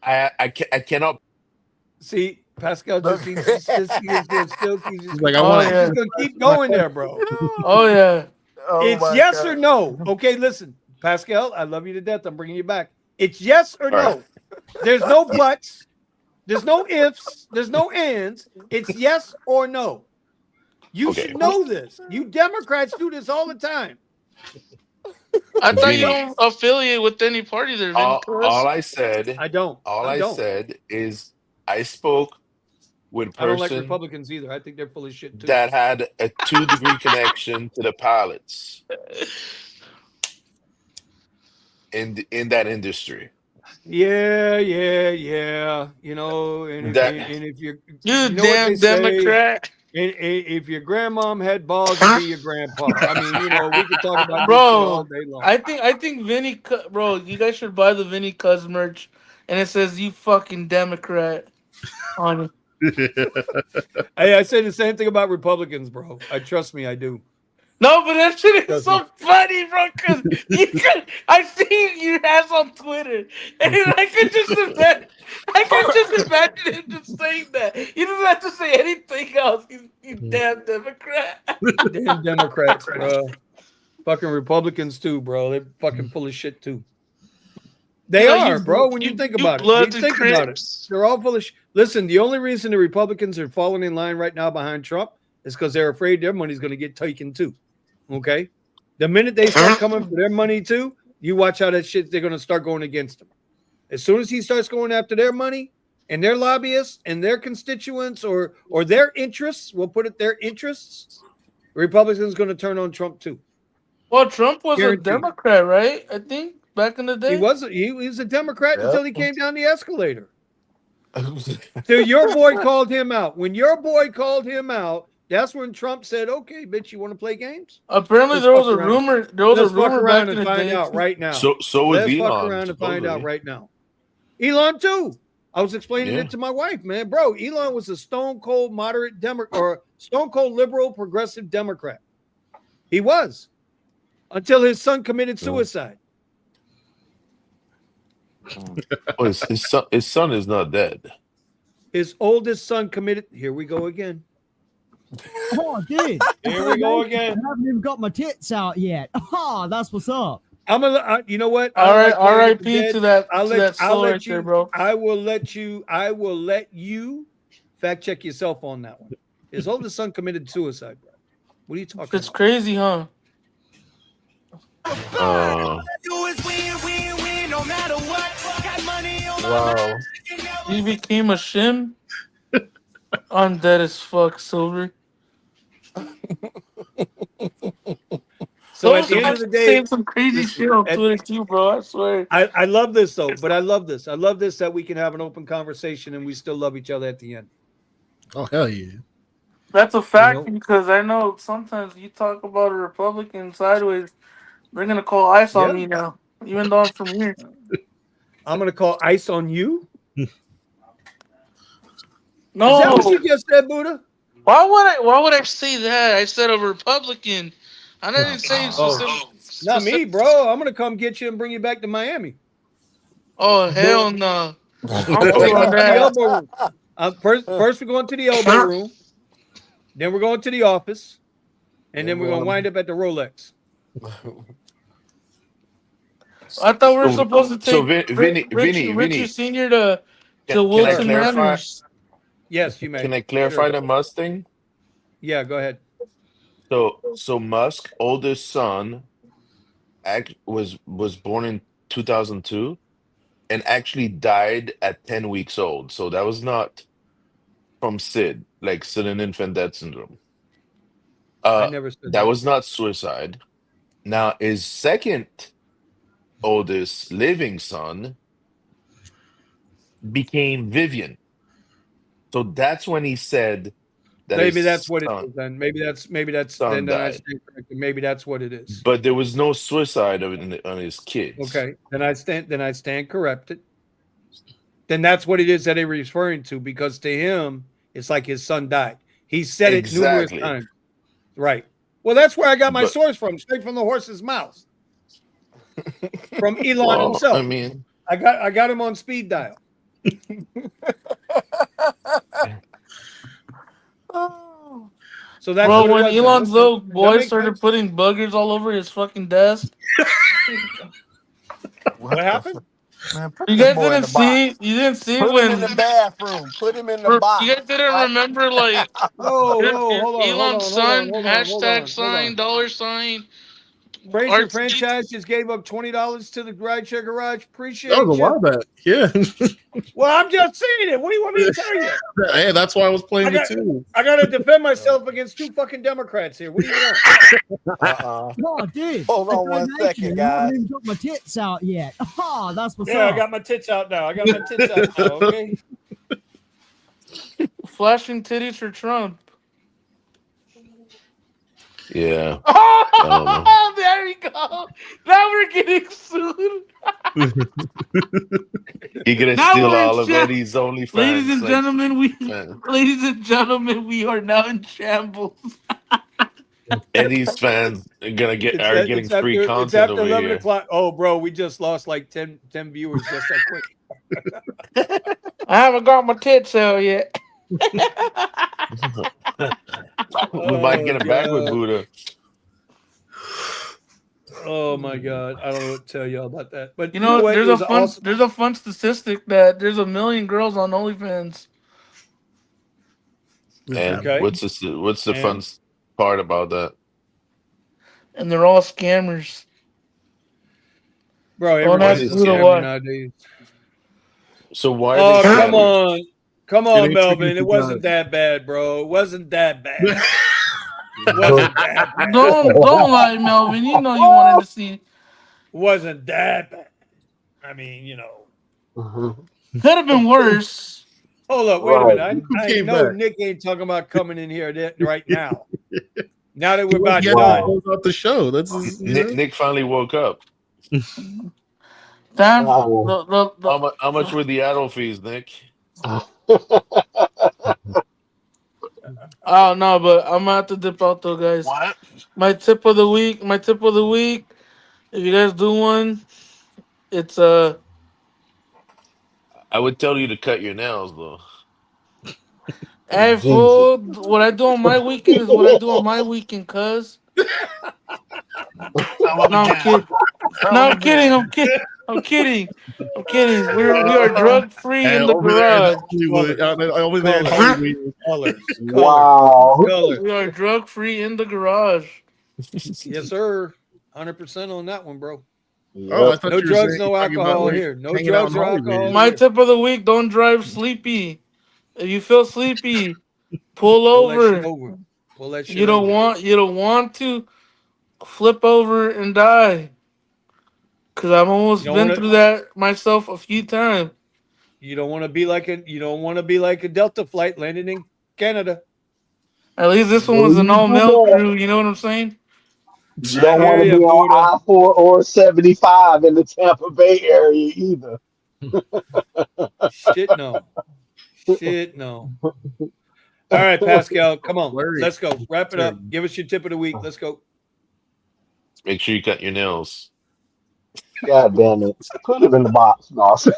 I cannot. See, Pascal just he's just still He's like, I Oh want he's yeah. just gonna keep going there, bro. Oh yeah. Oh It's my yes God. or no. Okay, listen, Pascal, I love you to death. I'm bringing you back. It's yes or All right. no. There's no buts. There's no ifs. There's no ands. It's yes or no. You Okay. should know this. You Democrats do this all the time. I thought you Vinny, don't affiliate with any party there, Vinny. all I said, I don't. all I I don't. said is I spoke with a I don't like person Republicans either. I think they're full of shit too. that had a 2-degree connection to the pilots in that industry. Yeah. You know, and That if you're, You you know what they damn say. Democrat. And if your grandmom had balls, it'd be your grandpa. I mean, you know, we could talk about this shit all Bro, day long. I think Vinny, bro, you guys should buy the Vinny Cuz merch, and it says "You fucking Democrat" on it. I say the same thing about Republicans, bro. Trust me, I do. No, but that shit is Trust me. so funny, bro. Cause I see your ass on Twitter, and I could just imagine him just saying that. He doesn't have to say anything else. You damn Democrat. Damn Democrats, bro. Fucking Republicans too, bro. They're fucking full of shit too. They You know, are, bro. When you think about it, Bloods and think about it. Crips. They're all full of. Listen, the only reason the Republicans are falling in line right now behind Trump is because they're afraid their money's going to get taken too. Okay, the minute they start coming for their money too, you watch how that shit. They're going to start going against him. As soon as he starts going after their money and their lobbyists and their constituents or their interests, we'll put it their interests. The Republicans going to turn on Trump too. Well, Trump was Guaranteed. a Democrat, right? I think back in the day. He was a Democrat Yep. until he came down the escalator. Till your boy called him out. When your boy called him out, that's when Trump said, "Okay, bitch, you want to play games? Apparently, Let's there was fuck a around. rumor. There was Let's a fuck rumor around back in and the find day. out right now. so was Let's fuck Elon, around and find out supposedly. right now." Elon too. I was explaining Yeah. it to my wife, man. Bro, Elon was a stone cold moderate Democrat or stone cold liberal progressive Democrat. He was until his son committed suicide. Well, his son is not dead. His oldest son committed. Here we go again. Oh, dude. Here we go again. I haven't even got my tits out yet. Ah, that's what's up. I'm gonna. You know what? All right, I'll let R.I.P. to that. I'll to let, that I'll soul let right you, there, bro. I will let you fact check yourself on that one. His oldest son committed suicide, bro. What are you talking It's about? crazy, huh? Wow. He became a shim. I'm dead as fuck, Silver. So at the end of the day, saying some crazy listen, shit on at- Twitter too, bro. I swear. I love this though, but I love this. I love this that we can have an open conversation and we still love each other at the end. Oh hell yeah. That's a fact You know? because I know sometimes you talk about a Republican sideways, they're gonna call ICE on Yeah. me now, even though I'm from here. I'm gonna call ICE on you. No, Is that what you just said, Buddha? why would I say that? I said a Republican. I didn't say Not me, bro. I'm gonna come get you and bring you back to Miami. Oh hell no! We're I'm going cool on to the that. elbow room. First we're going to the elbow room. Then we're going to the office, and then we're gonna wind up at the Rolex. I thought we were supposed to take So Vinny, Richie Senior to can I Wilson clarify? Manors. Yes, you may. Can I clarify the Musk thing? Yeah, go ahead. So Musk oldest son was born in 2002 and actually died at 10 weeks old. So that was not from SID, like sudden infant death syndrome. I never said That was not suicide. Now his second oldest living son became Vivian. So that's when he said Maybe that's his what it son, is then. Maybe that's son then I died. stand corrected. Maybe that's what it is. But there was no suicide on his kids. Okay, then I stand corrected. Then that's what it is that they're referring to because to him it's like his son died. He said it numerous Exactly. times. Right. Well, that's where I got my But source from, straight from the horse's mouth, from Elon well, I himself. mean, I got him on speed dial. Oh, So that's Bro, what it when is. Elon's little boy makes started sense. putting buggers all over his fucking desk, What happened? man, put you this guys boy in didn't the see. box. You didn't see Put him in the when. bathroom. Put him in the You box. guys didn't Right? remember like Whoa, hold Elon's on, son hashtag sign $sign Fraser RT. Franchise just gave up $20 to the Rideshare Garage. That was Appreciate a you. while back. Yeah. Well, I'm just saying it. What do you want me to tell you? Hey, that's why I was playing it too. I got to defend myself against two fucking Democrats here. What do you want? Oh, dude. Hold on a one donation, second, and I haven't guys. even got my tits out yet. Oh, that's what's Yeah, up. I got my tits out now. Okay. Flashing titties for Trump. yeah. Oh, there we go. Now we're getting sued. You're gonna Now steal we're in all of sham- Eddie's Ladies OnlyFans. and Like, gentlemen, man, we are now in shambles. Eddie's fans are getting free It's content after over 11 here. o'clock. Oh, bro, we just lost like 10 viewers just that quick. I haven't got my tits out yet. We might get Oh, him back with God. Buddha. Oh, my God. I don't know what to tell y'all about that. But You you know know, what? It was awesome. there's a fun statistic that there's 1 million girls on OnlyFans. And Okay. what's the fun part about that? And they're all scammers. Bro, Don't ask everybody's a Buddha scammer why. nowadays. So why are Oh, they come scammers? on. Come It on, ain't Melvin. tricking It if you wasn't got that bad, bro. It wasn't that bad. It wasn't that bad. Don't lie, Melvin. You know you wanted to see. It wasn't that bad. I mean, Could have been worse. Hold up, wait a minute. Look who I came know back. Nick ain't talking about coming in here right now. Now that we're He about had to done. close out the show. That's his, Nick finally woke up. Time. How much were the adult fees, Nick? Oh no, but I'm gonna have to dip out though, guys. what? My tip of the week. If you guys do one, it's I would tell you to cut your nails though. Hey, fool. What I do on my weekend is what I do on my weekend, cuz. Tell him No, I'm again. kidding. Tell No, him I'm kidding. again. I'm kidding. We are drug free in And the over there in garage. Hollywood, over there in Colors. Hollywood. Colors. We are drug free in the garage. Yes, sir. 100% on that one, bro. Oh, I thought No you were drugs, saying no talking about alcohol like here. No hanging out drugs in or Hollywood. alcohol My here. tip of the week: don't drive sleepy. If you feel sleepy, pull Pull that shit over. over. Pull that shit You don't want to flip over and die. Cause I've almost You don't been want through to. that myself a few times. You don't want to be like a. You don't want to be like a Delta flight landing in Canada. At least this one was an all male crew. You know what I'm saying? You I don't hear want to you, be on Buddha. I-4 or 75 in the Tampa Bay area either. Shit no. Shit no. All right, Pascal, come on. Larry. Let's go. Wrap it up. Give us your tip of the week. Let's go. Make sure you cut your nails. God damn it. Put him in the box, boss. Is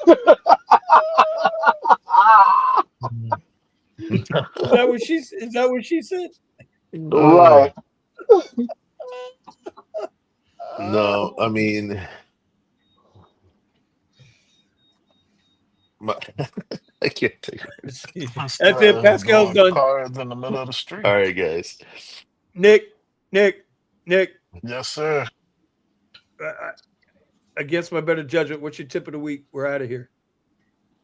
that what she? Is that what she said? Right. No, I mean, I can't take it. That's it. Pascal's done. Cars in the middle of the street. All right, guys. Nick. Yes, sir. Against my better judgment, what's your tip of the week? We're out of here.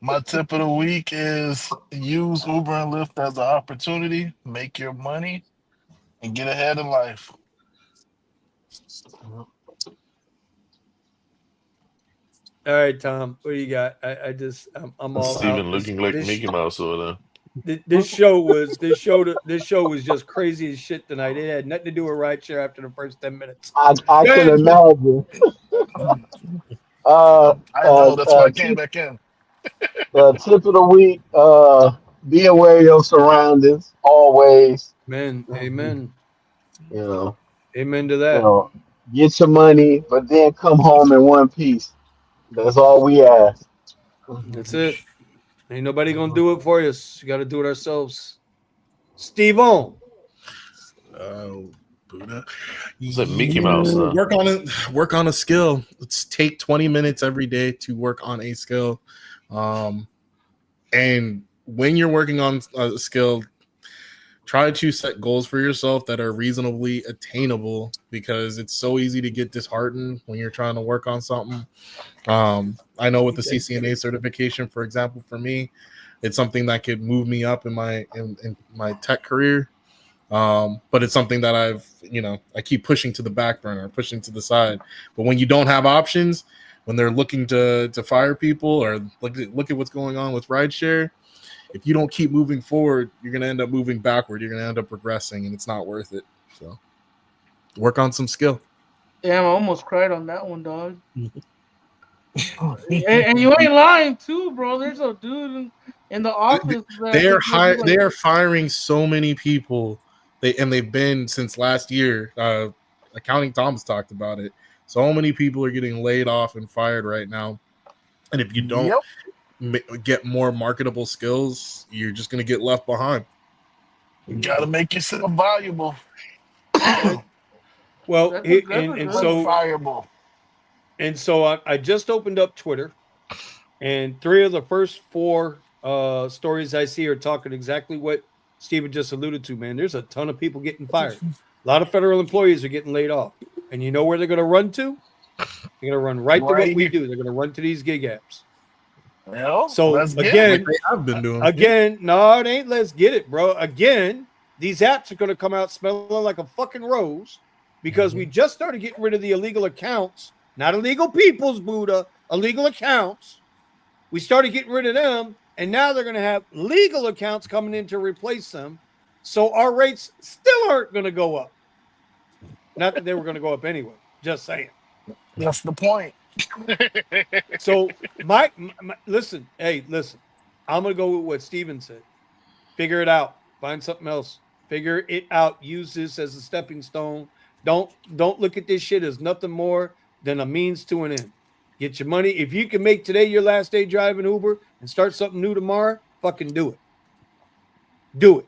My tip of the week is use Uber and Lyft as an opportunity, make your money, and get ahead in life. All right, Tom. What do you got? I'm all out. Steven looking like Mickey Mouse over there. This show was just crazy as shit tonight. It had nothing to do with rideshare after the first 10 minutes. I can Man, imagine. Uh, I know. That's why I came tip, back in. tip of the week. Be aware of your surroundings always. man, amen. You know, Amen to you that. know, get your money, but then come home in one piece. That's all we ask. That's it. Ain't nobody gonna do it for us. You gotta do it ourselves. Steve on. Oh, Buddha. It's like Mickey Mouse, huh? Work on it. Work on a skill. Let's take 20 minutes every day to work on a skill. And when you're working on a skill, try to set goals for yourself that are reasonably attainable, because it's so easy to get disheartened when you're trying to work on something. I know with the CCNA certification, for example, for me, it's something that could move me up in my tech career. But it's something that I keep pushing to the back burner, pushing to the side. But when you don't have options, when they're looking to fire people, or look at what's going on with rideshare, if you don't keep moving forward, you're going to end up moving backward. You're going to end up regressing, and it's not worth it. So work on some skill. Damn, I almost cried on that one, dog. And you ain't lying too, bro. There's a dude in the office that They are firing so many people. They've been since last year. Accounting Tom's talked about it. So many people are getting laid off and fired right now. And if you don't get more marketable skills, you're just going to get left behind. You gotta make yourself valuable. Well, fireable. And so I just opened up Twitter, and 3 of the first 4 stories I see are talking exactly what Steven just alluded to, man. There's a ton of people getting fired. A lot of federal employees are getting laid off. And you know where they're going to run to? They're going to run right to what we do. They're going to run to these gig apps. Well, so again, I've been doing again. No, it ain't. Let's get it, bro. Again, these apps are going to come out smelling like a fucking rose, because we just started getting rid of the illegal accounts, not illegal people's Buddha, illegal accounts. We started getting rid of them, and now they're going to have legal accounts coming in to replace them. So our rates still aren't going to go up. Not that they were going to go up anyway. Just saying. That's the point. So my listen. I'm going to go with what Steven said. Figure it out. Find something else. Figure it out. Use this as a stepping stone. Don't look at this shit as nothing more than a means to an end. Get your money. If you can make today your last day driving Uber and start something new tomorrow, fucking do it. Do it.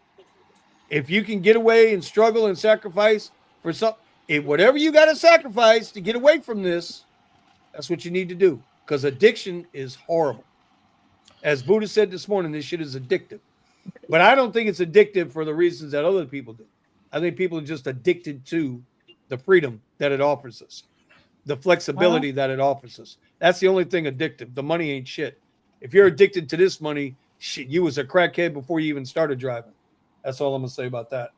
If you can get away and struggle and sacrifice for something, whatever you got to sacrifice to get away from this, that's what you need to do. Because addiction is horrible. As Buddha said this morning, this shit is addictive. But I don't think it's addictive for the reasons that other people do. I think people are just addicted to the freedom that it offers us, the flexibility that it offers us. That's the only thing addictive. The money ain't shit. If you're addicted to this money, shit, you was a crackhead before you even started driving. That's all I'm going to say about that.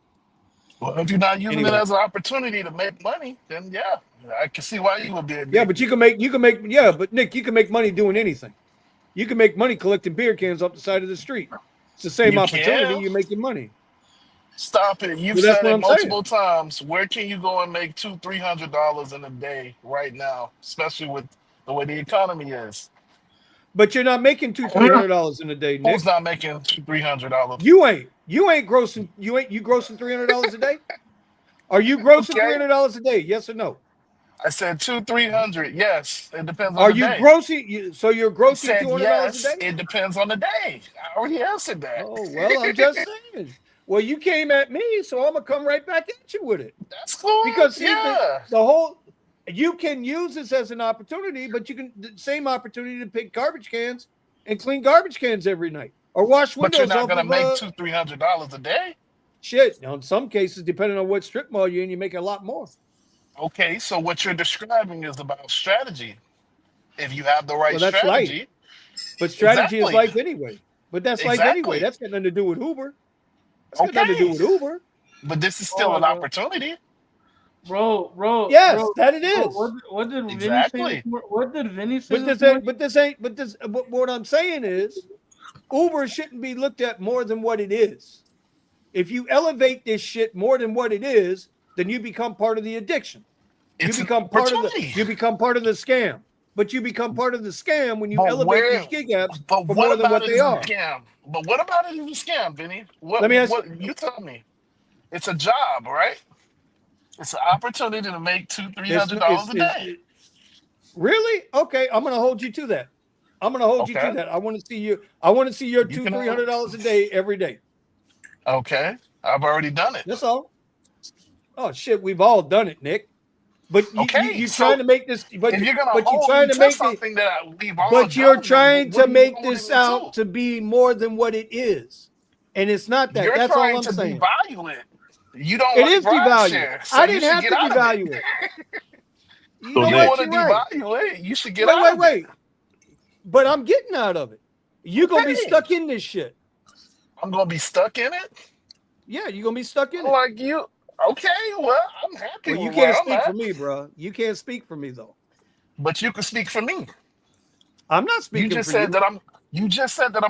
Well, if you're not using it as an opportunity to make money, then yeah, I can see why you would be addicted. Yeah, but but Nick, you can make money doing anything. You can make money collecting beer cans off the side of the street. It's the same opportunity. You're making money. Stop it. You've said it multiple times. Where can you go and make $200-$300 in a day right now, especially with the way the economy is? But you're not making $200-$300 in a day, Nick. Who's not making $200-$300? You ain't. You ain't grossing. You grossing $300 a day? Are you grossing $300 a day? Yes or no? I said $200-$300. Yes, it depends on Are the you day. grossing? So you're grossing $200 yes, a day? It depends on the day. I already answered that. Oh well, I'm just saying. Well, you came at me, so I'm gonna come right back at you with it. That's cool. Because see, the whole you can use this as an opportunity, but you can the same opportunity to pick garbage cans and clean garbage cans every night or wash windows. But you're not gonna make $200-$300 a day. Shit. Now, in some cases, depending on what strip mall you're in, you make a lot more. Okay, so what you're describing is about strategy. If you have the right strategy. Life. But strategy is life anyway. But that's life anyway. That's got nothing to do with Uber. That's got nothing to do with Uber. But this is still an opportunity. Bro. Yes, that it is. What did Vinny say? What did Vinny say? But what I'm saying is, Uber shouldn't be looked at more than what it is. If you elevate this shit more than what it is, then you become part of the addiction. It's You an become part of opportunity. the scam. But you become part of the scam when you But elevate these gig apps But for what more than about what it they is a are. scam? But what about it is a scam, Vinny? Let me ask What you tell me? It's a job, right? It's an opportunity to make $200-$300 a day. Really? Okay, I'm gonna hold you to that. I'm gonna hold you to Okay. that. I want to see you. I want to see your You $200, can $300 a day every day. Okay. I've already done it. That's all. Oh shit, we've all done it, Nick. But Okay. you're So trying to make this. if you're gonna But you're hold trying me to to make it. something that we've all But you're done, then trying what to are you make holding this me out to? to be more than what it is, and it's not that. You're That's all trying I'm to saying. devalue it. You don't It like is devalued. rideshare, so I you didn't should have get to out of it. devalue it. You So know You what? Nick, want You're to right. devalue it, you should get Wait, out wait, of it. wait. But I'm getting out of it. You're gonna be Okay. stuck in this shit. I'm gonna be stuck in it. Yeah, you're gonna be stuck in it. Like you. Okay, well, I'm happy Well, you with where can't I'm speak for at. me, bro. You can't speak for me though. But you can speak for me. I'm not You speaking just for said you. that I'm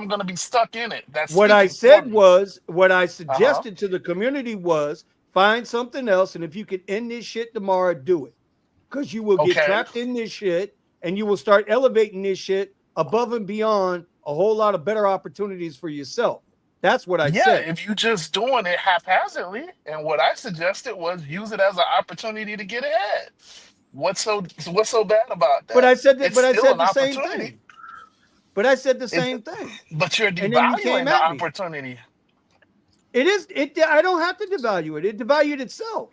gonna be stuck in it. That's What I speaking for said me. was, what I Uh-huh. suggested to the community was, find something else, and if you could end this shit tomorrow, do it. Because you will get Okay. trapped in this shit, and you will start elevating this shit above and beyond a whole lot of better opportunities for yourself. That's what I Yeah, said. if you just doing it haphazardly, and what I suggested was use it as an opportunity to get ahead. What's so bad about But that? I said that. It's But I still said an the same opportunity. thing. But I said the It's same thing, but you're and then you came devaluing the at me. opportunity. It is. It. I don't have to devalue it. It devalued itself.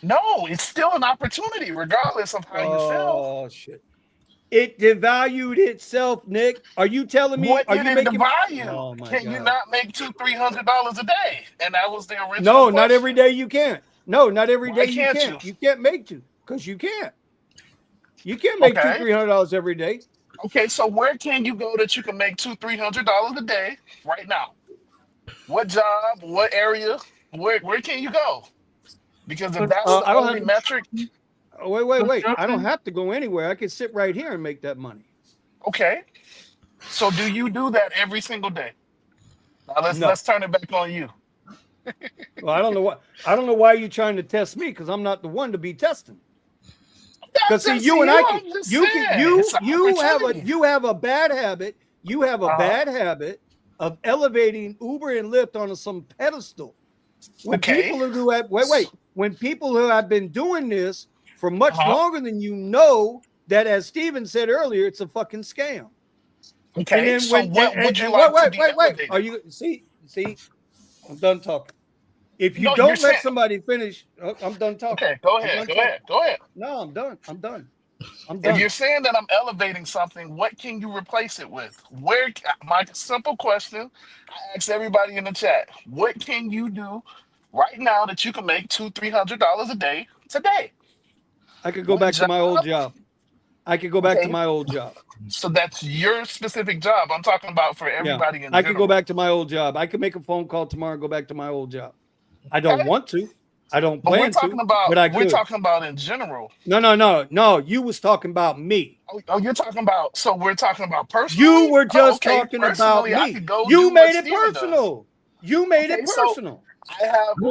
No, it's still an opportunity, regardless of how you feel. Oh shit! It devalued itself, Nick. Are you telling me? What Are did you it making? devalue? Oh my Can you god! not make $200-$300 a day? And that was the original No, not question. every day you can't. No, not every day Why you can't you? can't. You can't make two because you can't. You can't make two, Okay. $300 every day. Okay, so where can you go that you can make $200-$300 a day right now? What job? What area? Where can you go? Because if that's the I don't only have. metric, Wait. I don't Construction. have to go anywhere. I can sit right here and make that money. okay. So do you do that every single day? Now let's No. let's turn it back on you. Well, I don't know what. I don't know why you're trying to test me because I'm not the one to be testing. Not Because see, just you and you. I can. I'm just You can. saying it's an opportunity. You have a bad habit. You have a Uh-huh. bad habit of elevating Uber and Lyft on some pedestal. When Okay. people who have when people who have been doing this for much Uh-huh. longer than you know that, as Steven said earlier, it's a fucking scam. And Okay. then So when what would you and like to be wait. Are elevated? you see? I'm done talking. If you No, you're don't let saying somebody finish, I'm done talking. okay, go I'm ahead. done Go talking. ahead. Go ahead. No, I'm done. I'm done. I'm If done. you're saying that I'm elevating something, what can you replace it with? My simple question, I ask everybody in the chat, what can you do right now that you can make $200-$300 a day today? I could go What back to job? my old job. I could go back to Okay, my old job. so that's your specific job. I'm talking about for Yeah. everybody in I could go general. back to my old job. I could make a phone call tomorrow and go back to my old job. I don't Okay, want to. I don't but we're plan talking to, about but I we're could. talking about in general. No. You was talking about me. Oh, you're talking about. So we're talking about You personally. were Oh, just okay. talking about Personally, I me. could go You do what made it Steven does. personal. You made Okay, it so personal.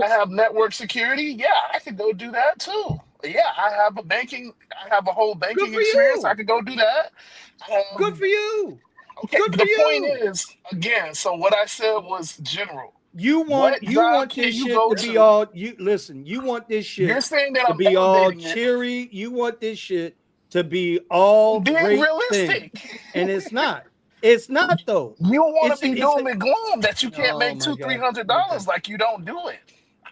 I have network security. Yeah, I could go do that too. Yeah, I have a whole Good banking for experience. I you. could go do that. Good for you. Okay, Good for the point you. is, again, so what I said was general. You What want job can this you shit go to be to? all you listen, you want this You're shit saying that to I'm be all elevating it. cheery. You want this shit to be all I'm being great things. realistic. And it's not. It's not though. You want to It's be it's doom and gloom that you can't oh make my two, three god. hundred Okay. dollars like you don't do it.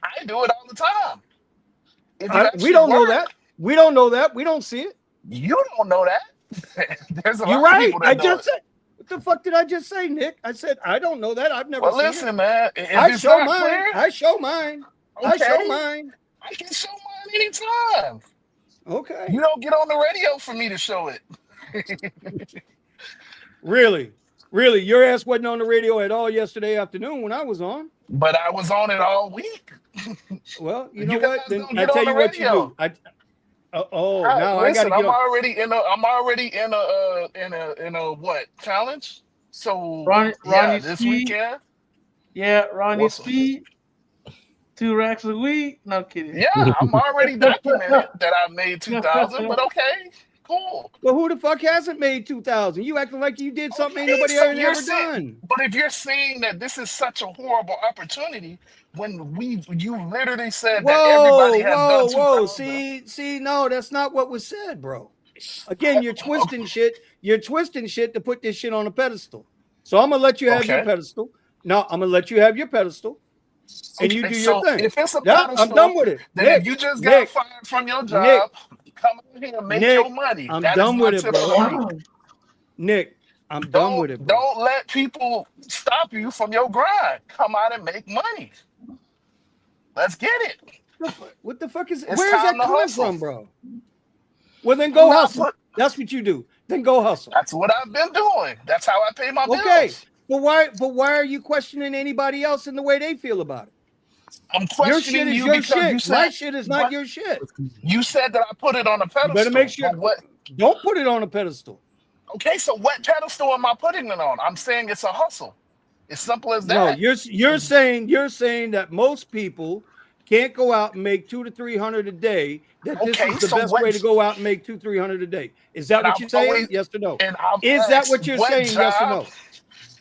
I do it all the time. If you We actually don't know that. work, We don't know that. We don't see it. you don't know that. There's a You're lot of right. people I that do just it. said, what the fuck did I just say, Nick? I said I don't know that. I've never Well, seen it. listen, man. If I it's show not mine. clear, I show mine. I show okay, mine. I can show mine anytime. Okay. You don't get on the radio for me to show it. Really? Really? Your ass wasn't on the radio at all yesterday afternoon when I was on. But I was on it all week. Well, you know You what? guys Then don't I get tell on the you what you radio. do. Now I got to Listen, get I'm on. already in a what challenge? So Ronnie yeah, this Speed. weekend. Yeah, Ronnie What's Speed. 2 racks a week. No kidding. yeah, I'm already documented that I made 2,000, but okay, cool. Well, who the fuck hasn't made 2,000? You acting like you did something ain't Okay, nobody so ain't you're ever saying, done. but if you're saying that this is such a horrible opportunity, when you literally said that Whoa, everybody has done whoa, whoa. 2,000. See, no, that's not what was said, bro. Again, you're twisting Oh, shit. You're twisting shit to put this shit on a pedestal. So I'm gonna let you have your okay, pedestal. No, I'm gonna let you have your pedestal and you okay. do your So thing. if it's a Yeah, I'm done pedestal, with it. then if you just got Nick, fired from your Nick, job, come out here and make your Nick, money. I'm That is done my with it, tip of the bro. week. Nick, I'm done Don't with it, bro. don't let people stop you from your grind. Come out and make money. Let's get it. What the fuck is It's where's time that to coming hustle. from, bro? Well, then I'm go not hustle. put. That's what you do. Then go hustle. That's what I've been doing. That's how I pay my Okay. bills. But why are you questioning anybody else in the way they feel about it? I'm Your shit questioning is you your because you shit. My said, shit is not but your shit. you said that I put it on a You better make pedestal. sure But what? don't put it on a pedestal. Okay, so what pedestal am I putting it on? I'm saying it's a hustle. It's simple as No, that. you're saying that most people can't go out and make 200 to 300 a day. That this Okay, is the so best way to what? go out and make 200 300 a day. Is that And what I've you're saying? always Yes or no? and I've Is that asked what you're what saying? Yes or job. no?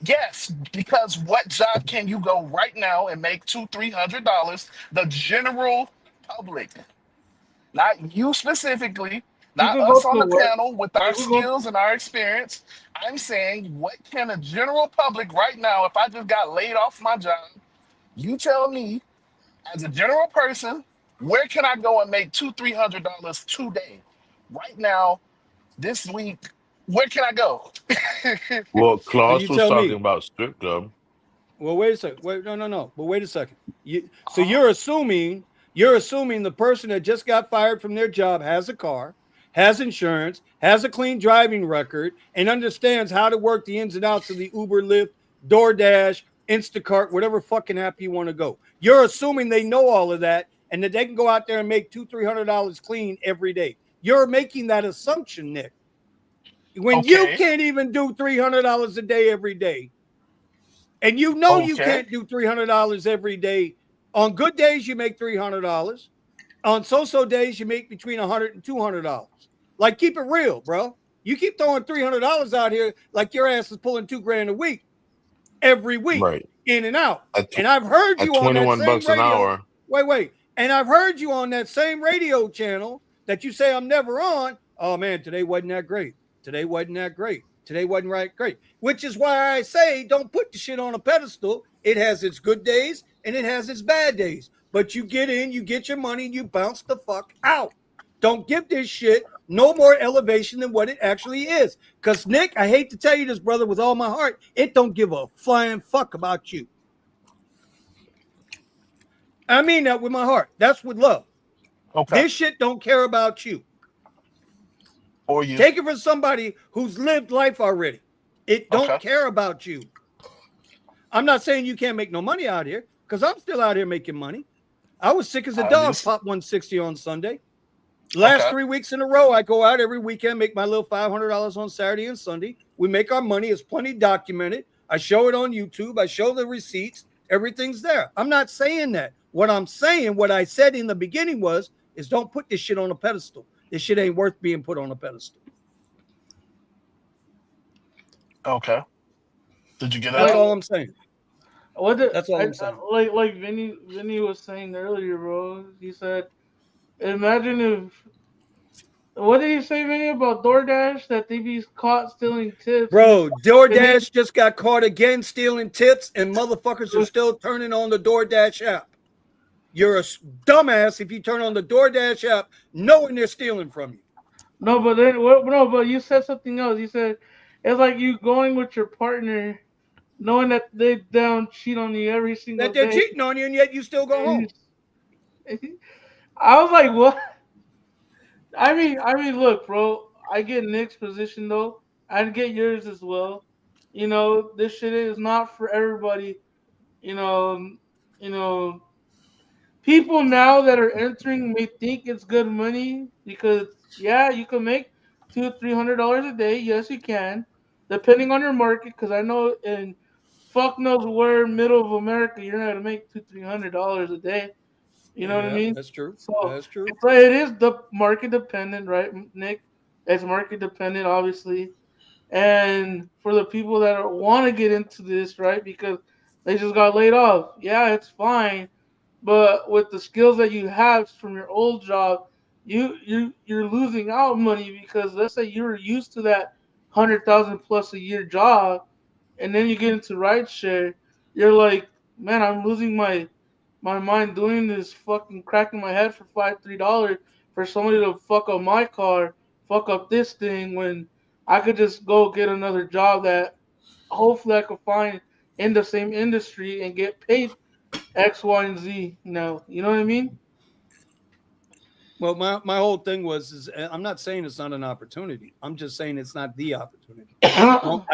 Yes, because what job can you go right now and make $200 300? The general public, not you specifically, You not could go us on to the work. panel with You our could go. skills and our experience. I'm saying, what can a general public right now, if I just got laid off my job, you tell me as a general person, where can I go and make $200 300 today? Right now, this week, where can I go? Well, Well, Klaus you was tell talking me. about strip club. Well, wait a second. Wait, no, no, no. But wait a second. So Uh-huh. you're assuming the person that just got fired from their job has a car, has insurance, has a clean driving record, and understands how to work the ins and outs of the Uber, Lyft, DoorDash, Instacart, whatever fucking app you want to go. You're assuming they know all of that and that they can go out there and make $200 300 clean every day. You're making that assumption, Nick. When you Okay. can't even do $300 a day every day, and you know you Okay. can't do $300 every day. On good days, you make $300. On so-so days, you make between $100 and $200. Like, keep it real, bro. You keep throwing $300 out here like your ass is pulling 2 grand a week every week, Right. in and out. At And I've heard at you on that 21 same bucks an radio. hour. Wait. And I've heard you on that same radio channel that you say I'm never on. Oh man, today wasn't that great. Today wasn't that great. Today wasn't right great. Which is why I say don't put the shit on a pedestal. It has its good days and it has its bad days. But you get in, you get your money, and you bounce the fuck out. Don't give this shit no more elevation than what it actually is. Because, Nick, I hate to tell you this, brother, with all my heart, it don't give a flying fuck about you. I mean that with my heart. That's with love. Okay. This shit don't care about you. Or you. Take it from somebody who's lived life already. It don't Okay. care about you. I'm not saying you can't make no money out here, because I'm still out here making money. I was sick as a I dog, understand. pop 160 on Sunday. Last Okay. 3 weeks in a row, I go out every weekend, make my little $500 on Saturday and Sunday. We make our money. It's plenty documented. I show it on YouTube. I show the receipts. Everything's there. I'm not saying that. What I'm saying, what I said in the beginning is don't put this shit on a pedestal. This shit ain't worth being put on a pedestal. Okay. Did you get it That's Like out? all I'm saying. what the That's all I'm saying. like Vinny was saying earlier, bro. He said, imagine if what did he say, Vinny, about DoorDash that they be caught stealing tips and Bro, and they DoorDash just got caught again stealing tips, and motherfuckers are still turning on the DoorDash app. You're a dumbass if you turn on the DoorDash app knowing they're stealing from you. no, but then what? No, but you said something else. You said it's like you going with your partner, knowing that they don't cheat on you every single That they're day. cheating on you, and yet you still go home. I was like, what? Look, bro. I get Nick's position though. I'd get yours as well. This shit is not for everybody. You know, you know, people now that are entering may think it's good money because yeah, you can make $200-300 a day. Yes, you can. depending on your market, because I know in fuck knows where middle of America you're not gonna make $200-300 a day. You know what I Yeah, mean? that's true. So That's true. it is the market dependent, right, Nick? It's market dependent, obviously. And for the people that want to get into this, right, because they just got laid off, yeah, it's fine. But with the skills that you have from your old job, you're losing out money because let's say you were used to that 100,000 plus a year job, and then you get into rideshare, you're like, man, I'm losing my mind doing this, fucking cracking my head for $3 for somebody to fuck up my car, fuck up this thing when I could just go get another job that hopefully I could find in the same industry and get paid X, Y, and Z. No, you know what I mean? Well, my whole thing is I'm not saying it's not an opportunity. I'm just saying it's not the opportunity. Well,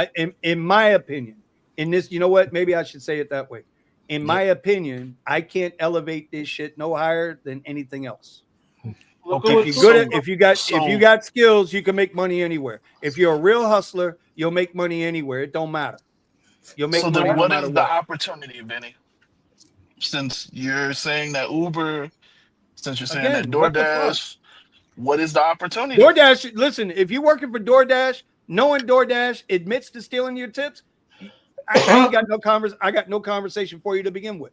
in my opinion, in this, you know what? Maybe I should say it that way. In my opinion, I can't elevate this shit no higher than anything else. Look at Okay, If what you Twitter. good at, if you got skills, you can make money anywhere. If you're a real hustler, you'll make money anywhere. It don't matter. You'll make so money then no what matter is the what. opportunity, Vinny? Since you're saying that Uber, since you're saying that Again, what the fuck? DoorDash, what is the opportunity? DoorDash, listen, if you're working for DoorDash, knowing DoorDash admits to stealing your tips, I ain't got no I got no conversation for you to begin with.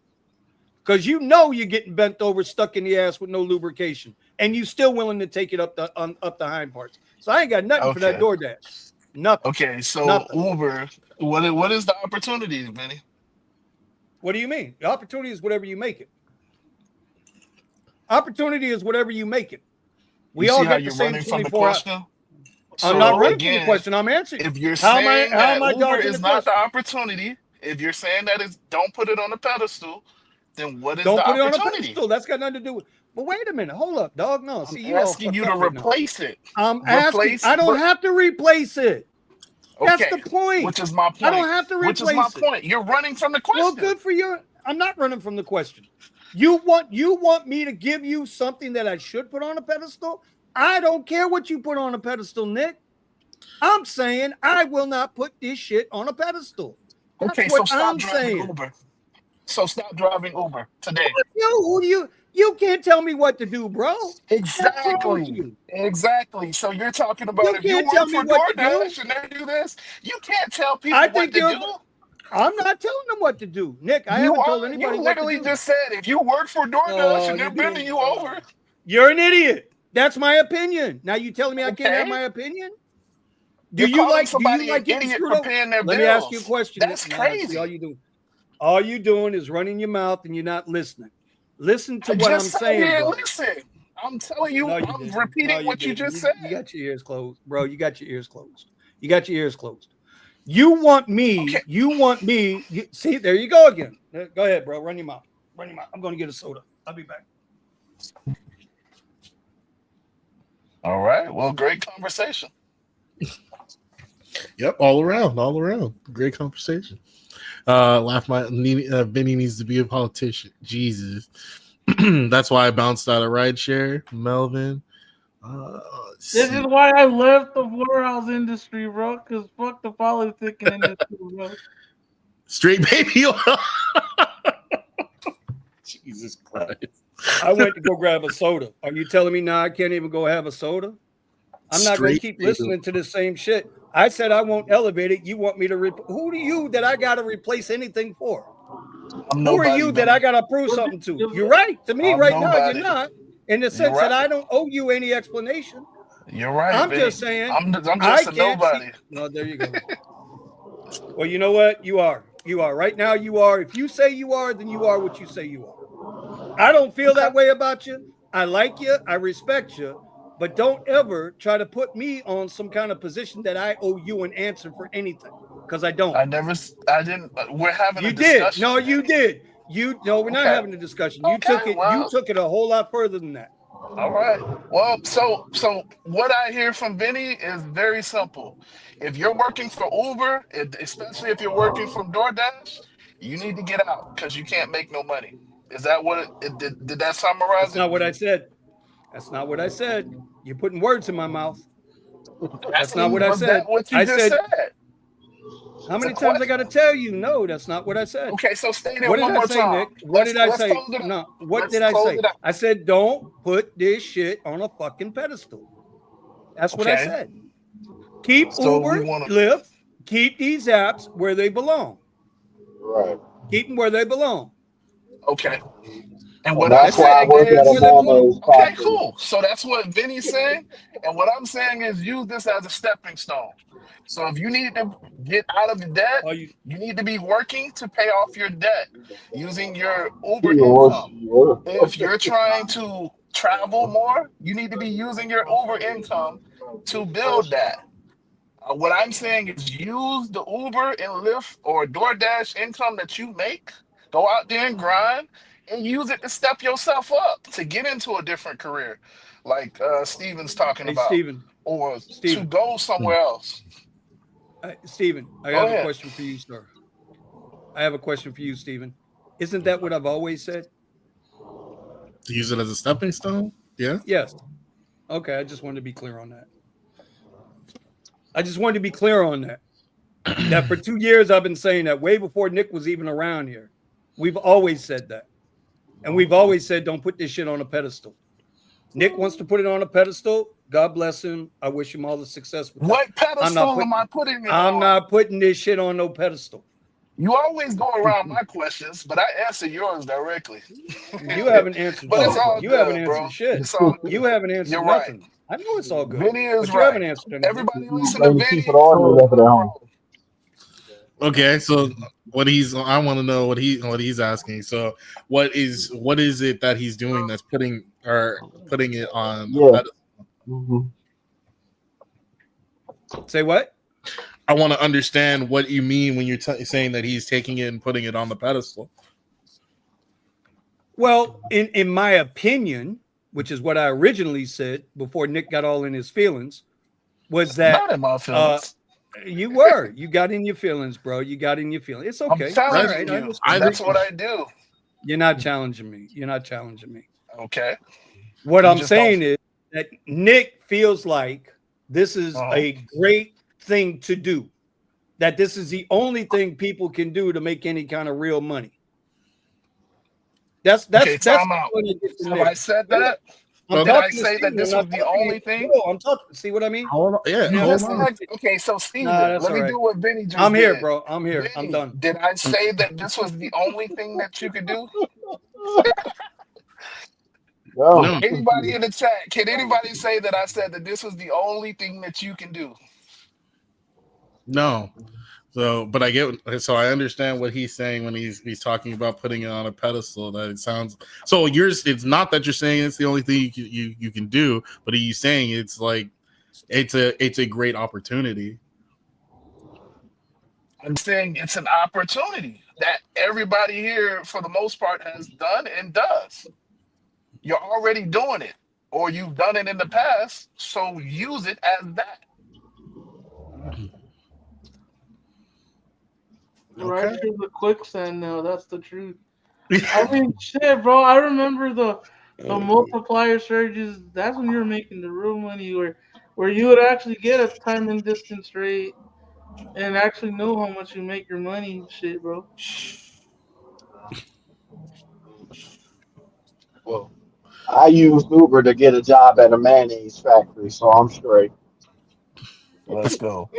Because you know you're getting bent over, stuck in the ass with no lubrication, and you still willing to take it up the hind parts. So I ain't got nothing for that Okay. DoorDash. Nothing. Okay, so Nothing. Uber, what is the opportunity, Vinny? What do you mean? The opportunity is whatever you make it. Opportunity is whatever you make it. We You all see how get the you're same running from the 24 hours. question? I'm not So running from the again, question. I'm answering. if you're How am saying that I Uber dodging the is not the question? opportunity, if you're saying that it's don't put it on the pedestal, then what is Don't the put it on a opportunity? pedestal. That's got nothing to do with. But wait a minute. Hold up, dog. No, I'm see, you all asking fucked you to up right now. replace it. I'm asking. I don't have to replace it. That's Okay, the point. which is my I don't point. have to Which is my replace it. point. You're running from the Well, question. good for you. I'm not running from the question. You want me to give you something that I should put on a pedestal? I don't care what you put on a pedestal, Nick. I'm saying I will not put this shit on a pedestal. That's Okay, so what stop I'm driving saying. Uber. So stop driving Uber today. You can't tell me what to do, bro. What's wrong with Exactly. you? Exactly. So you're talking about You if you can't tell work me for what to do. DoorDash and they do this, you can't tell I people what think to you're. do. I'm not telling them what to do, Nick. I You haven't told are. You anybody what to literally do. just said if you work for DoorDash Oh, and they're bending you over, you're an idiot. That's my opinion. Now you telling me I can't have okay, my opinion? Do you're you calling like somebody an getting idiot screwed for over? paying their Let me ask you a bills. question. That's Nah, see, crazy. all you doing is running your mouth and you're not listening. Listen to I what just I'm sat saying, here and bro. listen. I'm telling you, No, you I'm didn't. No, repeating you what you didn't. just said. You got your ears closed, bro. You got your ears closed. You got your ears closed. You want me. Okay. You want me. See, there you go again. Go ahead, bro. Run your mouth. Run your mouth. I'm going to get a soda. I'll be back. All right. Well, great conversation. Yep, all around. Great conversation. Vinny needs to be a politician. Jesus. That's why I bounced out of rideshare, Melvin. This is why I left the warehouse industry, bro. Cause fuck the politicking industry, bro. Straight baby oil. Jesus Christ. I went to go grab a soda. Are you telling me now I can't even go have a soda? I'm not going to keep listening to the same shit. I said I won't elevate it. You want me to who do you that I got to replace anything for? I'm Who are nobody, you that Vinny. I got to prove something to? You're right. To me, I'm right now, you're nobody. not. In the You're sense that right. I don't owe you any explanation. You're right, I'm Vinny. just saying I'm I just a can't see. nobody. No, there you go. Well, you know what? You are. You are. Right now, you are. If you say you are, then you are what you say you are. I don't feel that way about you. I like you. I respect you. But don't ever try to put me on some kind of position that I owe you an answer for anything. Because I don't. I didn't. We're having a You did. discussion. No, you Vinny. did. No, we're not Okay. having a discussion. Okay. You Well, took it a whole lot further than that. all right. Well, so what I hear from Vinny is very simple. If you're working for Uber, especially if you're working from DoorDash, you need to get out because you can't make no money. Is that what did that summarize That's it? not what I said. That's not what I said. You're putting words in my mouth. That's not Asking, what I was that said. what you I just said said? How It's a many times I got to question. tell you? No, that's not what I said. Okay, so state it What did one I more say, time. Nick? What did I Let's say? close it up. No, what Let's did I close say? it up. I said, don't put this shit on a fucking pedestal. That's what I Okay. said. Keep So we Uber, want to. Lyft, keep these apps where they belong. Right. Keep them where they belong. Okay. And And what I'm that's That's why it. I saying work Keep at them a where is, they belong. mayonnaise okay, factory. cool. So that's what Vinny's saying. And what I'm saying is use this as a stepping stone. So if you need to get out of debt, Are you you need to be working to pay off your debt using your Uber Yeah, income. well, If you're trying to travel more, you need to be using your Uber income to build that. What I'm saying is use the Uber and Lyft or DoorDash income that you make, go out there and grind, and use it to step yourself up to get into a different career, like Steven's talking hey about, Steven? or to Steven. go somewhere else. Steven, I Go have a ahead. question for you, sir. I have a question for you, Steven. Isn't that what I've always said? To use it as a stepping stone. Yeah. Yes. Okay, I just wanted to be clear on that. I just wanted to be clear on that. That for 2 years I've been saying that way before Nick was even around here. We've always said that. And we've always said don't put this shit on a pedestal. Nick wants to put it on a pedestal. God bless him. I wish him all the success with that. What pedestal am I putting it I'm on? not putting this shit on no pedestal. You always go around my questions, but I answer yours directly. You haven't answered But it's shit. all You haven't good, bro. answered shit. It's all good. You haven't answered You're right. nothing. I know it's all good. Vinny is But you right. haven't answered anything. Everybody you listen to blame keep it Vinny. on and left it at home. Okay, so I want to know what he's asking. So what is it that he's doing that's putting it on? Yeah. Mm-hmm. Say what? I want to understand what you mean when you're saying that he's taking it and putting it on the pedestal. Well, in my opinion, which is what I originally said before Nick got all in his feelings, was that Not in my feelings. you got in your feelings, bro. You got in your feelings. It's okay. I'm challenging All right, I you. understand. That's what I do. You're not challenging me. You're not challenging me. Okay. What You I'm just saying is that Nick feels like this is a great thing to do. That this is the only thing people can do to make any kind of real money. okay, That's time out. what I get from Have Nick. I said that? I'm Did I talking to say that Steven, this I'm was not the talking to only you. thing? No, I'm talking. See what I mean? Hold on. Yeah, You hold just on. asked, okay, so Steven, Nah, that's let me all right. do what Vinny just I'm here, did. bro. I'm here. I'm Vinny, done. did I say that this was the only thing that you could do? No. Anybody in the chat, can anybody say that I said that this was the only thing that you can do? No. So, but I understand what he's saying when he's talking about putting it on a pedestal. That it sounds so. It's not that you're saying it's the only thing you can do, but are you saying it's like it's a great opportunity? I'm saying it's an opportunity that everybody here, for the most part, has done and does. You're already doing it, or you've done it in the past, so use it as that. Right through the quicksand now. That's the truth. I mean, shit, bro. I remember the multiplier surges. That's when you were making the real money, where you would actually get a time and distance rate and actually know how much you make your money and shit, bro. Well, I used Uber to get a job at a mayonnaise factory, so I'm straight. Let's go.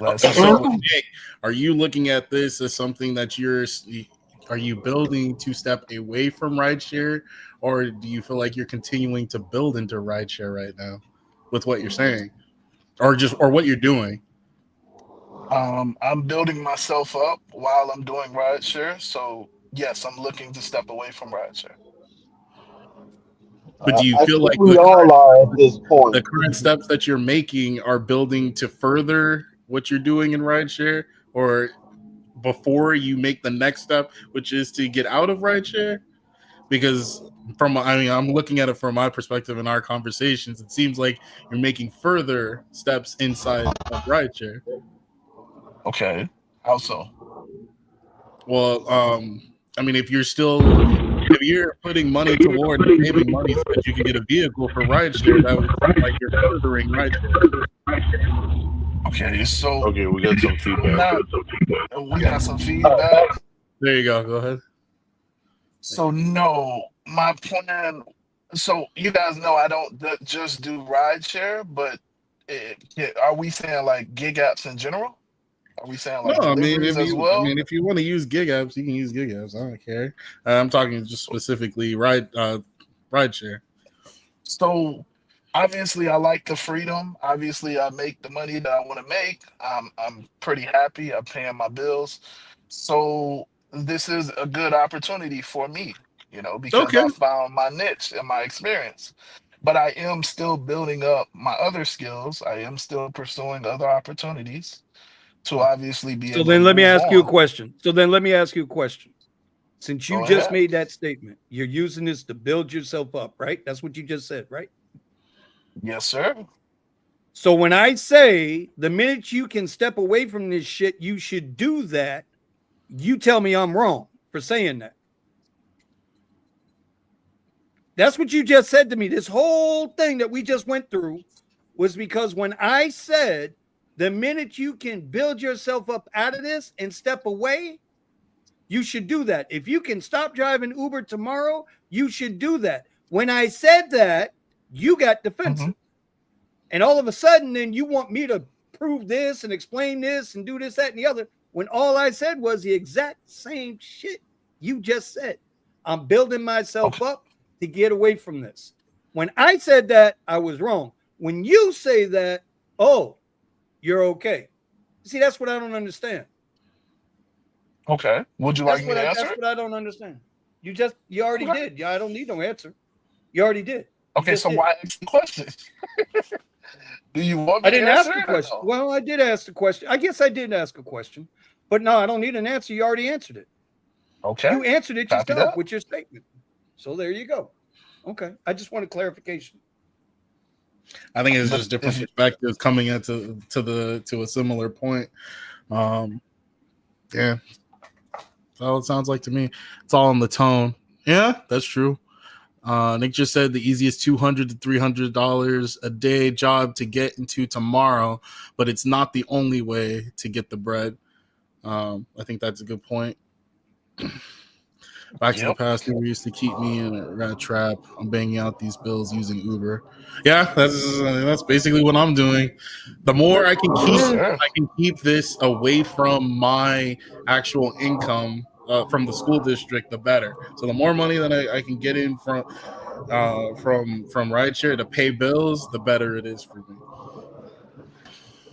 Let's So, go. Nick, are you looking at this as something that are you building to step away from rideshare, or do you feel like you're continuing to build into rideshare right now with what you're saying, or what you're doing? I'm building myself up while I'm doing rideshare. So yes, I'm looking to step away from rideshare. But do you I feel think like we all are at this point. the current steps that you're making are building to further what you're doing in rideshare, or before you make the next step, which is to get out of rideshare? Because I'm looking at it from my perspective in our conversations. It seems like you're making further steps inside of rideshare. Okay. How so? Well, if you're putting money toward saving money so that you can get a vehicle for rideshare, that would seem like you're furthering rideshare. Okay, so Okay, we got some feedback. now we got some feedback. There you go. Go ahead. So no, my plan. So you guys know I don't just do rideshare, but are we saying like gig apps in general? Are we saying No, like I mean deliveries as well? if you want to use gig apps, you can use gig apps. I don't care. I'm talking just specifically ride share. So obviously I like the freedom. Obviously I make the money that I want to make. I'm pretty happy. I'm paying my bills. So this is a good opportunity for me, because Okay. I found my niche and my experience. But I am still building up my other skills. I am still pursuing other opportunities to obviously be So able to then let me move ask you a on. question. Since you Go just ahead. made that statement, you're using this to build yourself up, right? That's what you just said, right? Yes, sir. So when I say the minute you can step away from this shit, you should do that, you tell me I'm wrong for saying that. That's what you just said to me. This whole thing that we just went through was because when I said the minute you can build yourself up out of this and step away, you should do that. If you can stop driving Uber tomorrow, you should do that. When I said that, you got Hmm. defensive. And all of a sudden, then you want me to prove this and explain this and do this, that, and the other, when all I said was the exact same shit you just said. I'm building myself Okay. up to get away from this. When I said that, I was wrong. When you say that, oh, you're okay. See, that's what I don't understand. Okay. Would you like me to answer That's it? what I don't understand. You already Okay. did. Yeah, I don't need no answer. You already did. You Okay. just So did. why ask the question? Do you want I me to didn't answer ask the it or question. no? Well, I did ask the question. I guess I did ask a question, but no, I don't need an answer. You already answered it. Okay. You answered it Copy yourself that. with your statement. So there you go. Okay. I just want a clarification. I think it's But just different if you, perspectives coming into to a similar point. Um, yeah, that's all it sounds like to me. It's all in the tone. Yeah, that's true. Nick just said the easiest $200 to $300 a day job to get into tomorrow, but it's not the only way to get the bread. I think that's a good point. Back to the yep. past, Uber used to keep me in a rat trap. I'm banging out these bills using Uber. Yeah, that's basically what I'm doing. The more Yes, sir. I can keep this away from my actual income from the school district, the better. So the more money that I can get in from rideshare to pay bills, the better it is for me.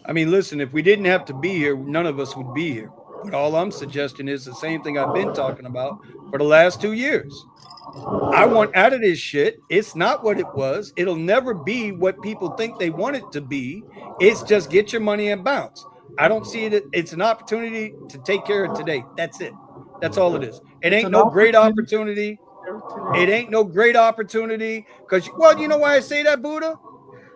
I mean, listen, if we didn't have to be here, none of us would be here. But all I'm suggesting is the same thing I've been talking about for the last 2 years. I want out of this shit. It's not what it was. It'll never be what people think they want it to be. It's just get your money and bounce. I don't see it. It's an opportunity to take care of today. That's it. That's all it is. It It's ain't an no great opportunity opportunity. today. It ain't no great opportunity because, well, you know why I say that, Buddha?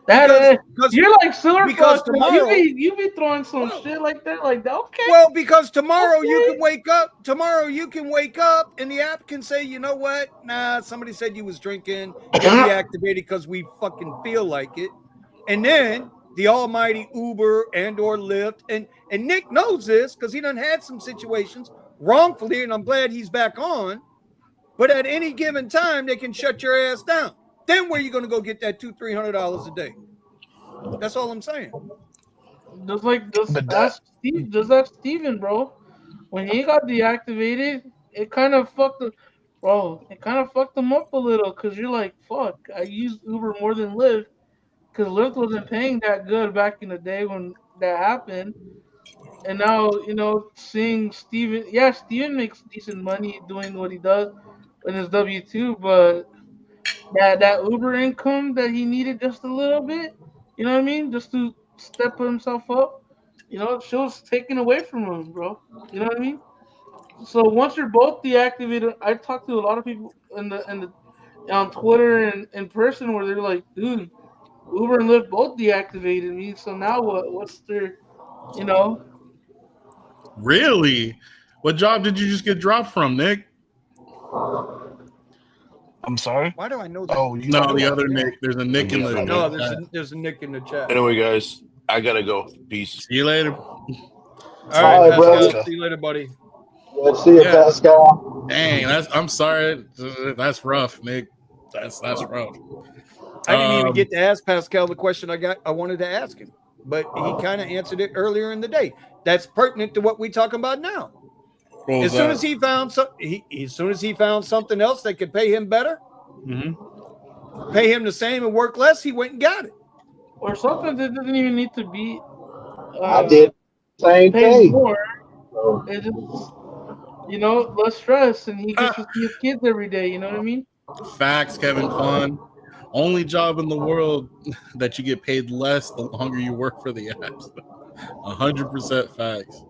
That Because because you're like super because fucked up. tomorrow, You be throwing some well, shit like that. Like okay, well, because tomorrow you okay. can wake up. Tomorrow you can wake up, and the app can say, you know what? Nah, somebody said you was drinking. You're deactivated because we fucking feel like it. And then the almighty Uber and or Lyft, and Nick knows this because he done had some situations wrongfully, and I'm glad he's back on. But at any given time, they can shut your ass down. Then where you going to go get that $200-300 a day? That's all I'm saying. But that, Just ask Steven, bro. When he got deactivated, it kind of fucked the bro. It kind of fucked him up a little because you're like, fuck. I used Uber more than Lyft because Lyft wasn't paying that good back in the day when that happened. And now, seeing Steven, yeah, Steven makes decent money doing what he does in his W-2, but that Uber income that he needed just a little bit, you know what I mean? Just to step himself up, she was taken away from him, bro. You know what I mean? So once you're both deactivated, I talked to a lot of people in the on Twitter and in person where they're like, dude, Uber and Lyft both deactivated me. So now what? What's their, you know? Really? What job did you just get dropped from, Nick? I'm sorry. Why do I know that? Oh, you No, talking the about? other Nick. There's a Nick in Yeah, the Nick. No, chat. there's a Nick in the chat. Anyway, guys, I gotta go. Peace. See you later. All All right, right, brother. Pascal. See you later, buddy. Yeah, see you, Yeah. Pascal. Dang, I'm sorry. That's rough, Nick. That's rough. I didn't even get to ask Pascal the question I wanted to ask him, but he kind of answered it earlier in the day. That's pertinent to what we're talking about now. As soon as he found something else that could pay him better, pay him the same and work less, he went and got it. Or sometimes it doesn't even need to be I did the same paying thing. more. So, It just, less stress, and he gets to see his kids every day. You know what I mean? Facts, Kevin Kwan. Only job in the world that you get paid less the longer you work for the apps. 100% facts.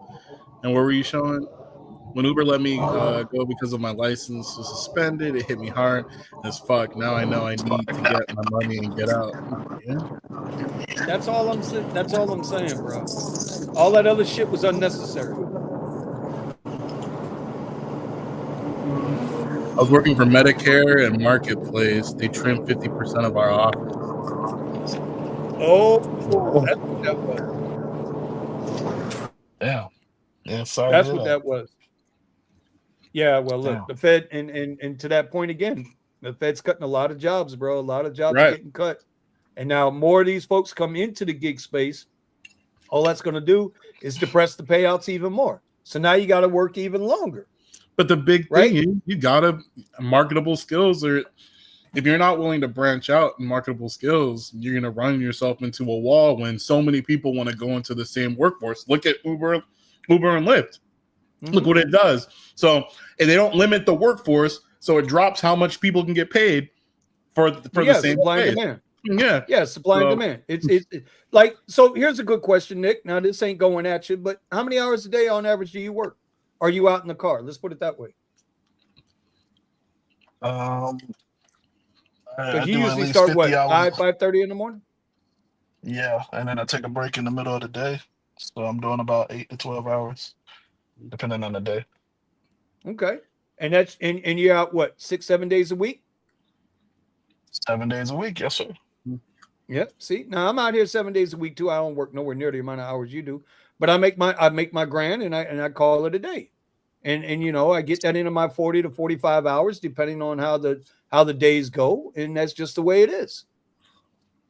And what were you showing? When Uber let me go because of my license was suspended, it hit me hard as fuck. Now I know I need to get my money and get out. Yeah. That's all I'm saying. That's all I'm saying, bro. All that other shit was unnecessary. I was working for Medicare and Marketplace. They trimmed 50% of our office. Oh, that's what that was. Yeah. Yeah, sorry. That's what that was. Yeah, well, look, Damn. the Fed, and to that point again, the Fed's cutting a lot of jobs, bro. A lot of jobs Right. are getting cut. And now more of these folks come into the gig space. All that's going to do is depress the payouts even more. So now you got to work even longer. But the big Right? thing, you gotta marketable skills, or if you're not willing to branch out in marketable skills, you're gonna run yourself into a wall when so many people want to go into the same workforce. Look at Uber and Lyft. Look what it does. So and they don't limit the workforce, so it drops how much people can get paid for the same supply and space. demand. Yeah, Supply and demand. It's like, so here's a good question, Nick. Now this ain't going at you, but how many hours a day on average do you work? Are you out in the car? Let's put it that way. I Because you do at usually least start 50 what, hours. 5:30 in the morning? Yeah, and then I take a break in the middle of the day. So I'm doing about 8 to 12 hours, depending on the day. Okay. And that's and you're out what, 6-7 days a week? 7 days a week, yes, sir. Yep. See, now I'm out here 7 days a week too. I don't work nowhere near the amount of hours you do, but I make my grand and I call it a day. And I get that into my 40 to 45 hours, depending on how the days go. And that's just the way it is.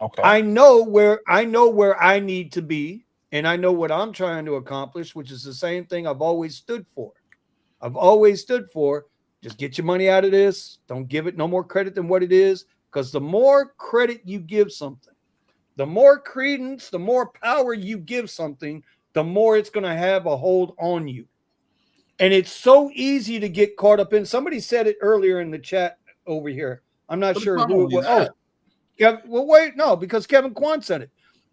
Okay. I know where I need to be, and I know what I'm trying to accomplish, which is the same thing I've always stood for. Just get your money out of this. Don't give it no more credit than what it is. Because the more credit you give something, the more credence, the more power you give something, the more it's going to have a hold on you. And it's so easy to get caught up in. Somebody said it earlier in the chat over here. I'm not sure who it was. Because Kevin Kwan said it.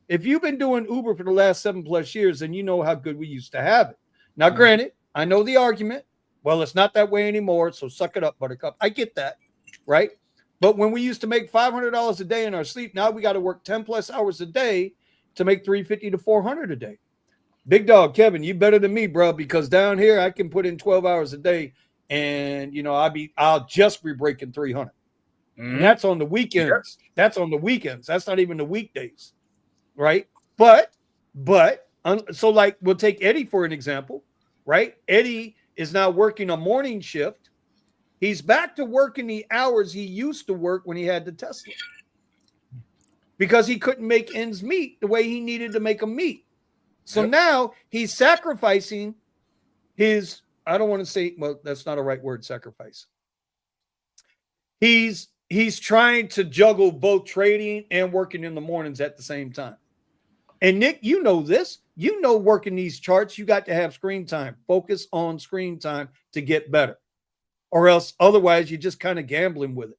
If you've been doing Uber for the last 7+ years, then you know how good we used to have it. Now, granted, I know the argument. Well, it's not that way anymore, so suck it up, Buttercup. I get that, right? But when we used to make $500 a day in our sleep, now we got to work 10+ hours a day to make $350 to $400 a day. Big dog, Kevin, you better than me, bro, because down here I can put in 12 hours a day, and I'll just be breaking 300. And that's on the weekends. Yep. That's on the weekends. That's not even the weekdays, right? But so like we'll take Eddie for an example, right? Eddie is now working a morning shift. He's back to working the hours he used to work when he had the Tesla, because he couldn't make ends meet the way he needed to make them meet. So now he's sacrificing his, I don't want to say, well, that's not a right word, sacrifice. He's trying to juggle both trading and working in the mornings at the same time. And Nick, you know this. Working these charts, you got to have screen time. Focus on screen time to get better. Or else otherwise you're just kind of gambling with it.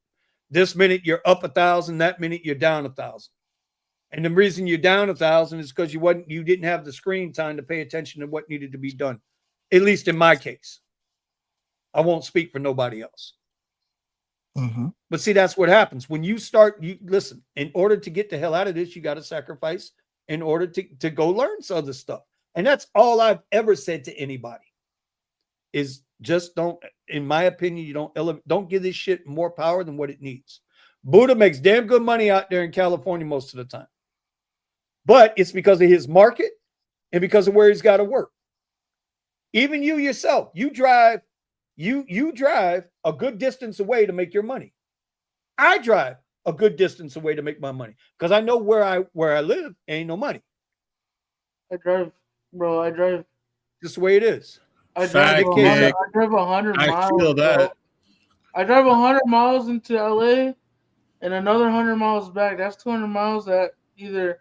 This minute you're up 1,000, that minute you're down 1,000. And the reason you're down 1,000 is because you didn't have the screen time to pay attention to what needed to be done. At least in my case. I won't speak for nobody else. Mm-hmm. But see, that's what happens. When you listen, in order to get the hell out of this, you got to sacrifice in order to go learn some other stuff. And that's all I've ever said to anybody is just don't, in my opinion, you don't give this shit more power than what it needs. Buddha makes damn good money out there in California most of the time. but it's because of his market and because of where he's got to work. Even you yourself, you drive a good distance away to make your money. I drive a good distance away to make my money because I know where I live ain't no money. I drive, bro. I drive. Just the way it is. Fact, Nick, I drive 100 I miles, feel bro. that. I drive 100 miles into LA and another 100 miles back. That's 200 miles that either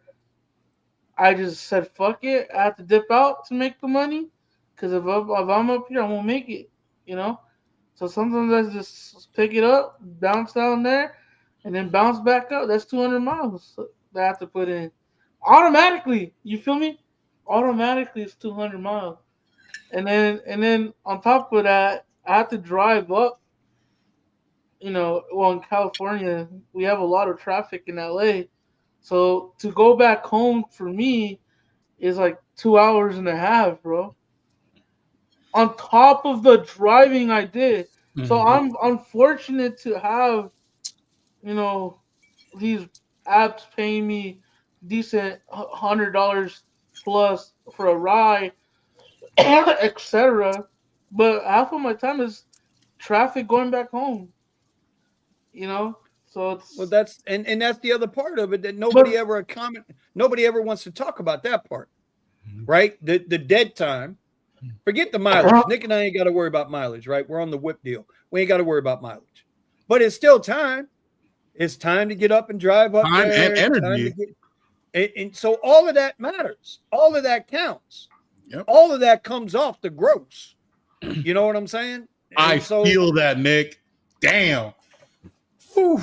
I just said fuck it, I have to dip out to make the money, because if I'm up here, I won't make it. You know. So sometimes I just pick it up, bounce down there, and then bounce back up. That's 200 miles that I have to put in automatically. You feel me? Automatically, it's 200 miles, and then on top of that, I have to drive up. Well, in California, we have a lot of traffic in LA. So to go back home for me is like 2 hours and a half, bro. On top of the driving I did. So Mhm. I'm unfortunate to have, you know, these apps paying me decent $100 plus for a ride, etc. But half of my time is traffic going back home, you know? So well, it's, and that's the other part of it that but nobody ever wants to talk about that part, right? The dead time. Forget the mileage. Nick and I ain't got to worry about mileage, right? We're on the whip deal. We ain't got to worry about mileage. But it's still time. It's time to get up and drive up Time and there. It's time to energy. get and so all of that matters. All of that counts. Yep. All of that comes off the gross. You know what I'm saying? I And so, feel that, Nick. Damn. whew.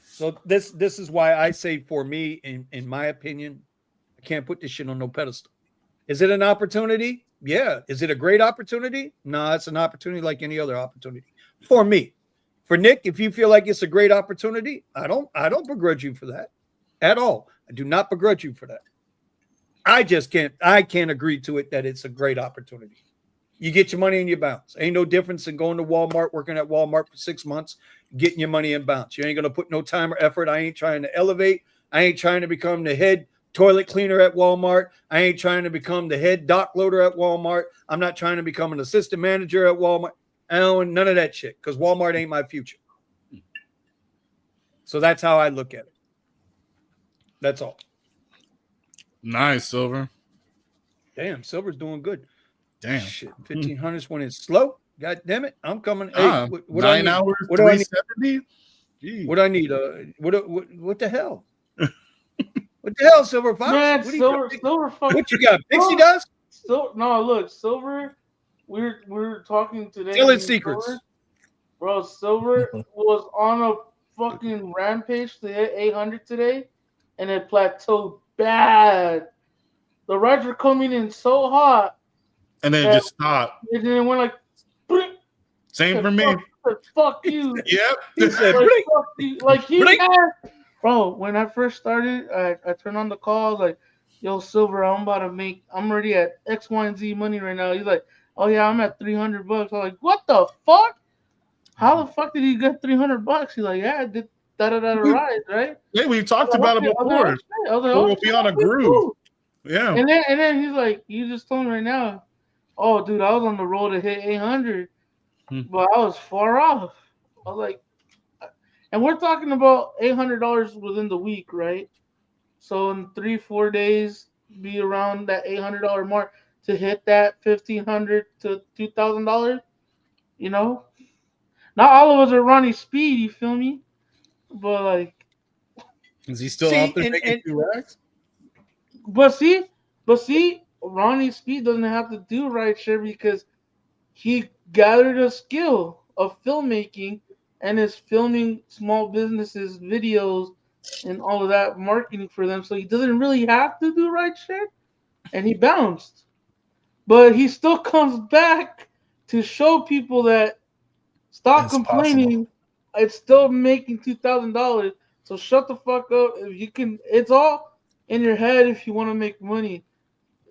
So this is why I say, for me, in my opinion, I can't put this shit on no pedestal. Is it an opportunity? Yeah. Is it a great opportunity? No, it's an opportunity like any other opportunity. For me. For Nick, if you feel like it's a great opportunity, I don't begrudge you for that at all. I do not begrudge you for that. I can't agree to it that it's a great opportunity. You get your money and you bounce. Ain't no difference in going to Walmart, working at Walmart for 6 months, getting your money and bounce. You ain't gonna put no time or effort. I ain't trying to elevate. I ain't trying to become the head toilet cleaner at Walmart. I ain't trying to become the head dock loader at Walmart. I'm not trying to become an assistant manager at Walmart. I don't none of that shit because Walmart ain't my future. So that's how I look at it. That's all. Nice, Silver. Damn, Silver's doing good. Damn. Shit, 1500s when it's slow. God damn it, I'm coming. Hey, what do I 9 need? hours, What do I need? 370? What do I need? What the hell? What the hell, Silver Fox? man, What do you Silver fuck. What you got? Pixie dust? No, look, Silver. We were talking today. Selling Me and secrets. Silver, bro. Silver was on a fucking rampage to hit 800 today, and it plateaued bad. The rides were coming in so hot And then that just stop. it didn't went like, "Blink." Same for me. Fuck you. Yep. He said, Like, "Blink, fuck you. Like he blink." had, bro. When I first started, I turned on the calls like, "Yo, Silver, I'm already at X, Y, and Z money right now." He's like, "Oh yeah, I'm at $300." I'm like, "What the fuck? How the fuck did you get $300?" He's like, "Yeah, I did da da da rise, right?" Yeah, we talked I was about like, it "Okay." I was like, "Oh, before. shit." I was like, But "Oh, we'll shit, be on a okay, groove. cool." Yeah. And then he's like, "You just told me right now, oh, dude, I was on the road to hit 800, but I was far off." I was like, and we're talking about $800 within the week, right? So in 3 4 days, be around that $800 mark to hit that $1,500 to $2,000. You know, not all of us are running speed. You feel me? But like, Is he still See, out there making 2 racks? but see, Ronnie Speed doesn't have to do rideshare because he gathered a skill of filmmaking and is filming small businesses videos and all of that marketing for them, so he doesn't really have to do rideshare, and he bounced, but he still comes back to show people that stop It's possible. complaining, it's still making $2,000. So shut the fuck up. If you can, it's all in your head. If you want to make money,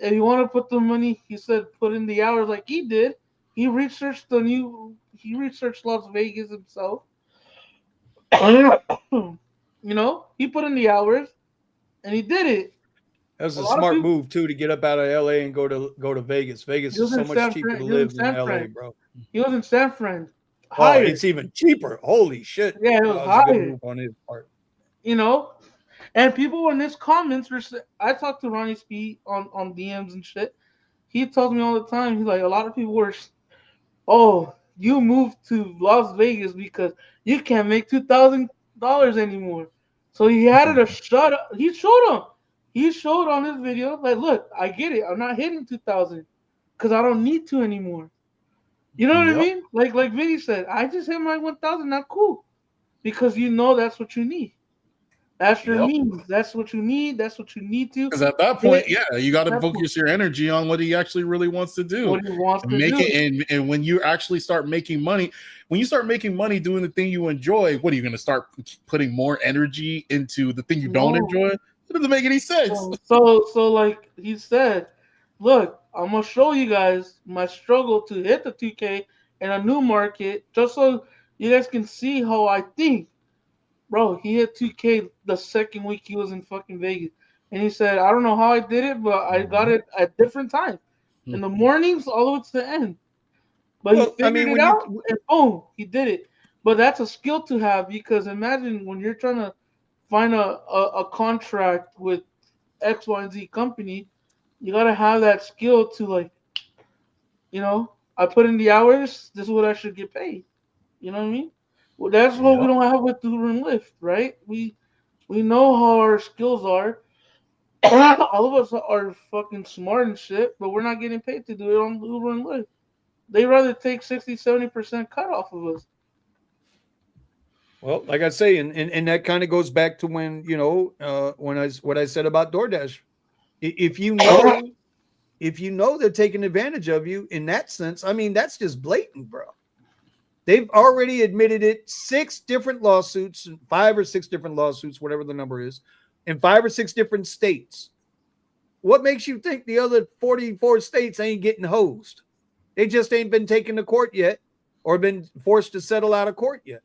if you want to put the money, he said, put in the hours like he did. He researched Las Vegas himself. He put in the hours. and he did it. That was A a lot of smart people. move too to get up out of LA and go to Vegas. Vegas He is was so in much San cheaper Fran. to He was in live than San LA, Fran. bro. He was in San Fran. Oh, Hired. it's even cheaper. Holy shit. Yeah, it That was was a good hired. move on his part. You know, and people in his comments were. I talked to Ronnie Speed on DMs and shit. He tells me all the time. He's like, a lot of people were, oh, you moved to Las Vegas because you can't make $2,000 anymore. So he had it a shut up. He showed him. He showed on his video, like, look, I get it. I'm not hitting 2,000 because I don't need to anymore. You know what I Yep. mean? Like Vinny said, I just hit my 1,000. Not cool because you know that's what you need. That's your Yep. means. That's what you need. That's what you need to Because at that hit. point, yeah, you got to That's focus your energy on what he actually really wants to do what he wants and to make do. it. And when you actually start making money, when you start making money doing the thing you enjoy, what are you going to start putting more energy into the thing you don't No. enjoy? It doesn't make any sense. So like he said, look, I'm gonna show you guys my struggle to hit the 2K in a new market, just so you guys can see how I think. Bro, he hit 2K the second week he was in fucking Vegas, and he said, I don't know how I did it, but I got it at different times, in the mornings all the way to the end. But he Well, I figured mean, it out, and boom, he did it. But that's a skill to have because imagine when you're trying to find a contract with X, Y, and Z company, you gotta have that skill to like, I put in the hours. This is what I should get paid. You know what I mean? Well, that's what we yep. don't have with Uber and Lyft, right? We know how our skills are. All of us are fucking smart and shit, but we're not getting paid to do it on Uber and Lyft. They rather take 60-70% cut off of us. Well, like I say, and that kind of goes back to when what I said about DoorDash. If you know they're taking advantage of you in that sense, I mean that's just blatant, bro. They've already admitted it. 6 different lawsuits, 5 or 6 different lawsuits, whatever the number is, in 5 or 6 different states. What makes you think the other 44 states ain't getting hosed? They just ain't been taken to court yet or been forced to settle out of court yet.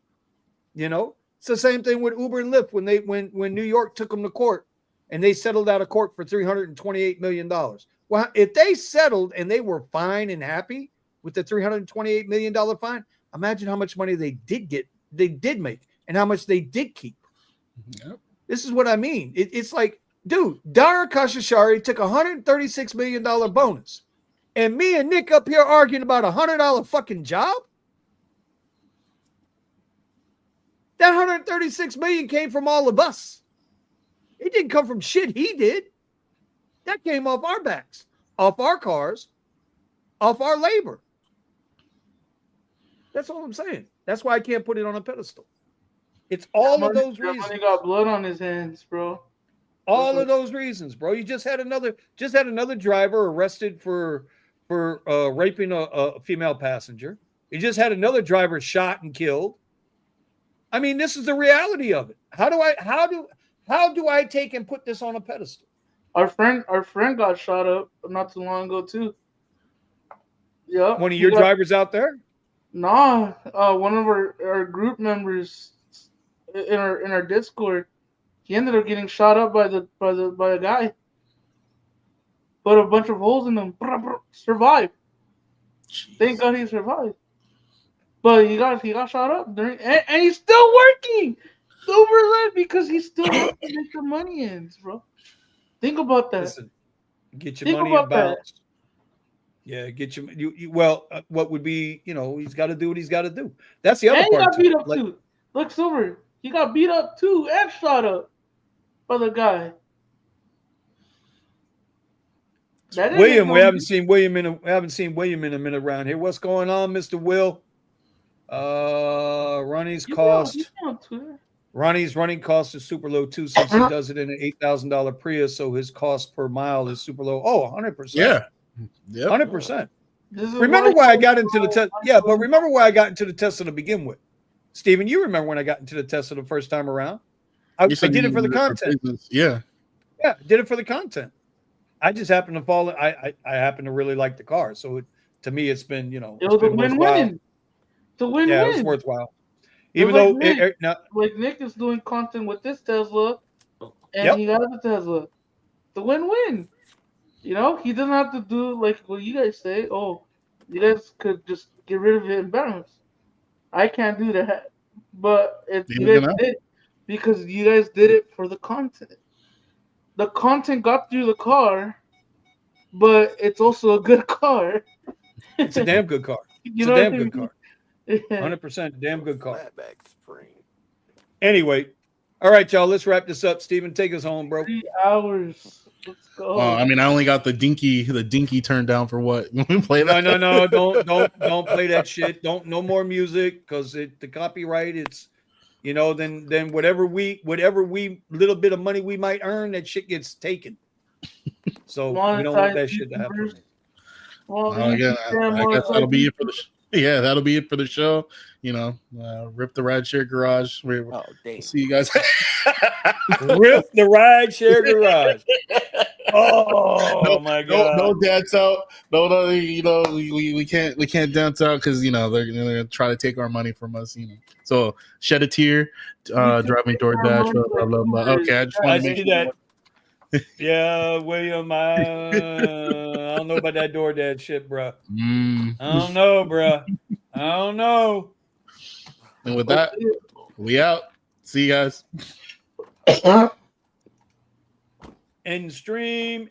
It's the same thing with Uber and Lyft when New York took them to court and they settled out of court for $328 million. Well, if they settled and they were fine and happy with the $328 million fine, imagine how much money they did make and how much they did keep. Yep. This is what I mean. It's like, dude, Dara Khosrowshahi took $136 million bonus. And me and Nick up here arguing about $100 fucking job? That 136 million came from all of us. It didn't come from shit he did. That came off our backs, off our cars, off our labor. That's all I'm saying. That's why I can't put it on a pedestal. It's all of those reasons. Money got blood on his hands, bro. All of those reasons, bro. You just had another driver arrested for raping a female passenger. You just had another driver shot and killed. I mean, this is the reality of it. How do I take and put this on a pedestal? Our friend got shot up not too long ago too. Yeah. One of your drivers out there? Nah, one of our group members in our Discord, he ended up getting shot up by a guy. Put a bunch of holes in him. Survived. Jeez. Thank God he survived. But he got shot up and he's still working Uber because he still has to make the money ends, bro. Think about that. Listen, get your money and bounce. Yeah, get you well. What would be, he's got to do what he's got to do. That's the other part. And he got beat up too. Look, Silver, he got beat up too and shot up by the guy. William, we haven't seen William in a minute around here. What's going on, Mr. Will? Ronnie's running cost is super low too, since he does it in an $8,000 Prius, so his cost per mile is super low. Oh, 100%. Yeah. 100%. Remember why I got into the test? Yeah, but remember why I got into the Tesla to begin with. Steven, you remember when I got into the Tesla the first time around? I did it for the content. Yeah, I did it for the content. I just happened to fall. I happen to really like the car, so to me, it's been it was a win-win. It's a win-win. Yeah, it was worthwhile. Even though like Nick is doing content with this Tesla, and Yep. he got the Tesla. It's a win-win. You know, he doesn't have to do like what you guys say. Oh, you guys could just get rid of it and bounce. I can't do that, but if you Neither guys can I. did, because you guys did it for the content. The content got through the car, but it's also a good car. It's a damn good car. It's You a know what damn I good mean? car. Yeah. 100% damn good car. Flatback spring. Anyway, all right, y'all. Let's wrap this up. Steven, take us home, bro. 3 hours. Let's go. I mean, I only got the dinky turned down for what? When we play that? No. Don't play that shit. Don't no more music because the copyright. It's then whatever we little bit of money we might earn, that shit gets taken. So we don't want Monetize that shit to happen. YouTubers. Well, Yeah, I guess that'll be it for the. Yeah, that'll be it for the show. Rip the Rideshare Garage. We'll Oh, damn. see you guys. Rip the Rideshare Garage. Oh my god! No dance out. No, we can't dance out because they're gonna try to take our money from us. So shed a tear, driving DoorDash. Blah, blah, blah, blah. Okay, I just want I to make see sure. that. Yeah, William. I don't know about that DoorDash shit, bro. I don't know, bro. I don't know. And with that, we out. See you guys. End stream.